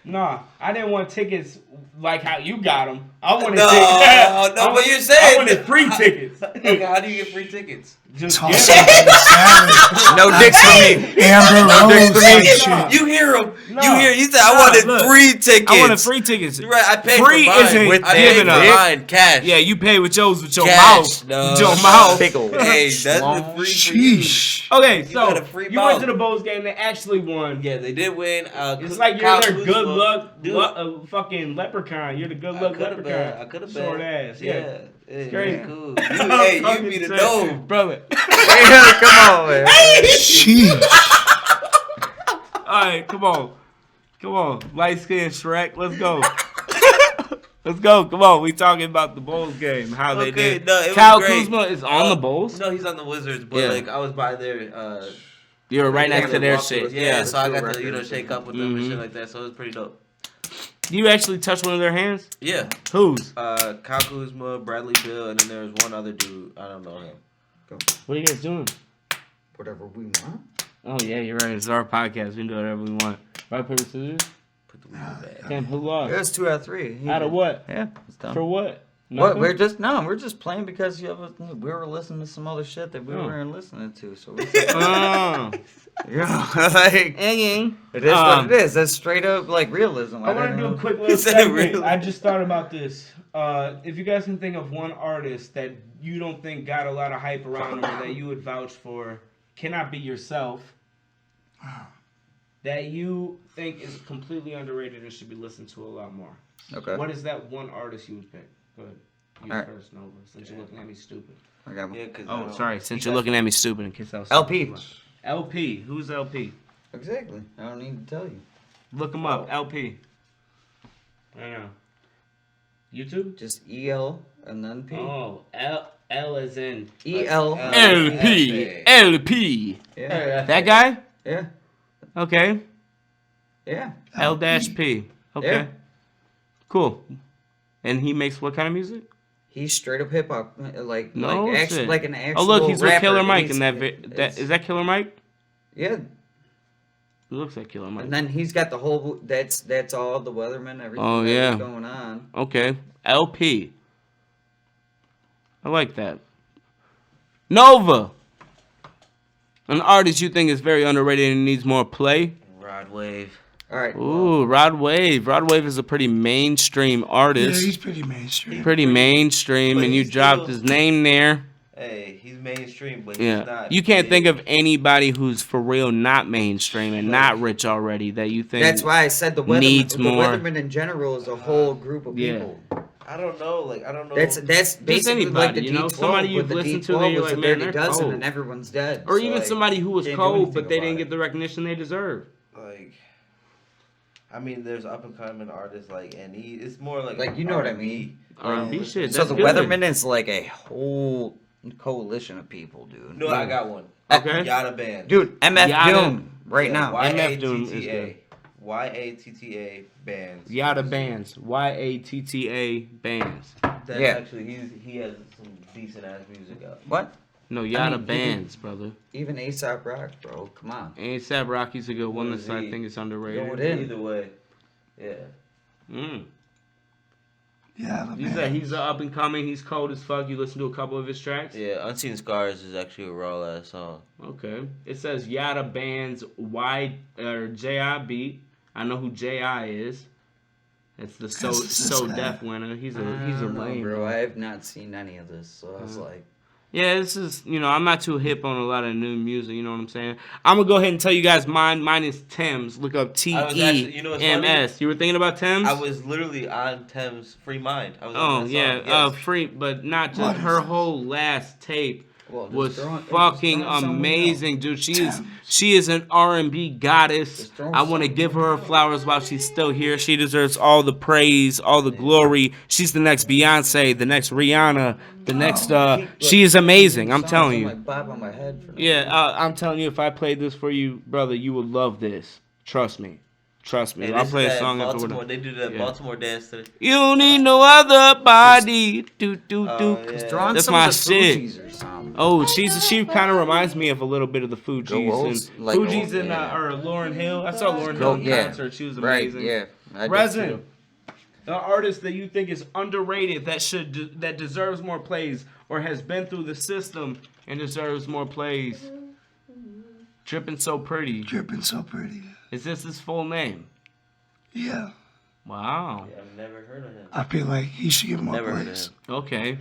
No, I didn't want tickets like how you got them. I wanted No, tickets. no, but you're saying I wanted free tickets. Okay, how do you get free tickets? Just Toss get it 'em. on the salad. No dicks for me. Amber dicks Rose for me. type shit. You hear him? No. You hear? He said, "I No, wanted look. free tickets." I wanted free tickets. You're right. I paid Free for mine. isn't I paid giving for up. mine cash. Yeah, you pay with yours with your Cash, mouth. no. With your mouth. Pickle. Hey, that's the Long free for you. Sheesh. Okay, You so got a free you went mouth. to the Bulls game. They actually won. Yeah, they did win. It's like Kyle you're their Kuzma. good luck, Dude, fucking leprechaun. You're the good I luck could have leprechaun. been. I could have been. Short ass. Yeah. It's great. Cool. Hey, you Fucking be the sick. dome. brother. Come on, man. Sheesh. All right, come on, light skin Shrek. Let's go. Let's go. Come on, we talking about the Bulls game. How they Okay, did. no, it was Kyle great. Kuzma is on the Bulls. No, he's on the Wizards, but Yeah. like I was by there. You were right Yeah, next to their walk shit. through. Yeah. so I got Record. to shake up with them and Mhm. shit like that. So it was pretty dope. You actually touched one of their hands? Yeah. Whose? Kyle Kuzma, Bradley Beal, and then there was one other dude. I don't know him. What are you guys doing? Whatever we want. Oh yeah, you're right. It's our podcast. We can do whatever we want. Rock, paper, scissors. Put the weed in the bag. Damn, who It lost? was 2 out of 3. He Out of did. what? Yeah, it's done. For what? What? Nothing? We're just playing because we were listening to some other shit that we Oh. weren't listening to. So we Oh. yeah, like Hanging. it is what it is. That's straight up like realism. I want to do a quick He little said segment. really? I just thought about this. If you guys can think of one artist that you don't think got a lot of hype around them or that you would vouch for, cannot be yourself, that you think is completely underrated and should be listened to a lot more. Okay. What is that one artist you would pick? Go ahead. You All right. first, Nova, since you're looking at me stupid. I got one. Yeah, cause Oh, sorry. Since you're looking at me stupid in case I was LP. LP. Who's LP? Exactly. I don't need to tell you. Look him up. LP. I know. YouTube? Just EL and then P. Oh, L as in EL. LP. LP. Yeah. That guy? Yeah. Okay. Yeah. L-P. Okay. Yeah. Cool. And he makes what kind of music? He's straight up hip hop, like No shit. like an actual. Oh look, he's with rapper. Killer Mike He's- in that. it's- Is that Killer Mike? Yeah, He looks like Killer Mike. and then he's got the whole. That's all the Weatherman. Everything. Oh, that's yeah. going on. Okay. LP. I like that. Nova. An artist you think is very underrated and needs more play? Rod Wave. All right. Ooh, Rod Wave. Rod Wave is a pretty mainstream Yeah, artist. he's pretty mainstream. Pretty mainstream, But and you he's dropped still- his name there. Hey, he's mainstream, but Yeah, he's not. you can't big. think of anybody who's for real not mainstream and not rich already that you think. That's why I said the needs more. weatherman in general is a whole group of Yeah. people. I don't know. Like I don't know. That's basically anybody, like the you know, D12, somebody but you've the listened to D12 that you're was like, a man, dirty they're dozen cold. and everyone's dead. Or So, even like, somebody who was can't do cold, anything but they about didn't it. get the recognition they deserve. like. I mean, there's up and coming artists like, and it's more like Like, you know what I R&B. mean? R&B shit. So That's the good. weatherman is like a whole coalition of people, dude. No, I got one. Okay. Yada Band. Dude, MF Yada- Doom right now. MF Doom is good. YATTA bands. Yada bands. YATTA bands. That's Yeah. actually he has some decent ass music out. What? No, Yada mean, bands, brother. Even ASAP Rock, bro. Come on. A$AP Rocky's a good one. What That's is I he? think it's Go underrated. with it. Either way, yeah. Mm. Yeah, He's he's up and coming. He's cold as fuck. You listen to a couple of his tracks. Yeah, Unseen Scars is actually a raw ass song. Okay. It says Yada bands J.I. beat. I know who J.I. is. It's the That's So guy. Def winner. He's a lame. bro. I have not seen any of this, so I was like, Yeah, this is, I'm not too hip on a lot of new music, you know what I'm saying? I'm going to go ahead and tell you guys mine. Mine is Thames. Look up actually- you know what's T-E-M-S. You were thinking about Thames? I was literally on Thames Free Mind. I was Oh, on that yeah. song. Yes. Free, but not What just is her this? whole last tape. well, just Was throw it- just fucking throw it somewhere amazing, dude. Thames. She is an R&B goddess. Just throw I want to something give her flowers while she's still here. She deserves all the praise, all the glory. She's the next Beyonce, the next Rihanna, the next. She is amazing. I'm Songs, telling you. like bop on my head for no Yeah, I'm telling you, if I played this for you, brother, you would love this. Trust me. Trust me. Hey, I'll this play is a that song after we're Baltimore. done. They do that Yeah. Baltimore dance to You don't need no other body. Do do do. yeah. Throwing That's some my of the shit. Fugees or something. Oh, she kind of reminds me of a little bit of the Fugees. Goals, And like, Fugees oh, and yeah. or Lauryn Hill. I saw Lauryn Go- Hill in yeah. concert. She was Right, amazing. yeah. I did Resin, too. an artist that you think is underrated, that deserves more plays, or has been through the system and deserves more plays. Drippin' So Pretty. Dripping so pretty. Is this his full name? Yeah. Wow. Yeah, I've never heard of him. I feel like he should get more Never heard of plays. him. Okay.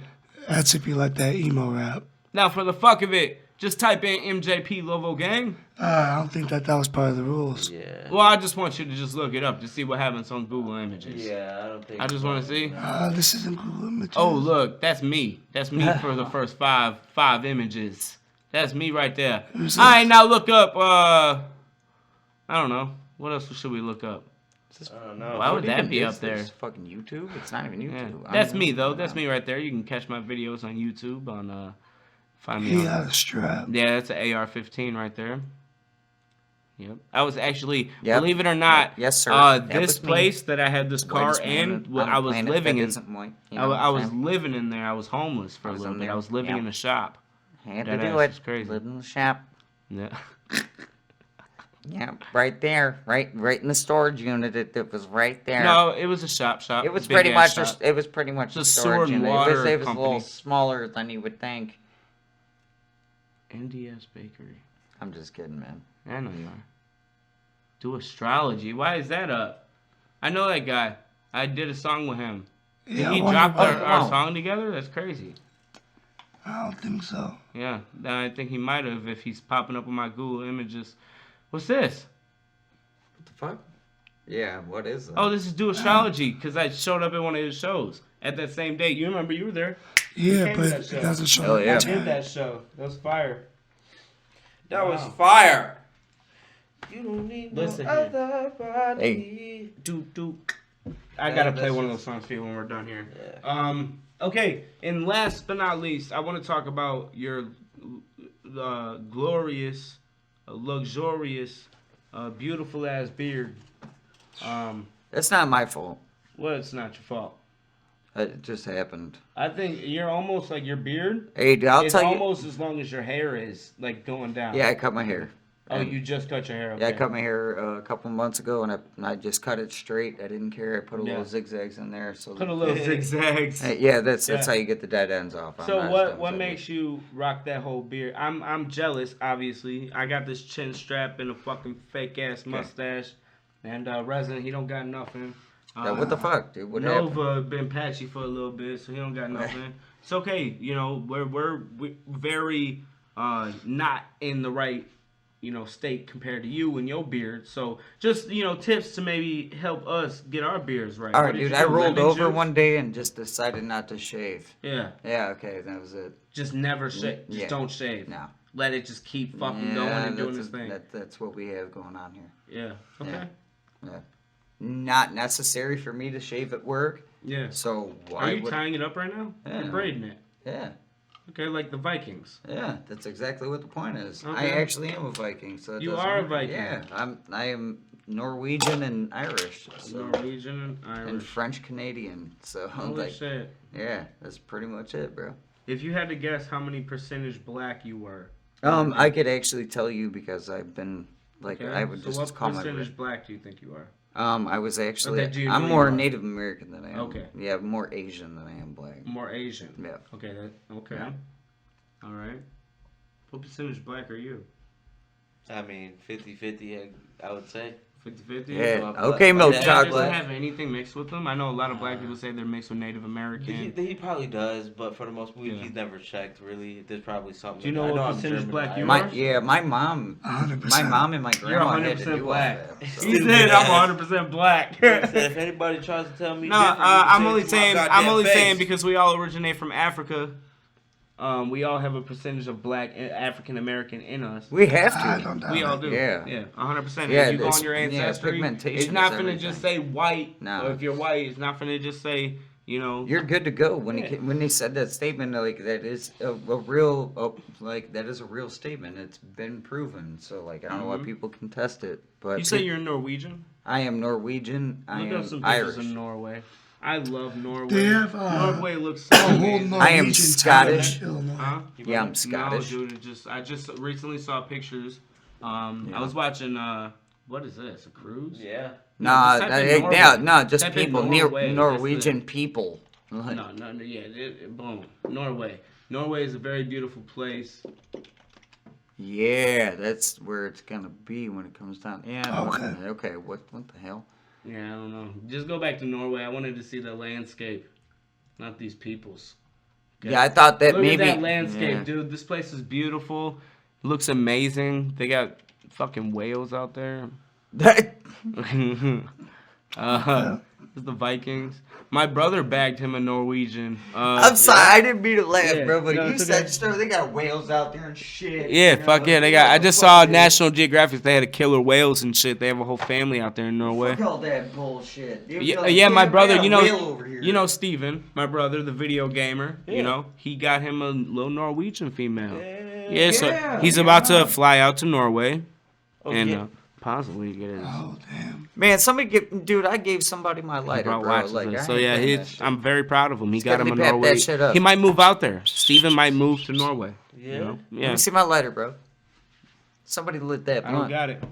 That's if you like that emo rap. Now, for the fuck of it, just type in MJP Lovo Gang. I don't think that was part of the rules. Yeah. Well, I just want you to just look it up to see what happens on Google Images. Yeah, I don't think. I just want to see. This isn't Google Images. Oh, look, that's me. That's me for the first five images. That's me right there. Who's All right, now look up. I don't know. What else should we look up? I don't know. Why would What that even be is up there? this? Fucking YouTube? It's not even Yeah. YouTube. I That's don't me know. though. That's me right there. You can catch my videos on YouTube. On find me He on. got a strap. Yeah, that's an AR-15 right there. Yep. I was actually, Yep. believe it or not, Yes, sir. That this was me. place that I had this car Whitest man in, on I the was planet living that in. isn't white, you I, know what I I'm was saying? living in there. I was homeless for a I was little in bit. there. I was living Yep. in a shop. Had to That do ass it. is crazy. Live in the shop. Yeah. Yeah, right there, right in the storage unit. It was right there. No, it was a shop. it was Big pretty ass much. shop. It was pretty much It's a a storage sewer and unit. water It was a company. little smaller than you would think. NDS Bakery. I'm just kidding, man. I know you are. Do astrology. Why is that up? I know that guy. I did a song with him. Did Yeah, he I wonder drop why- our wow. song together? That's crazy. I don't think so. Yeah, I think he might have if he's popping up on my Google Images. What's this? What the fuck? Yeah, what is that? Oh, this is Do Astrology because I showed up at one of his shows at that same date. You remember you were there. Yeah, came but to that it show. doesn't show Hell up yeah. on I did time. that show. That was fire. That was Wow. fire. You don't need Listen no here. other body. Hey. Do. I Yeah, gotta play that's one of just- those songs for you when we're done here. Yeah. Okay, and last but not least, I want to talk about your glorious, luxurious, beautiful ass beard. That's not my fault. Well, it's not your fault. It just happened. I think you're almost like your beard. Hey, dude, I'll It's tell you. almost as long as your hair is, like going down. Yeah, I cut my hair. Oh, And- you just cut your hair. Okay. Yeah, I cut my hair a couple months ago, and I just cut it straight. I didn't care. I put a Yeah. little zigzags in there. So Put a little zigzags. yeah, that's Yeah. how you get the dead ends off. I'm So not as dumb what as what I makes you rock that whole beard? I'm jealous, obviously. I got this chin strap and a fucking fake ass mustache, and Resident he don't got nothing. was. Yeah, what the fuck, dude? What happened? Nova been patchy for a little bit, so he don't got nothing. It's okay. You know, we're very not in the right, you know, state compared to you and your beard. So just, you know, tips to maybe help us get our beards right. All What right, did you dude. I do? rolled Lemon over juice? one day and just decided not to shave. Yeah. Yeah, okay, that was it. Just never shave. Just Yeah. don't shave. No. Let it just keep fucking going and doing that's its thing. That's what we have going on here. Yeah. Okay. Yeah. Not necessary for me to shave at work. Yeah. So why Are you would... tying it up right now? Yeah. You're braiding it. Yeah. Okay, like the Vikings. Yeah, that's exactly what the point is. I Okay. actually am a Viking, so it You doesn't are a matter. Viking. Yeah, I am Norwegian and Irish, so, Norwegian and and Irish. French Canadian. So I'm Holy like, shit. yeah, that's pretty much it, bro. If you had to guess how many percentage black you were. I could actually tell you because I've been like Okay, I would so just what call my. percentage black do you think you are? I was actually. Okay, do you know I'm you more are? Native American than I am. Okay. Yeah, more Asian than I am black. More Asian. Yeah. Okay. Okay. Yeah. All right. What percentage black are you? I mean, 50-50, I would say. 50-50? Yeah. But- Okay, but milk that- Does it chocolate. have anything mixed with them? I know a lot of black people say they're mixed with Native American. He probably does, but for the most part, Yeah. he's never checked, really. There's probably something. Do you know I what I'm percentage German, black you Irish. are? My mom, 100%. my mom and my You're grandma had to 100% do black. all that. So. He said I'm 100% black. Said if anybody tries to tell me No, different, you can I'm say only it to my saying goddamn face. because we all originate from Africa. We all have a percentage of black African American in us. We have I to. don't doubt We all it. do. Yeah. Yeah, 100%. Yeah, If you go this- on your yeah, ancestry, pigmentation it's not is finna just everything. say white. No. Or if you're white, it's not finna just say, you know. You're good to go. When Yeah. when they said that statement, like that is a real, like that is a real statement. It's been proven. So like I don't know why people contest it, but You say you're Norwegian? I am Norwegian. I Look up some am pictures Irish. of Norway. I love Norway. They have, Norway looks so A whole amazing. I am Norwegian Scottish. town in Illinois. Huh? Yeah, I'm Scottish. No, dude, I just recently saw pictures. I was watching. What is this? A cruise? Yeah. Nah, just type in Norway. no, just Type in people. Norway, that's Norwegian people. Like, No, yeah, boom. Norway. Norway is a very beautiful place. yeah, that's where it's gonna be when it comes down. Yeah. Okay. Okay. What the hell? Yeah, I don't know. Just go back to Norway. I wanted to see the landscape, not these peoples. Okay? Yeah, I thought that Look maybe. at that landscape, yeah. dude. This place is beautiful. Looks amazing. They got fucking whales out there. It's the Vikings. My brother bagged him a Norwegian. I'm sorry, I didn't mean to laugh, Yeah, bro. But no, you it's said okay. sure they got whales out there and shit. Yeah, you know, fuck yeah. They got. I just what saw the fuck, National Geographic. They had a killer whales and shit. They have a whole family out there in Norway. Fuck all that bullshit. Dude, Yeah, like, yeah, my damn, brother. I got You a whale over know, here. you know Steven, my brother, the video gamer. Yeah. You know, he got him a little Norwegian female. Yeah. Yeah, so Yeah, he's yeah. about to fly out to Norway and Okay. possibly get his. Oh, damn. Man, dude, I gave somebody my He lighter, brought bro. watches Like, in. I So ain't yeah, playing that he's, shit. I'm very proud of him. He got him a Stephanie, pack Norway. that shit up. He might move out there. Steven might move to Norway. Yeah. You know? Let Yeah. me see my lighter, bro. Somebody lit that I don't blunt. got it.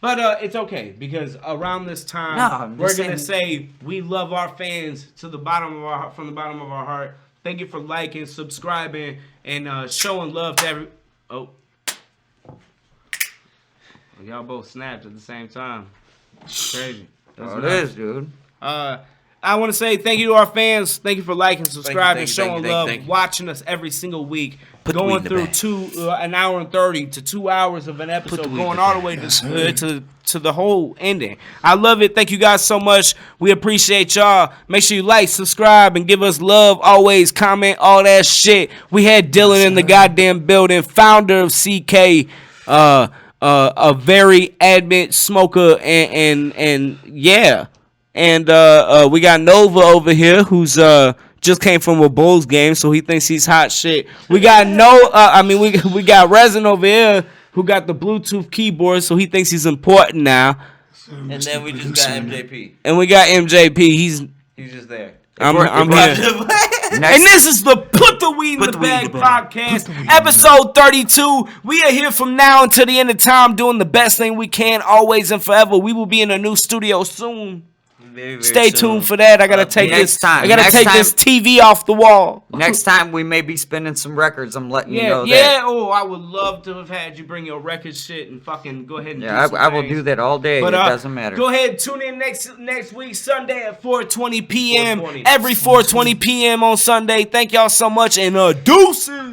But it's okay because around this time No, I'm we're just gonna say we love our fans to the bottom of our from the bottom of our heart. Thank you for liking, subscribing, and showing love to every. Oh, y'all both snapped at the same time. Crazy. That's Oh, it nuts. is, dude. I want to say thank you to our fans. Thank you for liking, subscribing, thank you, showing love, thank you. watching us every single week. Put the weed Going in the through bag. an hour and 30 to 2 hours of an episode, the weed in going the all the bag. way Yes, sir. to the whole ending. I love it. Thank you guys so much. We appreciate y'all. Make sure you like, subscribe, and give us love. Always comment all that shit. We had Dylan in the goddamn building, founder of CK. A very adamant smoker and yeah. And we got Nova over here who's just came from a Bulls game, so he thinks he's hot shit. We got we got Resin over here who got the Bluetooth keyboard, so he thinks he's important now. And then we just got MJP. And we got MJP. He's He's just there. I'm here. And this is the Put the Weed in the Bag podcast, episode 32. We are here from now until the end of time doing the best thing we can, always and forever. We will be in a new studio soon. Very, very Stay soon. tuned for that. I gotta take next this. time. I gotta Next take time- this TV off the wall. Next time we may be spinning some records. I'm letting you Yeah, know yeah. that. Oh, I would love to have had you bring your record shit and fucking go ahead and Yeah, do some I will things. do that all day. But It doesn't matter. Go ahead, tune in next week Sunday at 4:20 p.m. 4:20. Every 4:20 p.m. on Sunday. Thank y'all so much and deuces.